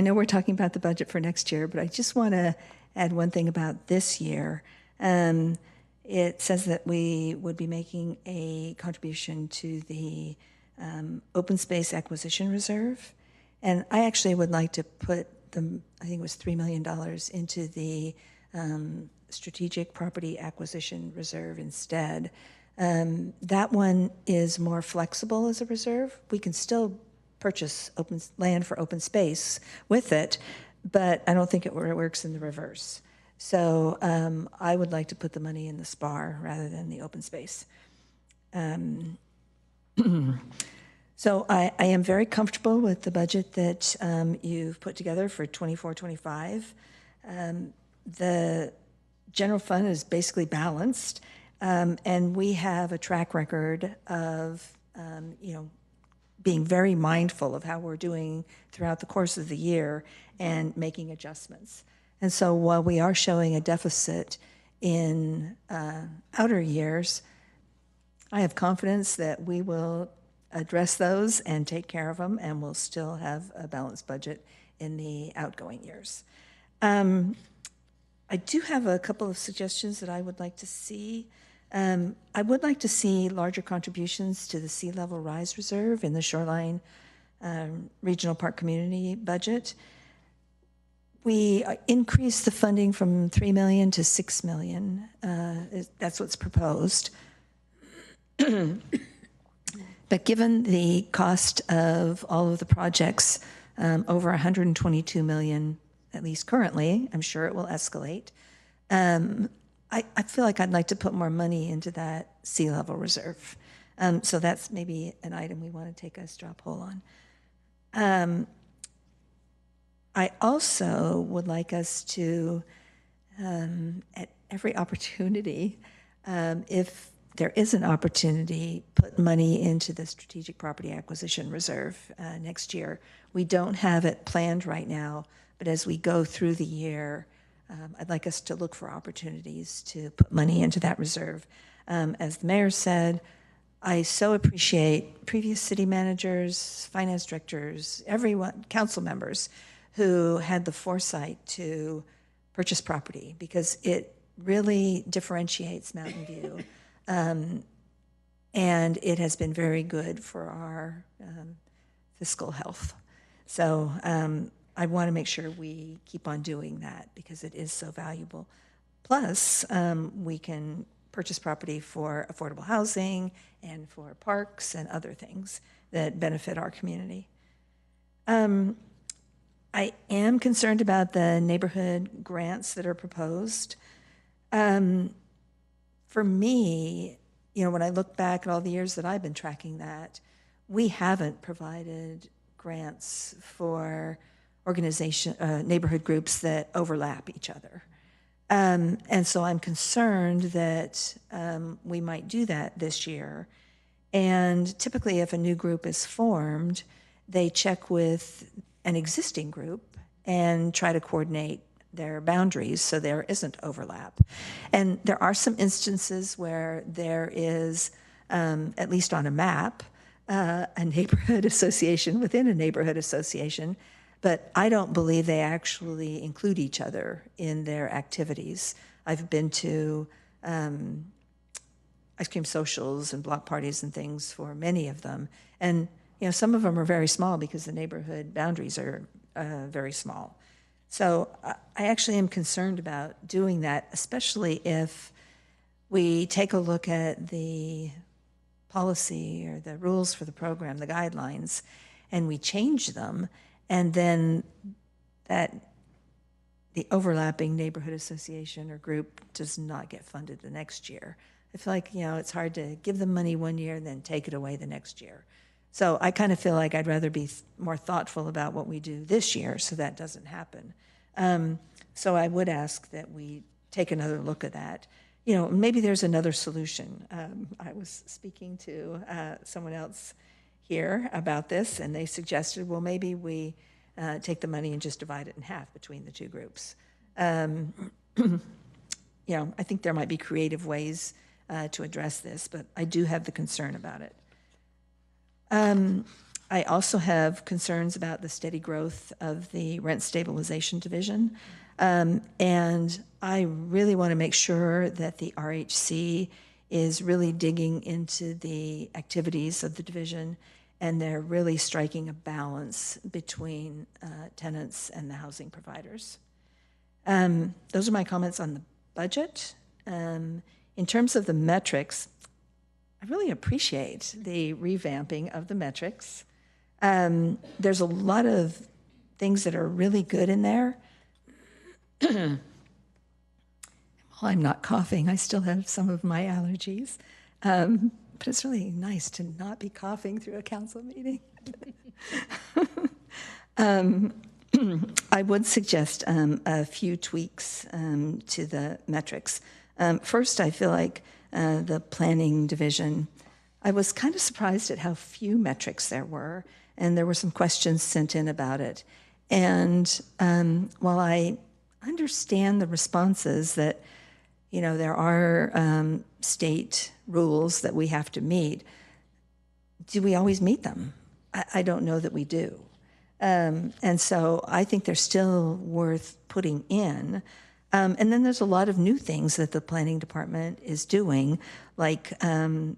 know we're talking about the budget for next year, but I just want to add one thing about this year. It says that we would be making a contribution to the Open Space Acquisition Reserve. And I actually would like to put I think it was $3 million into the Strategic Property Acquisition Reserve instead. That one is more flexible as a reserve. We can still purchase land for open space with it, but I don't think it works in the reverse. So I would like to put the money in the SPAR rather than the open space. So I am very comfortable with the budget that you've put together for 24-25. The general fund is basically balanced, and we have a track record of being very mindful of how we're doing throughout the course of the year and making adjustments. And so while we are showing a deficit in outer years, I have confidence that we will address those and take care of them, and we'll still have a balanced budget in the outgoing years. I do have a couple of suggestions that I would like to see. I would like to see larger contributions to the sea level rise reserve in the Shoreline Regional Park Community budget. We increased the funding from $3 million to $6 million. That's what's proposed. But given the cost of all of the projects, over $122 million, at least currently, I'm sure it will escalate. I feel like I'd like to put more money into that sea level reserve. So that's maybe an item we want to take a straw poll on. I also would like us to, at every opportunity, if there is an opportunity, put money into the Strategic Property Acquisition Reserve next year. We don't have it planned right now, but as we go through the year, I'd like us to look for opportunities to put money into that reserve. As the mayor said, I so appreciate previous city managers, finance directors, everyone, council members who had the foresight to purchase property, because it really differentiates Mountain View. And it has been very good for our fiscal health. So I want to make sure we keep on doing that, because it is so valuable. Plus, we can purchase property for affordable housing and for parks and other things that benefit our community. I am concerned about the neighborhood grants that are proposed. For me, when I look back at all the years that I've been tracking that, we haven't provided grants for neighborhood groups that overlap each other. And so I'm concerned that we might do that this year. And typically, if a new group is formed, they check with an existing group and try to coordinate their boundaries so there isn't overlap. And there are some instances where there is, at least on a map, a neighborhood association within a neighborhood association, but I don't believe they actually include each other in their activities. I've been to ice cream socials and block parties and things for many of them, and some of them are very small because the neighborhood boundaries are very small. So I actually am concerned about doing that, especially if we take a look at the policy or the rules for the program, the guidelines, and we change them, and then the overlapping neighborhood association or group does not get funded the next year. I feel like, it's hard to give them money one year and then take it away the next year. So I kind of feel like I'd rather be more thoughtful about what we do this year so that doesn't happen. So I would ask that we take another look at that. Maybe there's another solution. I was speaking to someone else here about this, and they suggested, well, maybe we take the money and just divide it in half between the two groups. I think there might be creative ways to address this, but I do have the concern about it. I also have concerns about the steady growth of the rent stabilization division. And I really want to make sure that the RHC is really digging into the activities of the division, and they're really striking a balance between tenants and the housing providers. Those are my comments on the budget. In terms of the metrics, I really appreciate the revamping of the metrics. There's a lot of things that are really good in there. While I'm not coughing, I still have some of my allergies. But it's really nice to not be coughing through a council meeting. I would suggest a few tweaks to the metrics. First, I feel like the planning division, I was kind of surprised at how few metrics there were, and there were some questions sent in about it. And while I understand the responses that, there are state rules that we have to meet, do we always meet them? I don't know that we do. And so I think they're still worth putting in. And then there's a lot of new things that the planning department is doing, like, our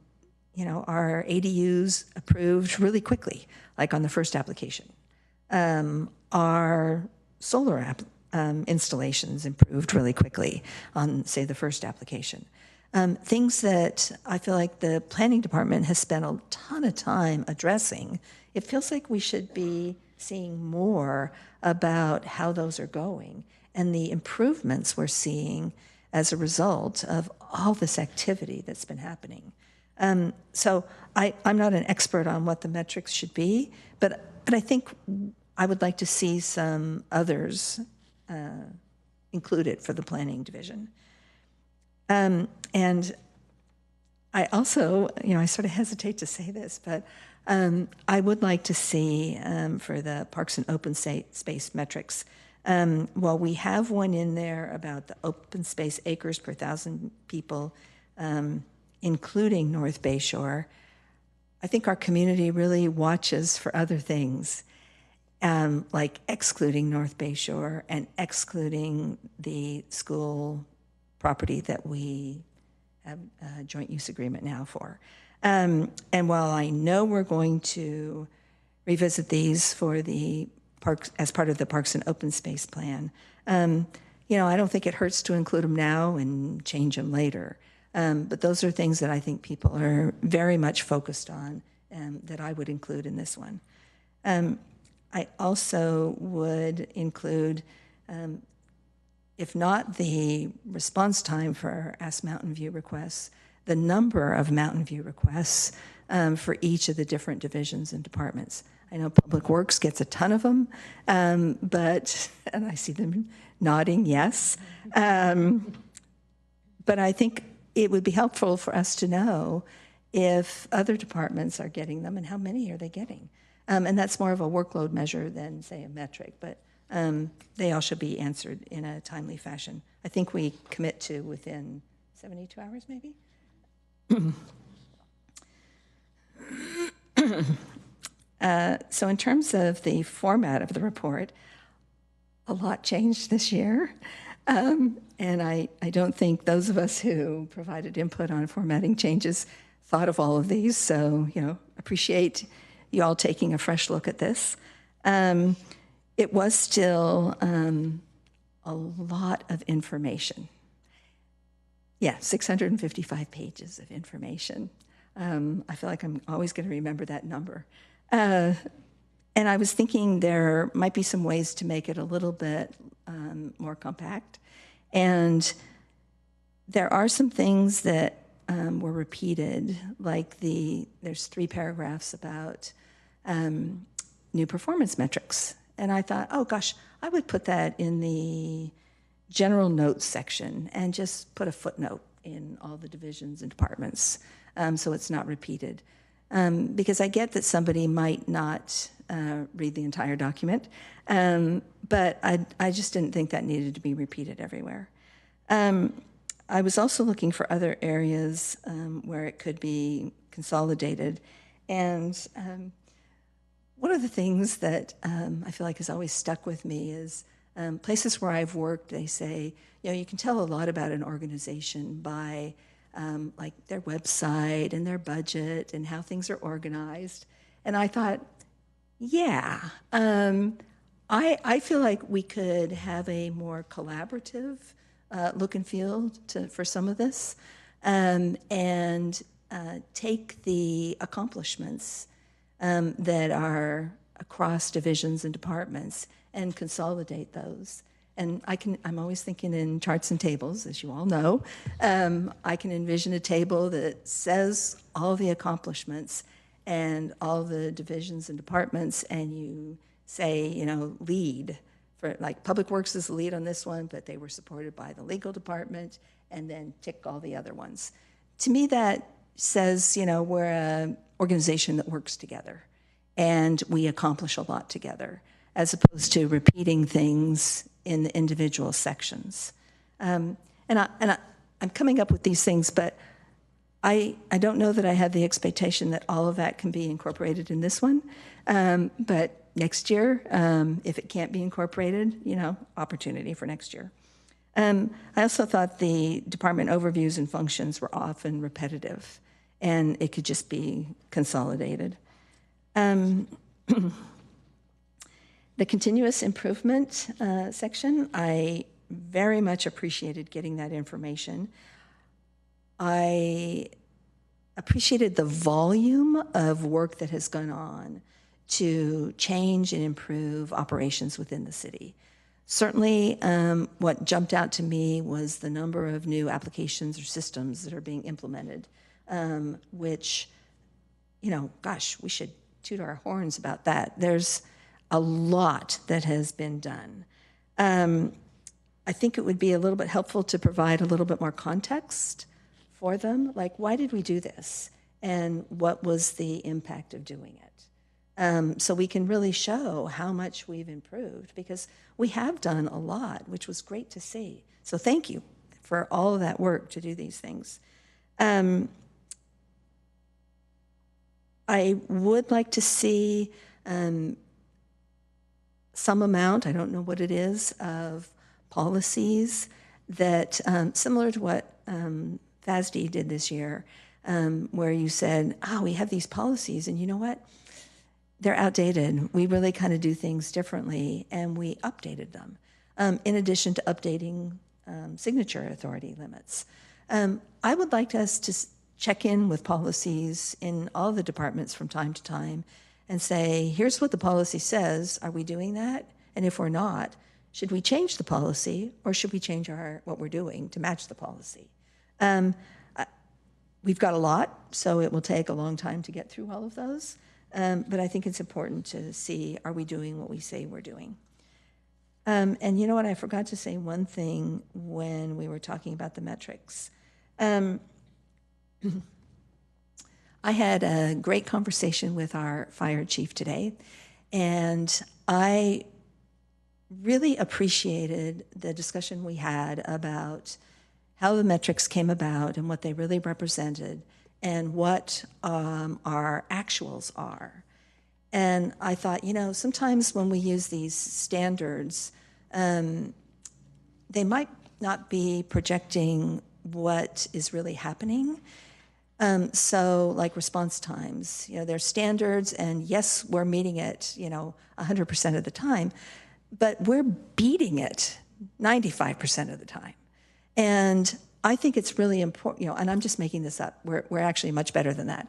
ADUs approved really quickly, like on the first application. Our solar installations improved really quickly on, say, the first application. Things that I feel like the planning department has spent a ton of time addressing. It feels like we should be seeing more about how those are going and the improvements we're seeing as a result of all this activity that's been happening. So I'm not an expert on what the metrics should be, but I think I would like to see some others included for the planning division. And I also, I sort of hesitate to say this, but I would like to see for the parks and open space metrics, while we have one in there about the open space acres per 1,000 people, including North Bay Shore, I think our community really watches for other things, like excluding North Bay Shore and excluding the school property that we have a joint use agreement now for. And while I know we're going to revisit these for the parks as part of the Parks and Open Space Plan, I don't think it hurts to include them now and change them later. But those are things that I think people are very much focused on that I would include in this one. I also would include, if not the response time for Ask Mountain View requests, the number of Mountain View requests for each of the different divisions and departments. I know Public Works gets a ton of them, but, and I see them nodding yes. But I think it would be helpful for us to know if other departments are getting them and how many are they getting. And that's more of a workload measure than, say, a metric, but they all should be answered in a timely fashion. I think we commit to within 72 hours, maybe? So in terms of the format of the report, a lot changed this year. And I don't think those of us who provided input on formatting changes thought of all of these. So, appreciate you all taking a fresh look at this. It was still a lot of information. Yeah, 655 pages of information. I feel like I'm always going to remember that number. And I was thinking there might be some ways to make it a little bit more compact. And there are some things that were repeated, like there's 3 paragraphs about new performance metrics. And I thought, oh gosh, I would put that in the general notes section and just put a footnote in all the divisions and departments so it's not repeated. Because I get that somebody might not read the entire document, but I just didn't think that needed to be repeated everywhere. I was also looking for other areas where it could be consolidated. And one of the things that I feel like has always stuck with me is places where I've worked, they say, you can tell a lot about an organization by like their website and their budget and how things are organized. And I thought, yeah, I feel like we could have a more collaborative look and feel for some of this, and take the accomplishments that are across divisions and departments and consolidate those. And I'm always thinking in charts and tables, as you all know. I can envision a table that says all the accomplishments and all the divisions and departments, and you say, lead. For, like, Public Works is the lead on this one, but they were supported by the legal department, and then tick all the other ones. To me, that says, we're an organization that works together, and we accomplish a lot together, as opposed to repeating things in the individual sections. And I'm coming up with these things, but I don't know that I have the expectation that all of that can be incorporated in this one. But next year, if it can't be incorporated, opportunity for next year. I also thought the department overviews and functions were often repetitive, and it could just be consolidated. The continuous improvement section, I very much appreciated getting that information. I appreciated the volume of work that has gone on to change and improve operations within the city. Certainly, what jumped out to me was the number of new applications or systems that are being implemented, which, gosh, we should toot our horns about that. There's a lot that has been done. I think it would be a little bit helpful to provide a little bit more context for them, like, why did we do this? And what was the impact of doing it? So we can really show how much we've improved, because we have done a lot, which was great to see. So thank you for all of that work to do these things. I would like to see some amount, I don't know what it is, of policies that, similar to what FASD did this year, where you said, we have these policies, and you know what? They're outdated. We really kind of do things differently, and we updated them, in addition to updating signature authority limits. I would like us to check in with policies in all the departments from time to time and say, here's what the policy says. Are we doing that? And if we're not, should we change the policy or should we change what we're doing to match the policy? We've got a lot, so it will take a long time to get through all of those. But I think it's important to see, are we doing what we say we're doing? And you know what? I forgot to say one thing when we were talking about the metrics. I had a great conversation with our fire chief today, and I really appreciated the discussion we had about how the metrics came about and what they really represented and what our actuals are. And I thought, you know, sometimes when we use these standards, they might not be projecting what is really happening. So like response times, you know, they're standards, and yes, we're meeting it, you know, 100% of the time, but we're beating it 95% of the time. And I think it's really important, you know, and I'm just making this up. We're actually much better than that.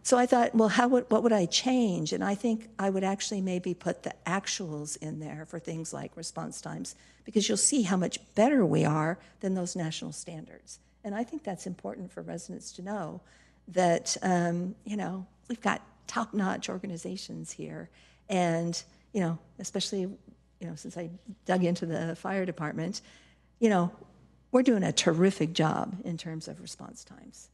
So I thought, well, what would I change? And I think I would actually maybe put the actuals in there for things like response times, because you'll see how much better we are than those national standards. And I think that's important for residents to know that, you know, we've got top-notch organizations here. And, you know, especially, you know, since I dug into the fire department, you know, we're doing a terrific job in terms of response times.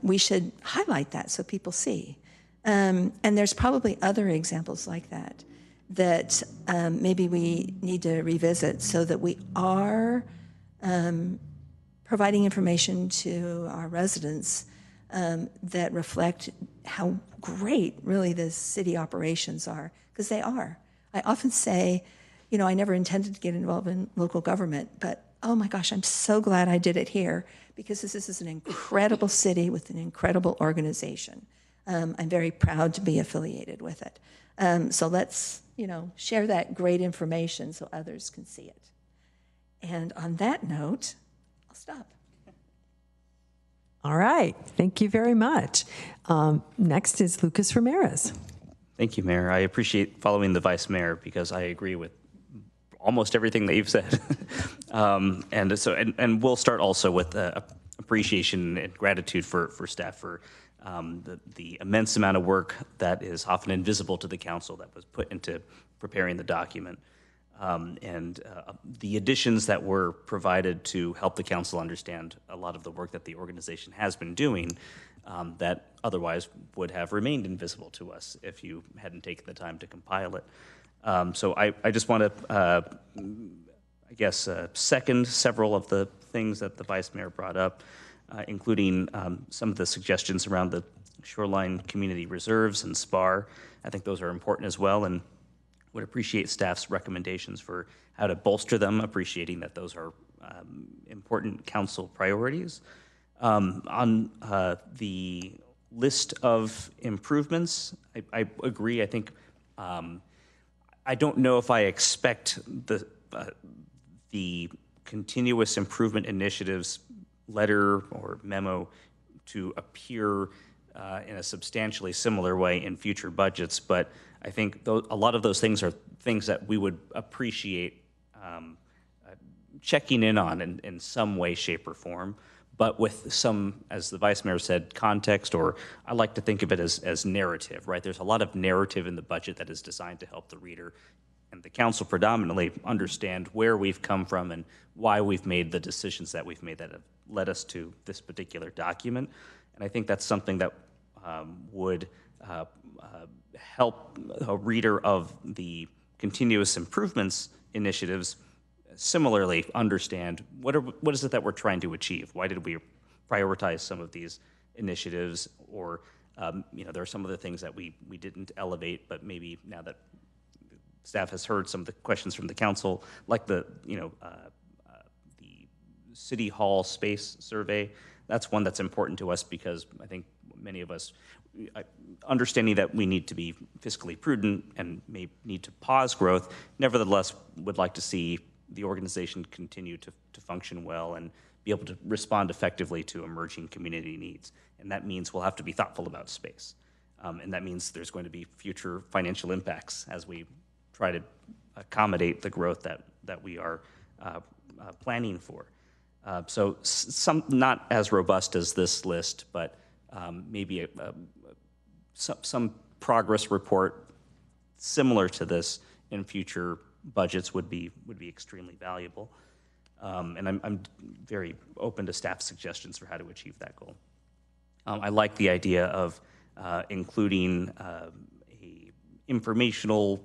We should highlight that so people see. And there's probably other examples like that that maybe we need to revisit so that we are providing information to our residents that reflect how great really the city operations are, because they are. I often say, you know, I never intended to get involved in local government, but oh my gosh, I'm so glad I did it here, because this is an incredible city with an incredible organization. I'm very proud to be affiliated with it. So let's, you know, share that great information so others can see it. And on that note, I'll stop. All right. Thank you very much. Next is Lucas Ramirez. Thank you, Mayor. I appreciate following the Vice Mayor because I agree with almost everything that you've said. And we'll start also with appreciation and gratitude for staff for the immense amount of work that is often invisible to the council that was put into preparing the document. And the additions that were provided to help the council understand a lot of the work that the organization has been doing that otherwise would have remained invisible to us if you hadn't taken the time to compile it. So I just want to, I guess, second several of the things that the Vice Mayor brought up, including some of the suggestions around the Shoreline community reserves and SPAR. I think those are important as well, and would appreciate staff's recommendations for how to bolster them, appreciating that those are important council priorities. On the list of improvements, I agree. I think I don't know if I expect the continuous improvement initiatives letter or memo to appear in a substantially similar way in future budgets, but I think a lot of those things are things that we would appreciate checking in on in some way, shape, or form, but with some, as the Vice Mayor said, context, or I like to think of it as narrative, right? There's a lot of narrative in the budget that is designed to help the reader and the council predominantly understand where we've come from and why we've made the decisions that we've made that have led us to this particular document. And I think that's something that would help a reader of the continuous improvements initiatives similarly understand what is it that we're trying to achieve? Why did we prioritize some of these initiatives? Or there are some of the things that we didn't elevate, but maybe now that staff has heard some of the questions from the council, like the City Hall space survey. That's one that's important to us because I think many of us, understanding that we need to be fiscally prudent and may need to pause growth, nevertheless would like to see the organization continue to function well and be able to respond effectively to emerging community needs. And that means we'll have to be thoughtful about space. And that means there's going to be future financial impacts as we try to accommodate the growth that we are planning for. So some not as robust as this list, but maybe some progress report similar to this in future budgets would be extremely valuable. And I'm very open to staff suggestions for how to achieve that goal. I like the idea of including a informational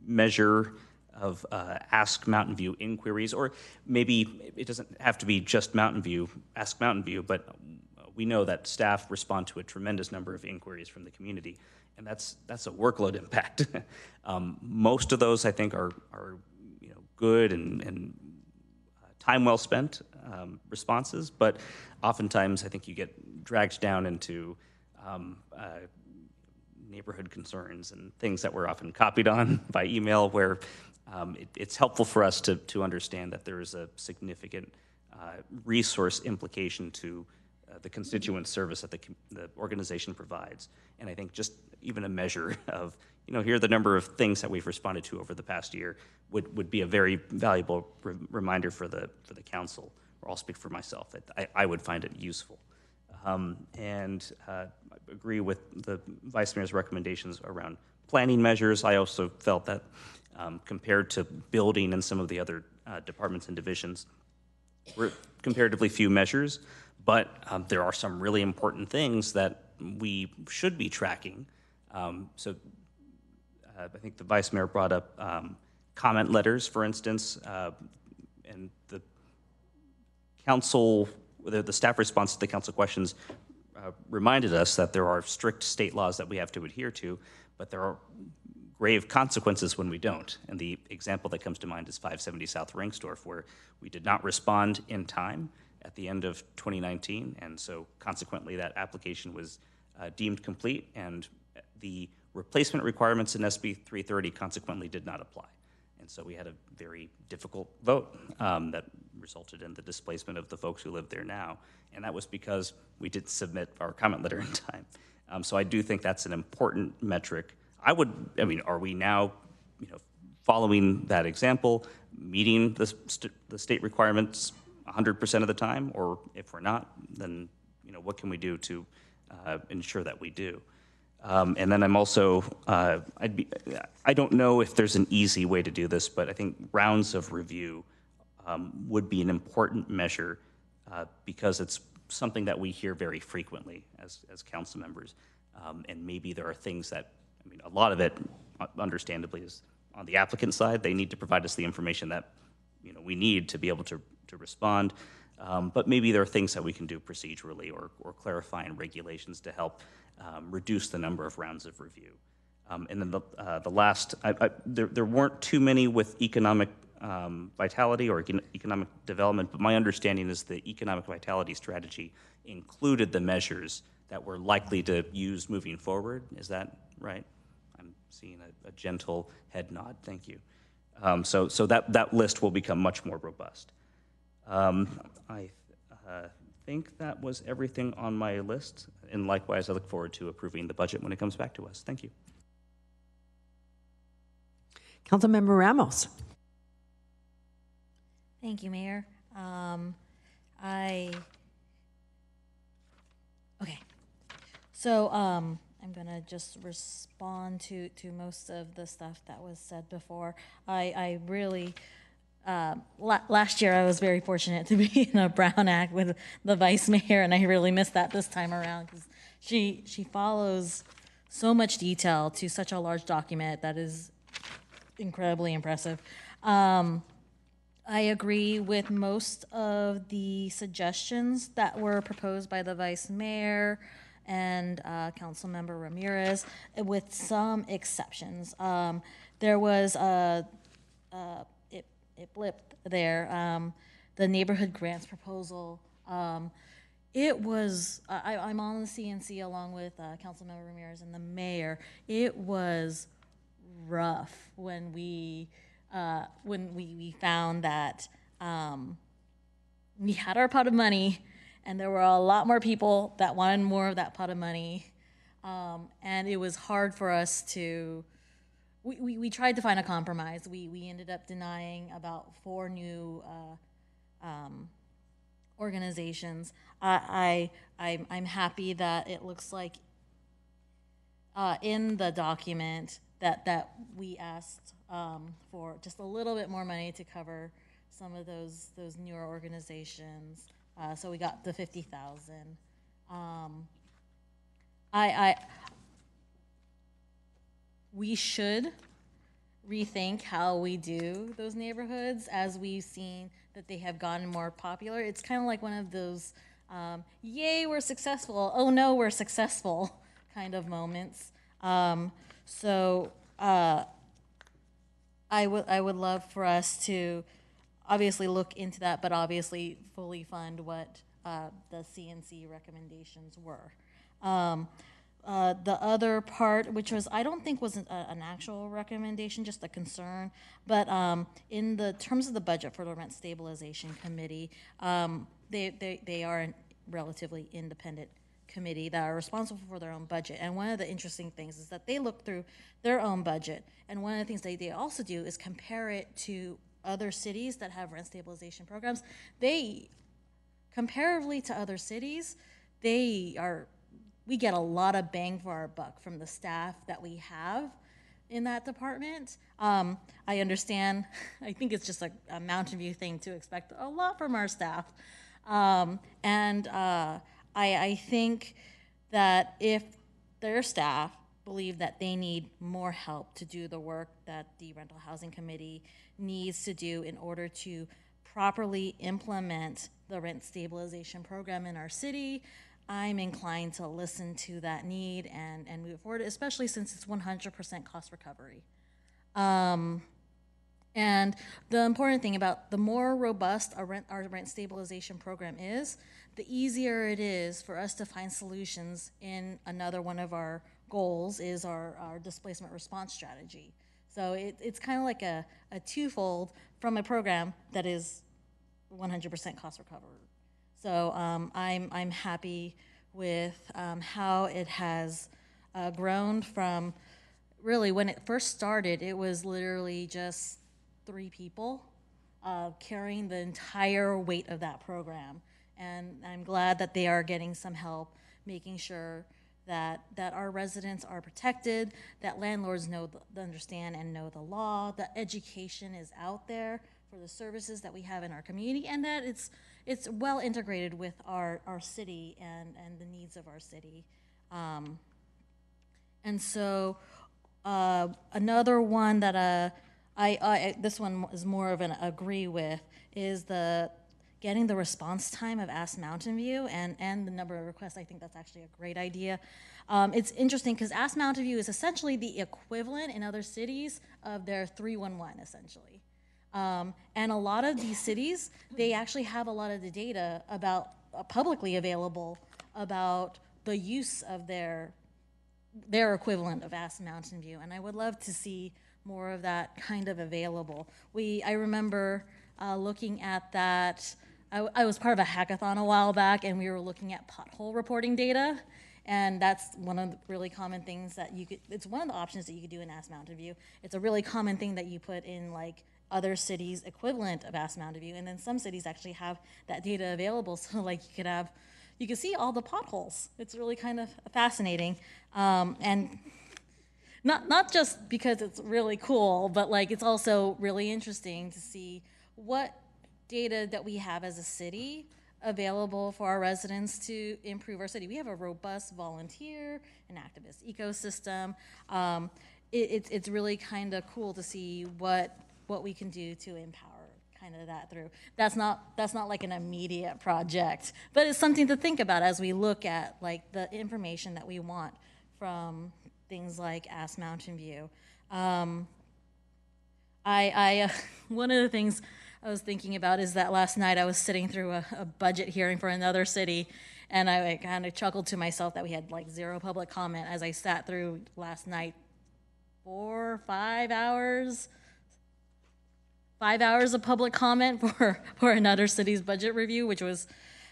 measure of Ask Mountain View inquiries, or maybe it doesn't have to be just Mountain View, Ask Mountain View, but we know that staff respond to a tremendous number of inquiries from the community, and that's a workload impact. Most of those, I think, are good and time well spent responses, but oftentimes I think you get dragged down into neighborhood concerns and things that we're often copied on by email, where it's helpful for us to understand that there is a significant resource implication to the constituent service that the organization provides. And I think just even a measure of, here are the number of things that we've responded to over the past year would be a very valuable reminder for the council, or I'll speak for myself. I would find it useful. And I agree with the Vice Mayor's recommendations around planning measures. I also felt that compared to building and some of the other departments and divisions, we're comparatively few measures, but there are some really important things that we should be tracking. So I think the Vice Mayor brought up comment letters, for instance, and the council, the staff response to the council questions reminded us that there are strict state laws that we have to adhere to, but there are grave consequences when we don't. And the example that comes to mind is 570 South Ringsdorf, where we did not respond in time at the end of 2019, and so consequently that application was deemed complete, and the replacement requirements in SB 330 consequently did not apply. And so we had a very difficult vote that resulted in the displacement of the folks who live there now, and that was because we didn't submit our comment letter in time. So I do think that's an important metric. Are we now, following that example, meeting the state requirements 100% of the time, or if we're not, then what can we do to ensure that we do? And then I'm also, I don't know if there's an easy way to do this, but I think rounds of review would be an important measure because it's something that we hear very frequently as council members. And maybe there are things that, a lot of it, understandably, is on the applicant side. They need to provide us the information that we need to be able to respond. But maybe there are things that we can do procedurally or clarify in regulations to help reduce the number of rounds of review. And then the last, there weren't too many with economic vitality or economic development, but my understanding is the economic vitality strategy included the measures that we're likely to use moving forward. Is that right? I'm seeing a gentle head nod. Thank you. So that list will become much more robust. I think that was everything on my list, and likewise, I look forward to approving the budget when it comes back to us. Thank you. Councilmember Ramos. Thank you, Mayor. Okay. So I'm gonna just respond to most of the stuff that was said before. I really. Last year I was very fortunate to be in a Brown Act with the Vice Mayor, and I really missed that this time around because she follows so much detail to such a large document that is incredibly impressive. I agree with most of the suggestions that were proposed by the Vice Mayor and Councilmember Ramirez, with some exceptions. There was it blipped there. The neighborhood grants proposal. It was, I'm on the CNC along with Councilmember Ramirez and the mayor. It was rough when we found that we had our pot of money and there were a lot more people that wanted more of that pot of money And it was hard for us to, we tried to find a compromise. We ended up denying about 4 new organizations. I'm happy that it looks like in the document that we asked for just a little bit more money to cover some of those newer organizations. So we got the 50,000. We should rethink how we do those neighborhoods as we've seen that they have gotten more popular. It's kind of like one of those, yay, we're successful, oh no, we're successful kind of moments. So I would love for us to obviously look into that, but obviously fully fund what the CNC recommendations were. The other part, which was, I don't think was an actual recommendation, just a concern, but in the terms of the budget for the Rent Stabilization Committee, they are a relatively independent committee that are responsible for their own budget. And one of the interesting things is that they look through their own budget. And one of the things they also do is compare it to other cities that have rent stabilization programs. They, comparatively to other cities, we get a lot of bang for our buck from the staff that we have in that department. I understand, I think it's just a Mountain View thing to expect a lot from our staff. I think that if their staff believe that they need more help to do the work that the Rental Housing Committee needs to do in order to properly implement the rent stabilization program in our city, I'm inclined to listen to that need and move forward, especially since it's 100% cost recovery. And the important thing about the more robust our rent stabilization program is, the easier it is for us to find solutions in another one of our goals is our displacement response strategy. So it's kind of like a twofold from a program that is 100% cost recovery. So I'm happy with how it has grown from, really when it first started, it was literally just 3 people carrying the entire weight of that program. And I'm glad that they are getting some help, making sure that our residents are protected, that landlords understand and know the law, that education is out there for the services that we have in our community, and that it's well integrated with our city and the needs of our city. And so another one that this one is more of an agree with is getting the response time of Ask Mountain View and the number of requests. I think that's actually a great idea. It's interesting because Ask Mountain View is essentially the equivalent in other cities of their 311, essentially. And a lot of these cities, they actually have a lot of the data about publicly available about the use of their equivalent of Ask Mountain View. And I would love to see more of that kind of available. I remember looking at that. I was part of a hackathon a while back, and we were looking at pothole reporting data. And that's one of the really common things that it's one of the options that you could do in Ask Mountain View. It's a really common thing that you put in like other cities equivalent of Ask Mountain View. And then some cities actually have that data available. So like you could see all the potholes. It's really kind of fascinating. And not just because it's really cool, but like it's also really interesting to see what data that we have as a city available for our residents to improve our city. We have a robust volunteer and activist ecosystem. It's really kind of cool to see what we can do to empower kind of that through. That's not like an immediate project, but it's something to think about as we look at like the information that we want from things like Ask Mountain View. One of the things I was thinking about is that last night I was sitting through a budget hearing for another city, and I kind of chuckled to myself that we had like 0 public comment as I sat through last night 4 or 5 hours. 5 hours of public comment for another city's budget review, which was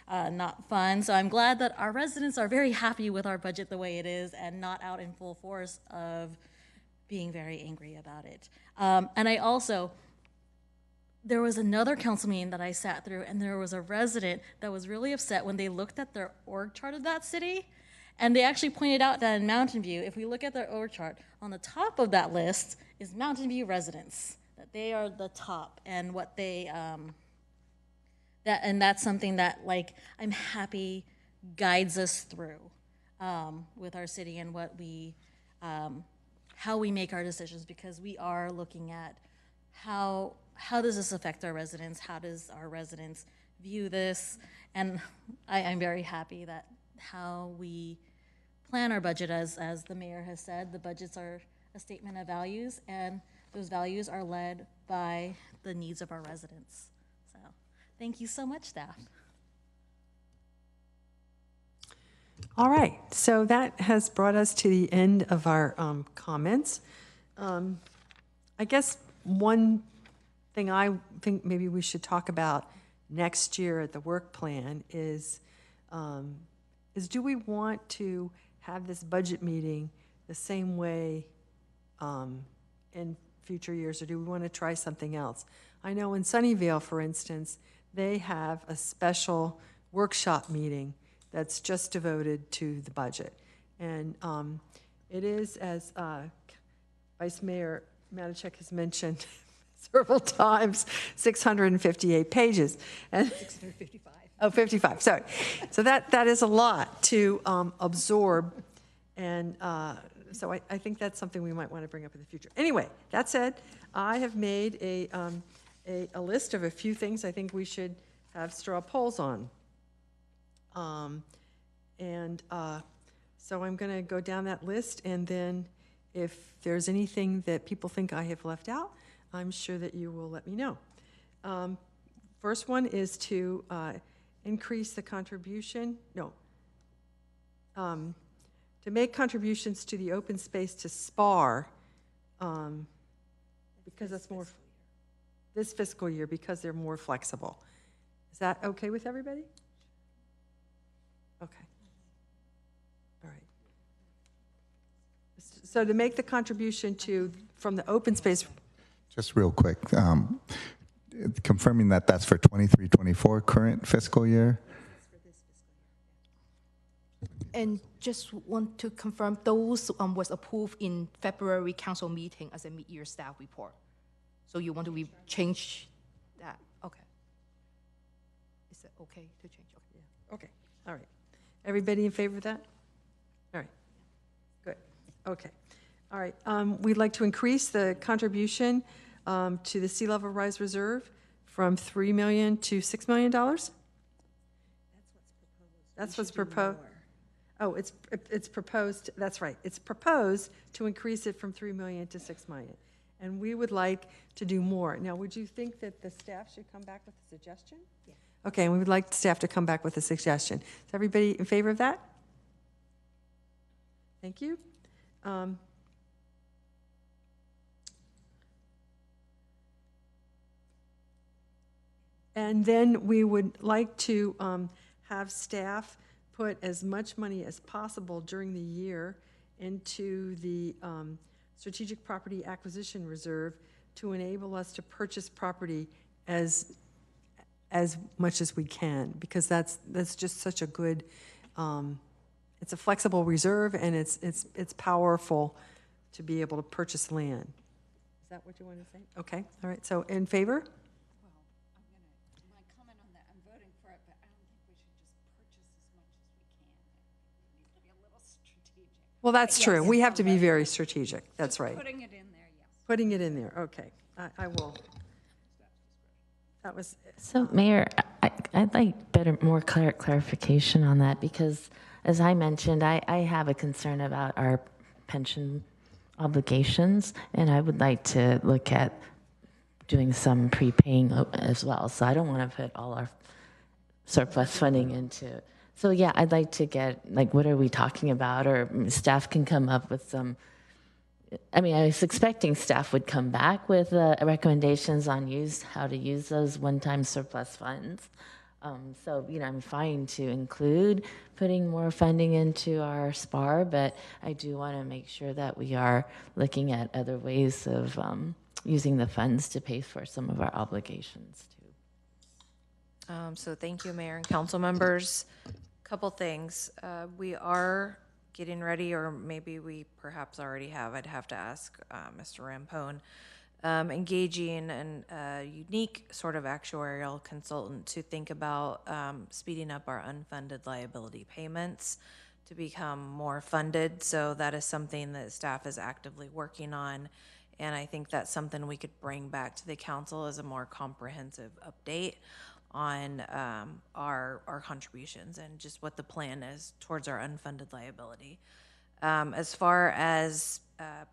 not fun. So I'm glad that our residents are very happy with our budget the way it is and not out in full force of being very angry about it. And I also, there was another council meeting that I sat through, and there was a resident that was really upset when they looked at their org chart of that city. And they actually pointed out that in Mountain View, if we look at their org chart, on the top of that list is Mountain View residents, that they are the top, and what they, that's something that, like, I'm happy guides us through with our city and what we, how we make our decisions, because we are looking at how does this affect our residents? How does our residents view this? And I'm very happy that how we plan our budget, as the mayor has said, the budgets are a statement of values, and those values are led by the needs of our residents. So thank you so much, staff. All right, so that has brought us to the end of our comments. I guess one thing I think maybe we should talk about next year at the work plan is do we want to have this budget meeting the same way in future years, or do we want to try something else? I know in Sunnyvale, for instance, they have a special workshop meeting that's just devoted to the budget. And it is, as Vice Mayor Matichak has mentioned several times, 658 pages. And 655. Oh, 55, sorry. So that is a lot to absorb, and so I think that's something we might want to bring up in the future. Anyway, that said, I have made a list of a few things I think we should have straw polls on. So I'm going to go down that list, and then if there's anything that people think I have left out, I'm sure that you will let me know. First one is to increase the contribution, to make contributions to the open space to SPAR, because that's more, this fiscal year, because they're more flexible. Is that okay with everybody? Okay. All right. So to make the contribution from the open space. Just real quick, confirming that that's for 23-24 current fiscal year. And just want to confirm, those was approved in February council meeting as a mid-year staff report. So you want to change that? Okay. Is it okay to change? Okay. Yeah. Okay. All right. Everybody in favor of that? All right. Good. Okay. All right. We'd like to increase the contribution to the Sea Level Rise Reserve from $3 million to $6 million. That's what's proposed. Oh, it's proposed. That's right. It's proposed to increase it from $3 million to $6 million, and we would like to do more. Now, would you think that the staff should come back with a suggestion? Yeah. Okay, and we would like the staff to come back with a suggestion. Is everybody in favor of that? Thank you. And then we would like to have staff put as much money as possible during the year into the Strategic Property Acquisition Reserve to enable us to purchase property as much as we can, because that's just such a good, it's a flexible reserve, and it's powerful to be able to purchase land. Is that what you want to say? Okay, all right, so in favor? Well, that's true. We have to be very strategic. That's right. Putting it in there, yes. Putting it in there. Okay. I will. That was. So, Mayor, I'd like more clarification on that, because, as I mentioned, I have a concern about our pension obligations, and I would like to look at doing some prepaying as well. So I don't want to put all our surplus funding into. So yeah, I'd like to get, like, what are we talking about? Or staff can come up with some, I mean, I was expecting staff would come back with recommendations on how to use those one-time surplus funds. So, I'm fine to include putting more funding into our SPAR, but I do want to make sure that we are looking at other ways of using the funds to pay for some of our obligations too. So thank you, Mayor and council members. Couple things. We are getting ready, or maybe we perhaps already have, I'd have to ask Mr. Rampone, engaging a unique sort of actuarial consultant to think about speeding up our unfunded liability payments to become more funded. So that is something that staff is actively working on. And I think that's something we could bring back to the council as a more comprehensive update on our contributions and just what the plan is towards our unfunded liability. As far as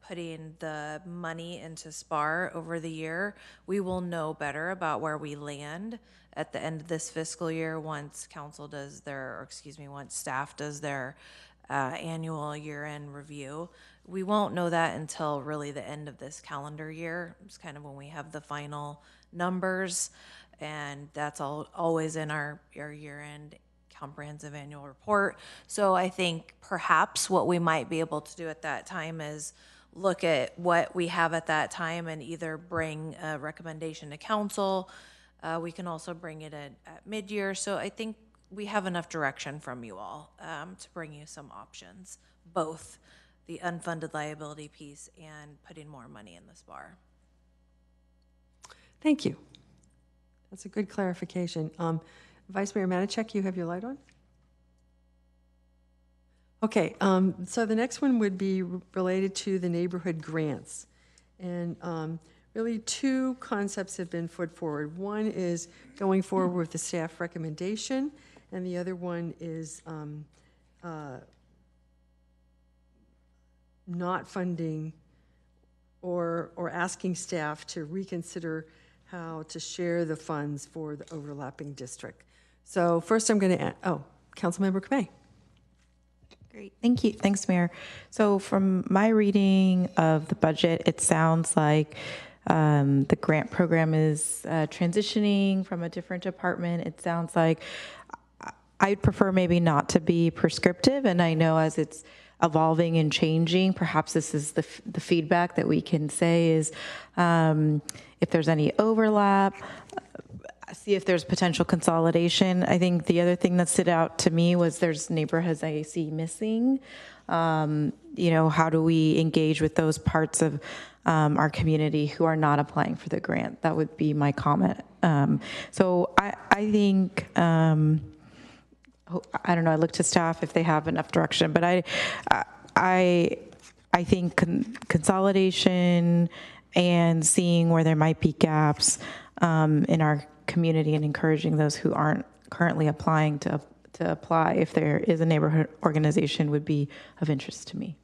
putting the money into SPAR over the year, we will know better about where we land at the end of this fiscal year once council does their, or excuse me, once staff does their annual year-end review. We won't know that until really the end of this calendar year. It's kind of when we have the final numbers, and that's always in our year-end comprehensive annual report. So I think perhaps what we might be able to do at that time is look at what we have at that time and either bring a recommendation to council. We can also bring it at mid-year. So I think we have enough direction from you all to bring you some options, both the unfunded liability piece and putting more money in the SPAR. Thank you. That's a good clarification. Vice Mayor Matichak, you have your light on? Okay, so the next one would be related to the neighborhood grants. And really two concepts have been put forward. One is going forward with the staff recommendation, and the other one is not funding or asking staff to reconsider how to share the funds for the overlapping district. So first I'm going to, Councilmember Kamei. Great, thank you. Thanks, Mayor. So from my reading of the budget, it sounds like the grant program is transitioning from a different department. It sounds like I'd prefer maybe not to be prescriptive, and I know as it's evolving and changing, perhaps this is the feedback that we can say is if there's any overlap, see if there's potential consolidation. I think the other thing that stood out to me was there's neighborhoods I see missing. How do we engage with those parts of our community who are not applying for the grant? That would be my comment. So I think, I don't know, I look to staff if they have enough direction, but I think consolidation and seeing where there might be gaps in our community and encouraging those who aren't currently applying to apply if there is a neighborhood organization would be of interest to me.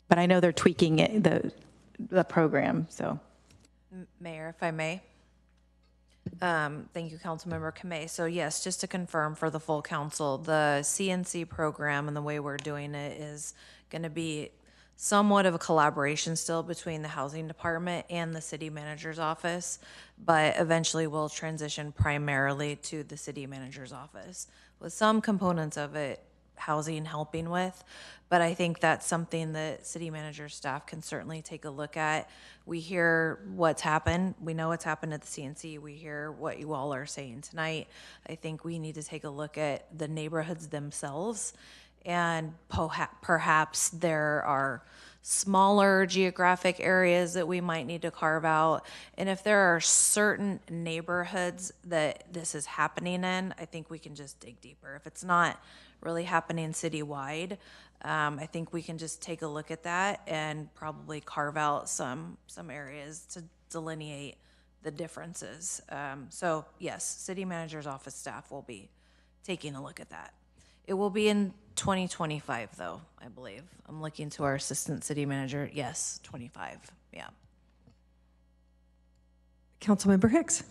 But I know they're tweaking it, the program, so. Mayor, if I may. Thank you, Councilmember Kamei. So yes, just to confirm for the full council, the CNC program and the way we're doing it is going to be somewhat of a collaboration still between the housing department and the city manager's office, but eventually we'll transition primarily to the city manager's office with some components of it housing helping with. But I think that's something that city manager staff can certainly take a look at. We hear what's happened. We know what's happened at the CNC. We hear what you all are saying tonight. I think we need to take a look at the neighborhoods themselves, and perhaps there are smaller geographic areas that we might need to carve out. And if there are certain neighborhoods that this is happening in, I think we can just dig deeper. If it's not really happening citywide, I think we can just take a look at that and probably carve out some areas to delineate the differences. So yes, city manager's office staff will be taking a look at that. It will be in 2025 though, I believe. I'm looking to our assistant city manager. Yes, 25, yeah. Councilmember Hicks.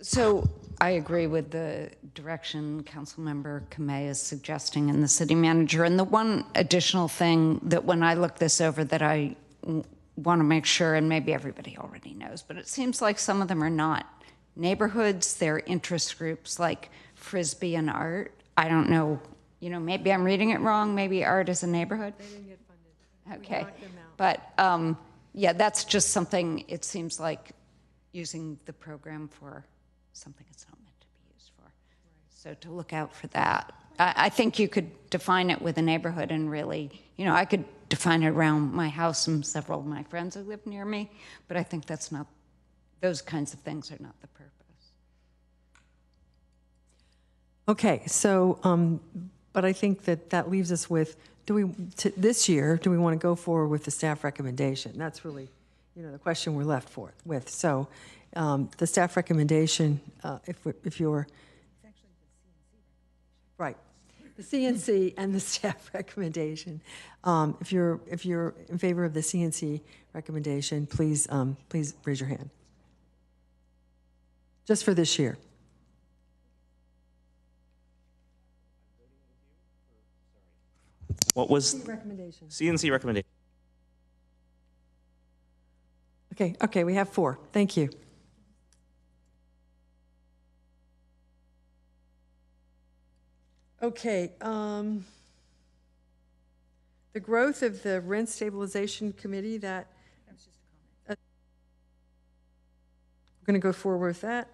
So I agree with the direction Councilmember Kamei is suggesting and the city manager. And the one additional thing that when I look this over that I want to make sure, and maybe everybody already knows, but it seems like some of them are not neighborhoods, their interest groups like Frisbee and art. I don't know, maybe I'm reading it wrong. Maybe art is a neighborhood. They didn't get funded. Okay. We knocked them out. But yeah, that's just something, it seems like using the program for something it's not meant to be used for. Right. So to look out for that. I think you could define it with a neighborhood and really, I could define it around my house and several of my friends who live near me, but I think that's not, those kinds of things are not the purpose. Okay, so, but I think that leaves us with, this year, do we want to go forward with the staff recommendation? That's really, the question we're left with. So the staff recommendation, if you're, right, the CNC and the staff recommendation. If you're in favor of the CNC recommendation, please raise your hand. Just for this year. What was recommendation? CNC recommendation? Okay, we have 4. Thank you. Okay, the growth of the rent stabilization committee, that was just a comment. We're going to go forward with that.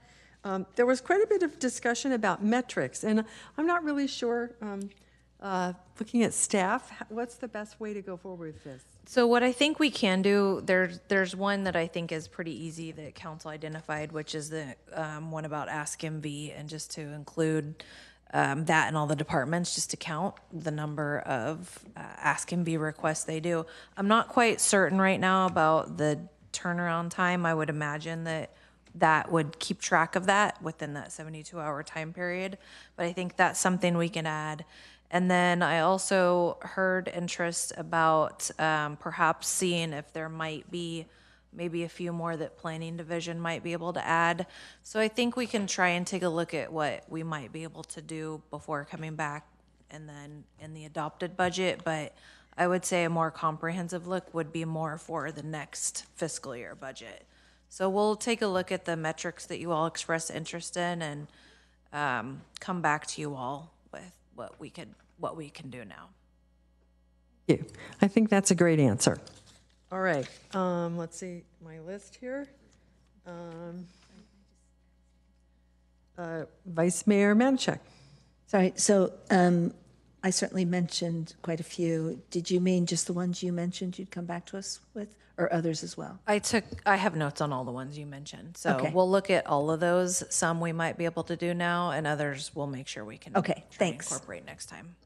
There was quite a bit of discussion about metrics, and I'm not really sure, looking at staff, what's the best way to go forward with this? So what I think we can do, there's one that I think is pretty easy that council identified, which is the one about Ask MV, and just to include that in all the departments, just to count the number of Ask MV requests they do. I'm not quite certain right now about the turnaround time. I would imagine that would keep track of that within that 72-hour time period, but I think that's something we can add. And then I also heard interest about perhaps seeing if there might be maybe a few more that planning division might be able to add. So I think we can try and take a look at what we might be able to do before coming back and then in the adopted budget. But I would say a more comprehensive look would be more for the next fiscal year budget. So we'll take a look at the metrics that you all expressed interest in and come back to you all with what we can do now. Thank you. I think that's a great answer. All right, let's see my list here. Vice Mayor Manchek. Sorry, so I certainly mentioned quite a few. Did you mean just the ones you mentioned you'd come back to us with, or others as well? I have notes on all the ones you mentioned. So Okay. we'll look at all of those. Some we might be able to do now, and others we'll make sure we can thanks. incorporate next time.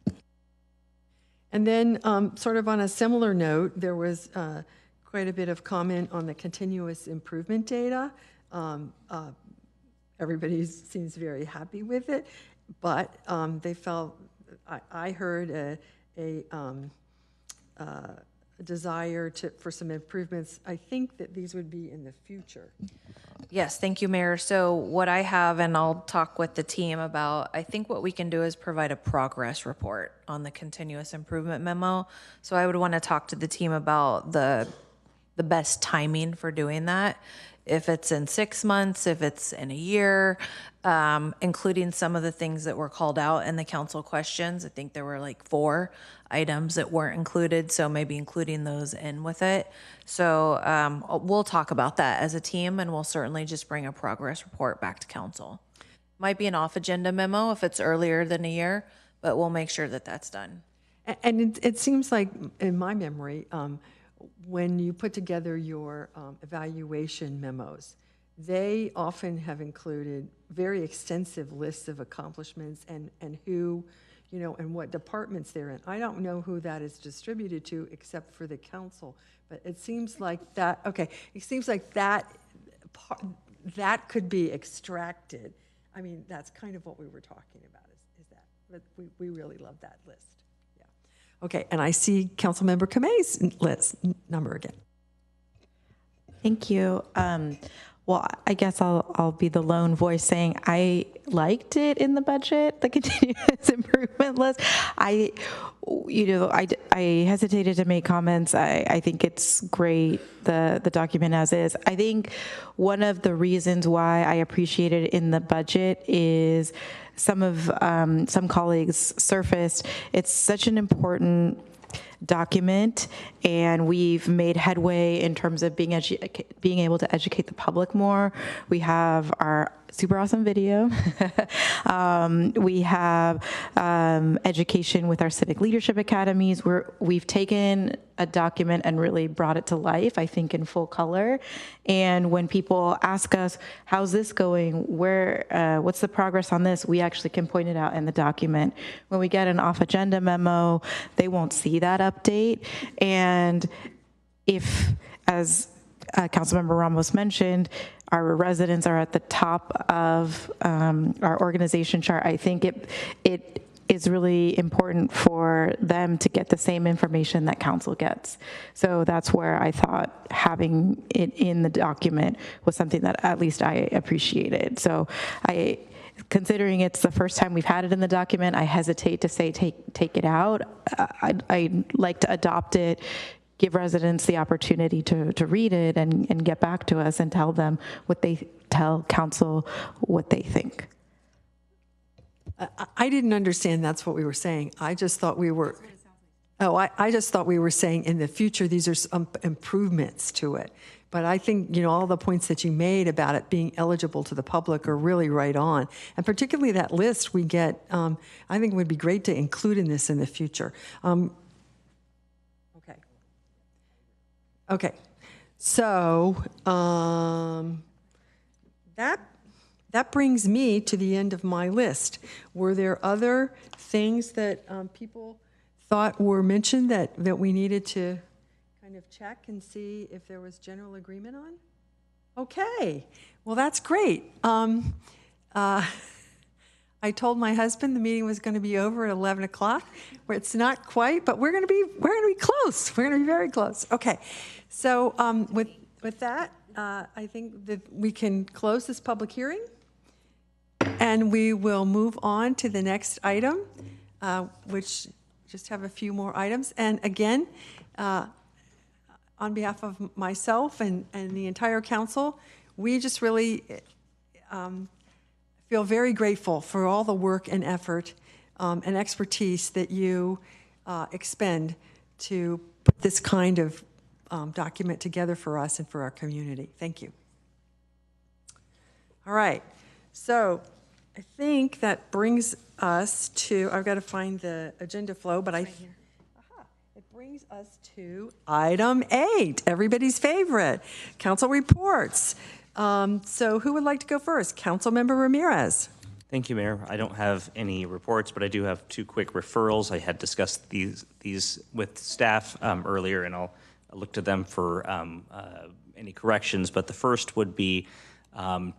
And then sort of on a similar note, there was quite a bit of comment on the continuous improvement data. Everybody seems very happy with it, but they felt, I heard a desire for some improvements. I think that these would be in the future. Yes, thank you, Mayor. So what I have, and I'll talk with the team about, I think what we can do is provide a progress report on the continuous improvement memo. So I would want to talk to the team about the best timing for doing that. If it's in 6 months, if it's in a year, including some of the things that were called out in the council questions. I think there were like 4 items that weren't included, so maybe including those in with it. So we'll talk about that as a team, and we'll certainly just bring a progress report back to council. Might be an off-agenda memo if it's earlier than a year, but we'll make sure that that's done. And it seems like, in my memory, when you put together your evaluation memos, they often have included very extensive lists of accomplishments and who, and what departments they're in. I don't know who that is distributed to except for the council, but it seems like that, it seems like that could be extracted. I mean, that's kind of what we were talking about, is that. But we really love that list. Okay, and I see Councilmember Kamei's list number again. Thank you. Well, I guess I'll be the lone voice saying I liked it in the budget, the continuous improvement list. I hesitated to make comments. I think it's great, the document as is. I think one of the reasons why I appreciate it in the budget is some colleagues surfaced. It's such an important document, and we've made headway in terms of being able to educate the public more. We have our super awesome video. We have education with our civic leadership academies. We've taken a document and really brought it to life, I think, in full color. And when people ask us, how's this going? What's the progress on this? We actually can point it out in the document. When we get an off-agenda memo, they won't see that update. And if, as Councilmember Ramos mentioned, our residents are at the top of our organization chart, I think it is really important for them to get the same information that council gets. So that's where I thought having it in the document was something that at least I appreciated. So considering it's the first time we've had it in the document, I hesitate to say take it out. I'd like to adopt it, give residents the opportunity to read it and get back to us and tell council what they think. I didn't understand that's what we were saying. I just thought we were, I just thought we were saying in the future, these are some improvements to it. But I think, all the points that you made about it being eligible to the public are really right on. And particularly that list we get, I think it would be great to include in this in the future. Okay. So that brings me to the end of my list. Were there other things that people thought were mentioned that we needed to kind of check and see if there was general agreement on? Okay. Well, that's great. I told my husband the meeting was going to be over at 11 o'clock, where it's not quite, but we're going to be close. We're going to be very close. Okay. So with that, I think that we can close this public hearing, and we will move on to the next item, which just have a few more items. And again, on behalf of myself and the entire council, we just really feel very grateful for all the work and effort and expertise that you expend to put this kind of document together for us and for our community. Thank you. All right, so I think that brings us to, I've got to find the agenda flow, but it brings us to item 8, everybody's favorite, council reports. So who would like to go first? Councilmember Ramirez. Thank you, Mayor. I don't have any reports, but I do have 2 quick referrals. I had discussed these with staff earlier, and I'll look to them for any corrections. But the first would be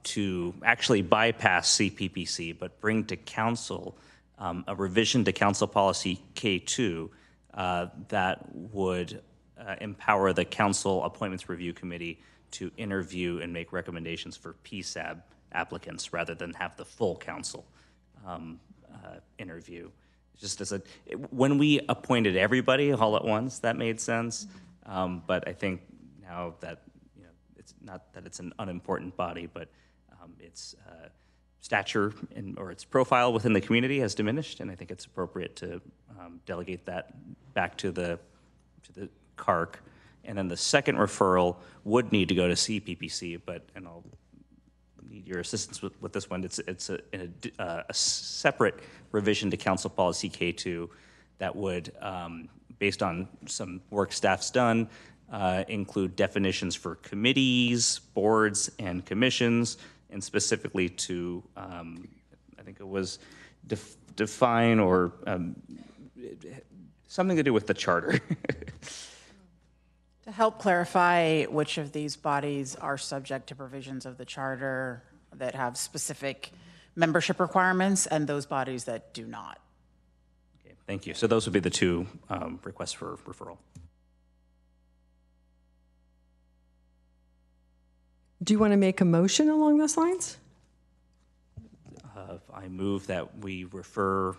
to actually bypass CPPC, but bring to council a revision to council policy K2 that would empower the council appointments review committee to interview and make recommendations for PSAB applicants rather than have the full council interview. Just as when we appointed everybody all at once, that made sense. But I think now that it's not that it's an unimportant body, but its stature or its profile within the community has diminished, and I think it's appropriate to delegate that back to the CARC. And then the second referral would need to go to CPPC, and I'll need your assistance with this one. It's a separate revision to council policy K2 that would, based on some work staff's done, include definitions for committees, boards, and commissions, and specifically to, I think it was define or something to do with the charter. To help clarify which of these bodies are subject to provisions of the charter that have specific membership requirements and those bodies that do not. Okay, thank you. So those would be the 2 requests for referral. Do you want to make a motion along those lines? I move that we refer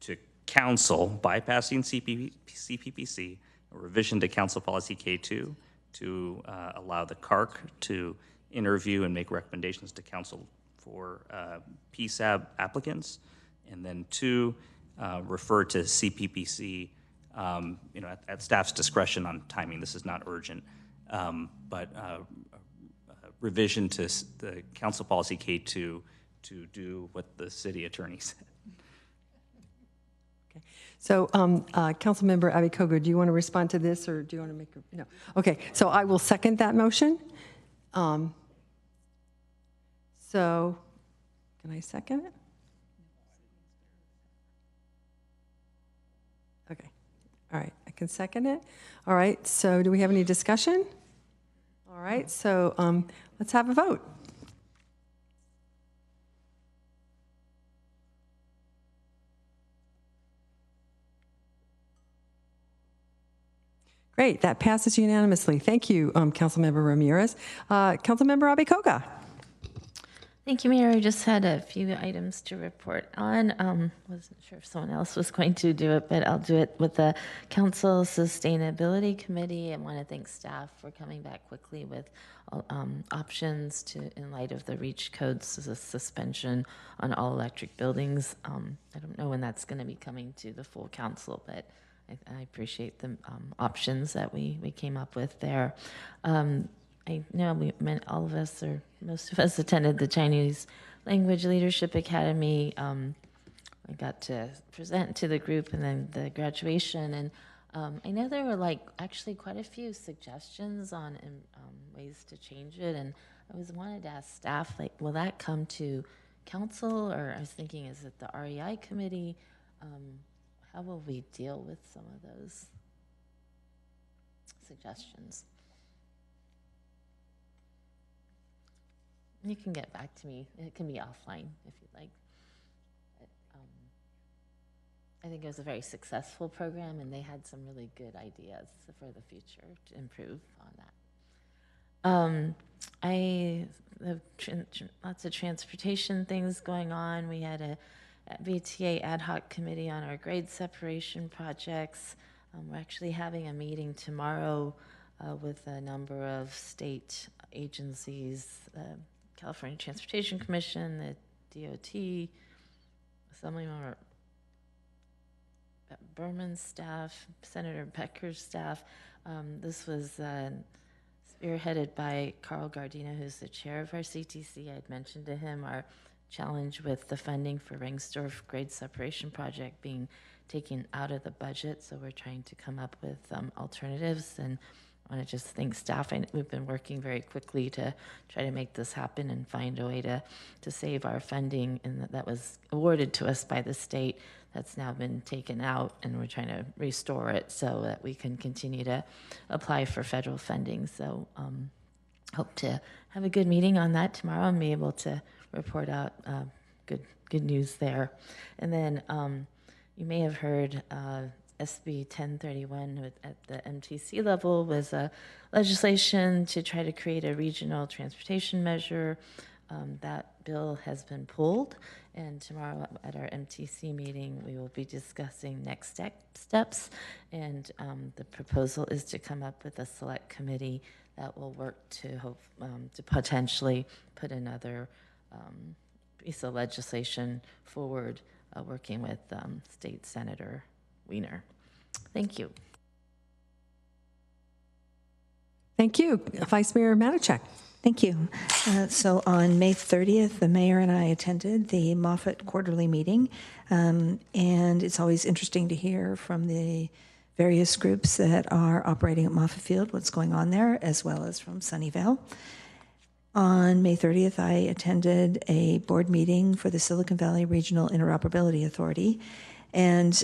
to council, bypassing CPPC, a revision to Council Policy K2 to allow the CARC to interview and make recommendations to council for PSAB applicants, and then 2, refer to CPPC, at staff's discretion on timing. This is not urgent, but revision to the Council Policy K2 to do what the city attorney said. Okay. So, Councilmember Abikoga, do you want to respond to this, or do you want to make a, no? Okay, so I will second that motion. So, can I second it? Okay, all right, I can second it. All right, so do we have any discussion? All right, so let's have a vote. Great, that passes unanimously. Thank you, Councilmember Ramirez. Councilmember Abikoga. Thank you, Mayor. I just had a few items to report on. Wasn't sure if someone else was going to do it, but I'll do it with the Council Sustainability Committee. I want to thank staff for coming back quickly with options in light of the REACH code's suspension on all electric buildings. I don't know when that's going to be coming to the full council, but I appreciate the options that we came up with there. I know all of us, or most of us, attended the Chinese Language Leadership Academy. I got to present to the group and then the graduation. And I know there were actually quite a few suggestions on ways to change it. And I wanted to ask staff, will that come to council? Or I was thinking, is it the REI committee? How will we deal with some of those suggestions? You can get back to me. It can be offline if you'd like. But, I think it was a very successful program, and they had some really good ideas for the future to improve on that. Lots of transportation things going on. We had a VTA ad hoc committee on our grade separation projects. We're actually having a meeting tomorrow with a number of state agencies, California Transportation Commission, the DOT, Assemblyman Berman's staff, Senator Becker's staff. This was spearheaded by Carl Gardino, who's the chair of our CTC. I'd mentioned to him our challenge with the funding for Ringsdorf grade separation project being taken out of the budget, so we're trying to come up with alternatives, and I want to just thank staff. We've been working very quickly to try to make this happen and find a way to save our funding, and that was awarded to us by the state. That's now been taken out, and we're trying to restore it so that we can continue to apply for federal funding. So hope to have a good meeting on that tomorrow and be able to report out good news there. And then you may have heard SB 1031 at the MTC level was a legislation to try to create a regional transportation measure. That bill has been pulled, and tomorrow at our MTC meeting we will be discussing next steps, and the proposal is to come up with a select committee that will work to potentially put another piece of legislation forward, working with State Senator Wiener. Thank you. Thank you. Vice Mayor Matichak. Thank you. So on May 30th, the mayor and I attended the Moffett quarterly meeting, and it's always interesting to hear from the various groups that are operating at Moffett Field what's going on there, as well as from Sunnyvale. On May 30th, I attended a board meeting for the Silicon Valley Regional Interoperability Authority, and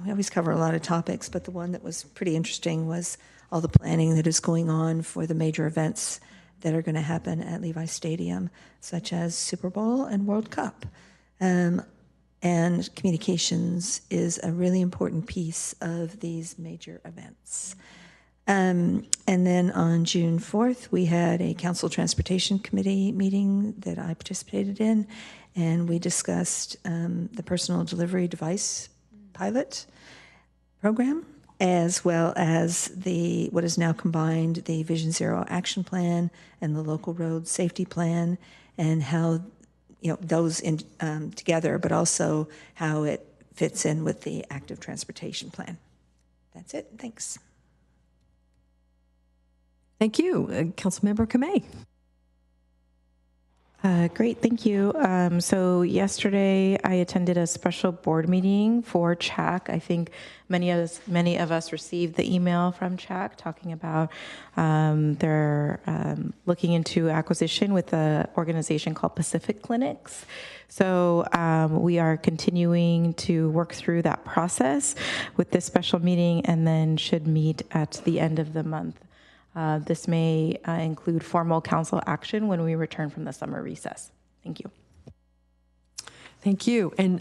we always cover a lot of topics, but the one that was pretty interesting was all the planning that is going on for the major events that are going to happen at Levi Stadium, such as Super Bowl and World Cup. And communications is a really important piece of these major events. And then on June 4th, we had a Council Transportation Committee meeting that I participated in, and we discussed the personal delivery device pilot program, as well as what is now combined, the Vision Zero Action Plan and the Local Road Safety Plan, and how those in together, but also how it fits in with the Active Transportation Plan. That's it. Thanks. Thank you. Councilmember Kamei. Great, thank you. So yesterday I attended a special board meeting for CHAC. I think many of us received the email from CHAC talking about their looking into acquisition with an organization called Pacific Clinics. So we are continuing to work through that process with this special meeting, and then should meet at the end of the month. This may include formal council action when we return from the summer recess. Thank you. Thank you. And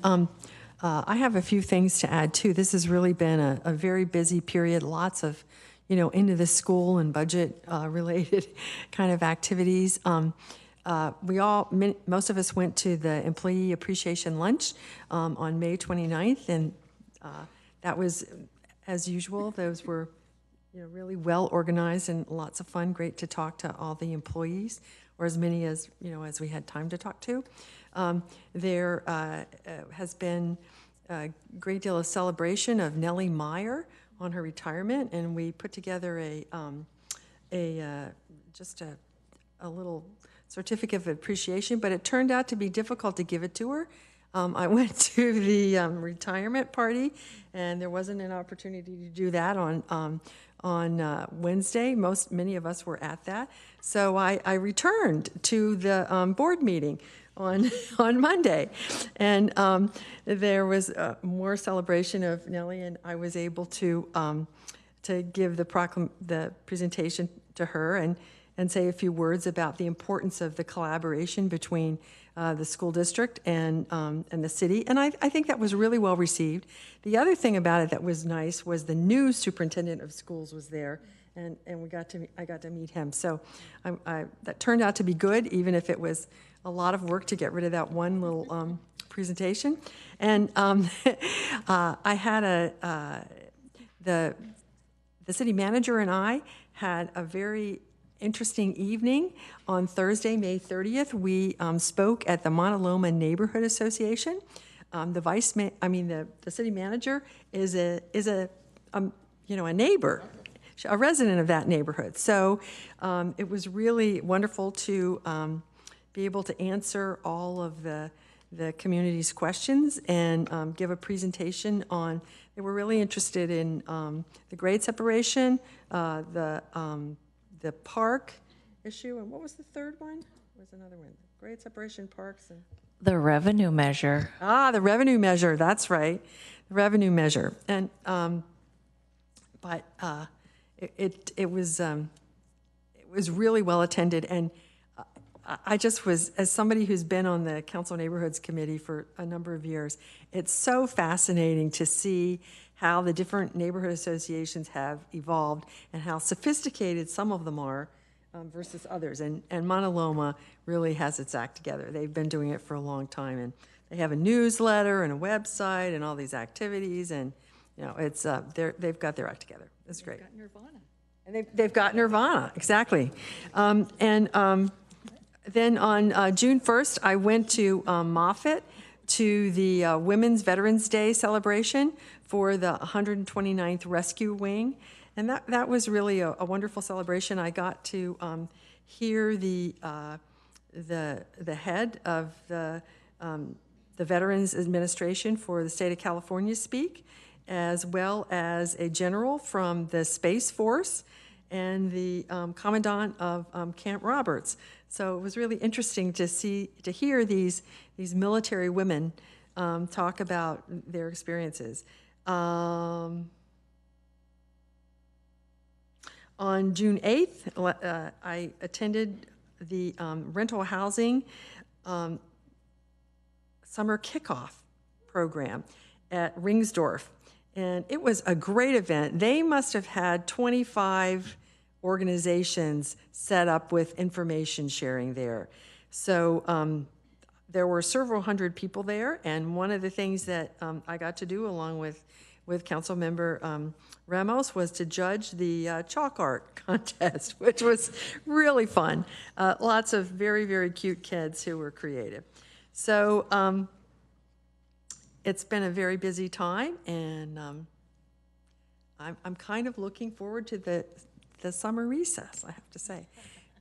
I have a few things to add too. This has really been a very busy period, lots of, into the school and budget related kind of activities. Most of us went to the Employee Appreciation Lunch on May 29th, and that was, as usual, those were really well organized and lots of fun. Great to talk to all the employees, or as many as as we had time to talk to. There has been a great deal of celebration of Nellie Meyer on her retirement, and we put together just a little certificate of appreciation. But it turned out to be difficult to give it to her. I went to the retirement party, and there wasn't an opportunity to do that on Wednesday. Many of us were at that. So I returned to the board meeting on Monday, and there was more celebration of Nellie, and I was able to give the presentation to her and say a few words about the importance of the collaboration between the school district and the city, and I think that was really well received. The other thing about it that was nice was the new superintendent of schools was there, and I got to meet him. So that turned out to be good, even if it was a lot of work to get rid of that one little presentation. And I had the city manager and I had a very interesting evening on Thursday, May 30th. We spoke at the Montaloma Neighborhood Association. The city manager is a neighbor, a resident of that neighborhood. So it was really wonderful to be able to answer all of the community's questions and give a presentation on. They were really interested in the grade separation, the park issue, and what was the third one? There was another one. Grade separation, parks, and the revenue measure. The revenue measure. That's right, the revenue measure. And it was really well attended, and I just was, as somebody who's been on the Council Neighborhoods Committee for a number of years, it's so fascinating to see how the different neighborhood associations have evolved and how sophisticated some of them are versus others. And Montaloma really has its act together. They've been doing it for a long time, and they have a newsletter and a website and all these activities, and it's they've got their act together. It's great. They've got Nirvana. And they've got Nirvana, exactly. Then on June 1st, I went to Moffett to the Women's Veterans Day celebration for the 129th Rescue Wing. And that was really a wonderful celebration. I got to hear the head of the Veterans Administration for the state of California speak, as well as a general from the Space Force and the commandant of Camp Roberts. So it was really interesting to hear these military women talk about their experiences. On June 8th, I attended the rental housing summer kickoff program at Ringsdorf. And it was a great event. They must have had 25 organizations set up with information sharing there. So there were several hundred people there, and one of the things that I got to do along with Councilmember Ramos was to judge the chalk art contest, which was really fun. Lots of very, very cute kids who were creative. So it's been a very busy time, and I'm kind of looking forward to the summer recess, I have to say.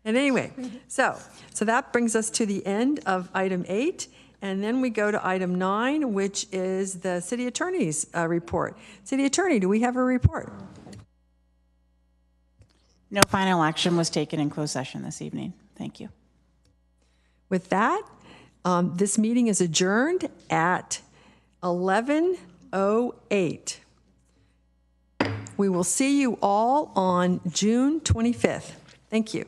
And anyway, so that brings us to the end of item 8, and then we go to item 9, which is the city attorney's report. City attorney, do we have a report? No final action was taken in closed session this evening. Thank you. With that, this meeting is adjourned at 11:08. We will see you all on June 25th. Thank you.